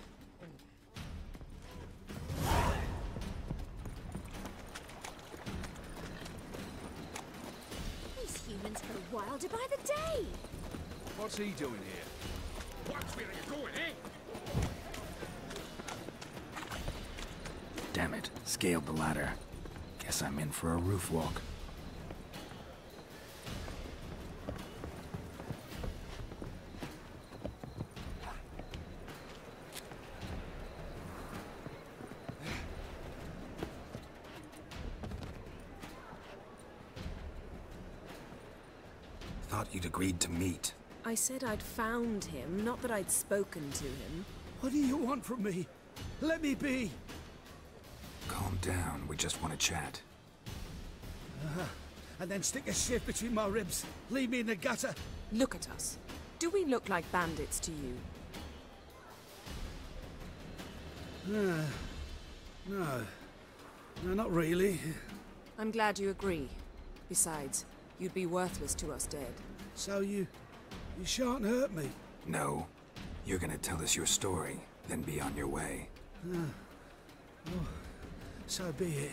These humans go wilder by the day. What's he doing here? Watch where you're going, eh? Damn it, scaled the ladder. Guess I'm in for a roof walk. Thought you'd agreed to meet. I said I'd found him, not that I'd spoken to him. What do you want from me? Let me be. Calm down, we just want to chat. And then stick a shift between my ribs. Leave me in the gutter. Look at us. Do we look like bandits to you? No. No, not really. I'm glad you agree. Besides, you'd be worthless to us dead. So you shan't hurt me. No. You're gonna tell us your story, then be on your way. Oh, so be it.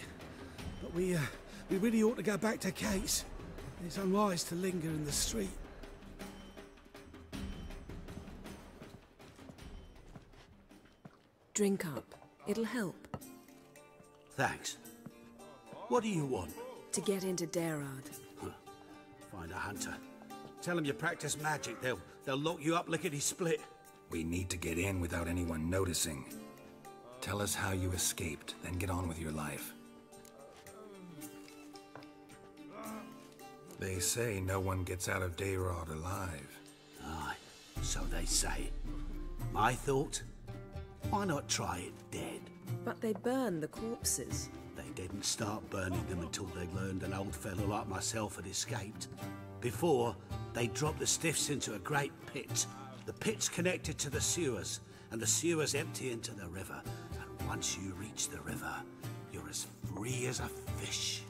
But we really ought to go back to Kate's. It's unwise to linger in the street. Drink up. It'll help. Thanks. What do you want? To get into Daerard. Find a hunter. Tell them you practice magic. They'll lock you up lickety-split. We need to get in without anyone noticing. Tell us how you escaped, then get on with your life. They say no one gets out of Daerard alive. Aye, so they say. My thought? Why not try it dead? But they burn the corpses. They didn't start burning them until they learned an old fellow like myself had escaped. Before, they dropped the stiffs into a great pit. The pit's connected to the sewers, and the sewers empty into the river. And once you reach the river, you're as free as a fish.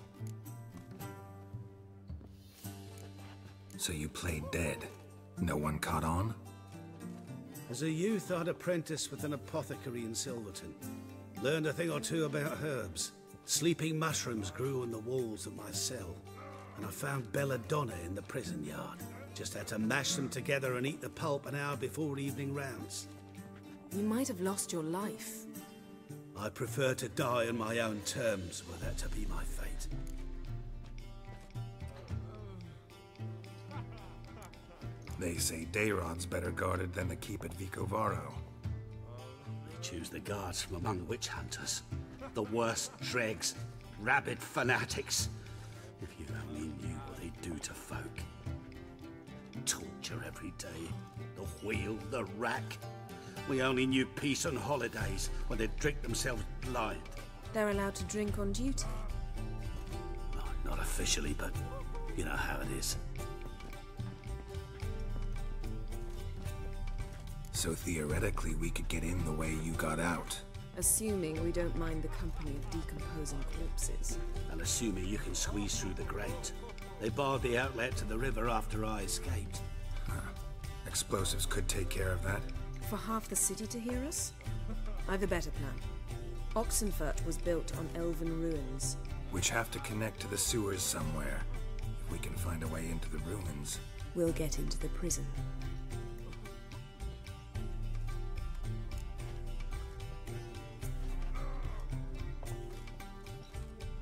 So you played dead. No one caught on? As a youth, I'd apprenticed with an apothecary in Silverton. Learned a thing or two about herbs. Sleeping mushrooms grew on the walls of my cell. And I found belladonna in the prison yard. Just had to mash them together and eat the pulp an hour before evening rounds. You might have lost your life. I prefer to die on my own terms, were that to be my fate. They say Dayrod's better guarded than the keep at Vicovaro. They choose the guards from among witch hunters. The worst dregs, rabid fanatics. If you only knew what they do to folk. Torture every day. The wheel, the rack. We only knew peace on holidays when they'd drink themselves blind. They're allowed to drink on duty? No, not officially, but you know how it is. So theoretically, we could get in the way you got out. Assuming we don't mind the company of decomposing corpses. And assuming you can squeeze through the grate. They barred the outlet to the river after I escaped. Huh. Explosives could take care of that. For half the city to hear us? I've a better plan. Oxenfurt was built on elven ruins. Which have to connect to the sewers somewhere. If we can find a way into the ruins. We'll get into the prison.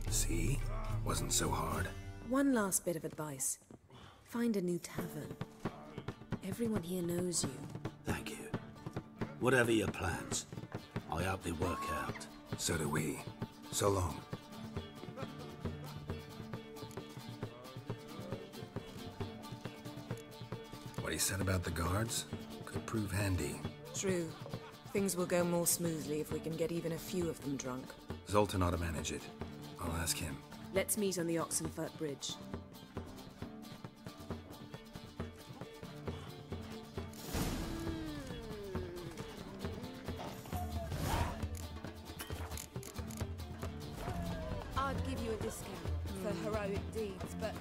See? Wasn't so hard. One last bit of advice. Find a new tavern. Everyone here knows you. Thank you. Whatever your plans, I hope they work out. So do we. So long. What he said about the guards could prove handy. True. Things will go more smoothly if we can get even a few of them drunk. Zoltan ought to manage it. I'll ask him. Let's meet on the Oxenfurt Bridge. I'd give you a discount for heroic deeds, but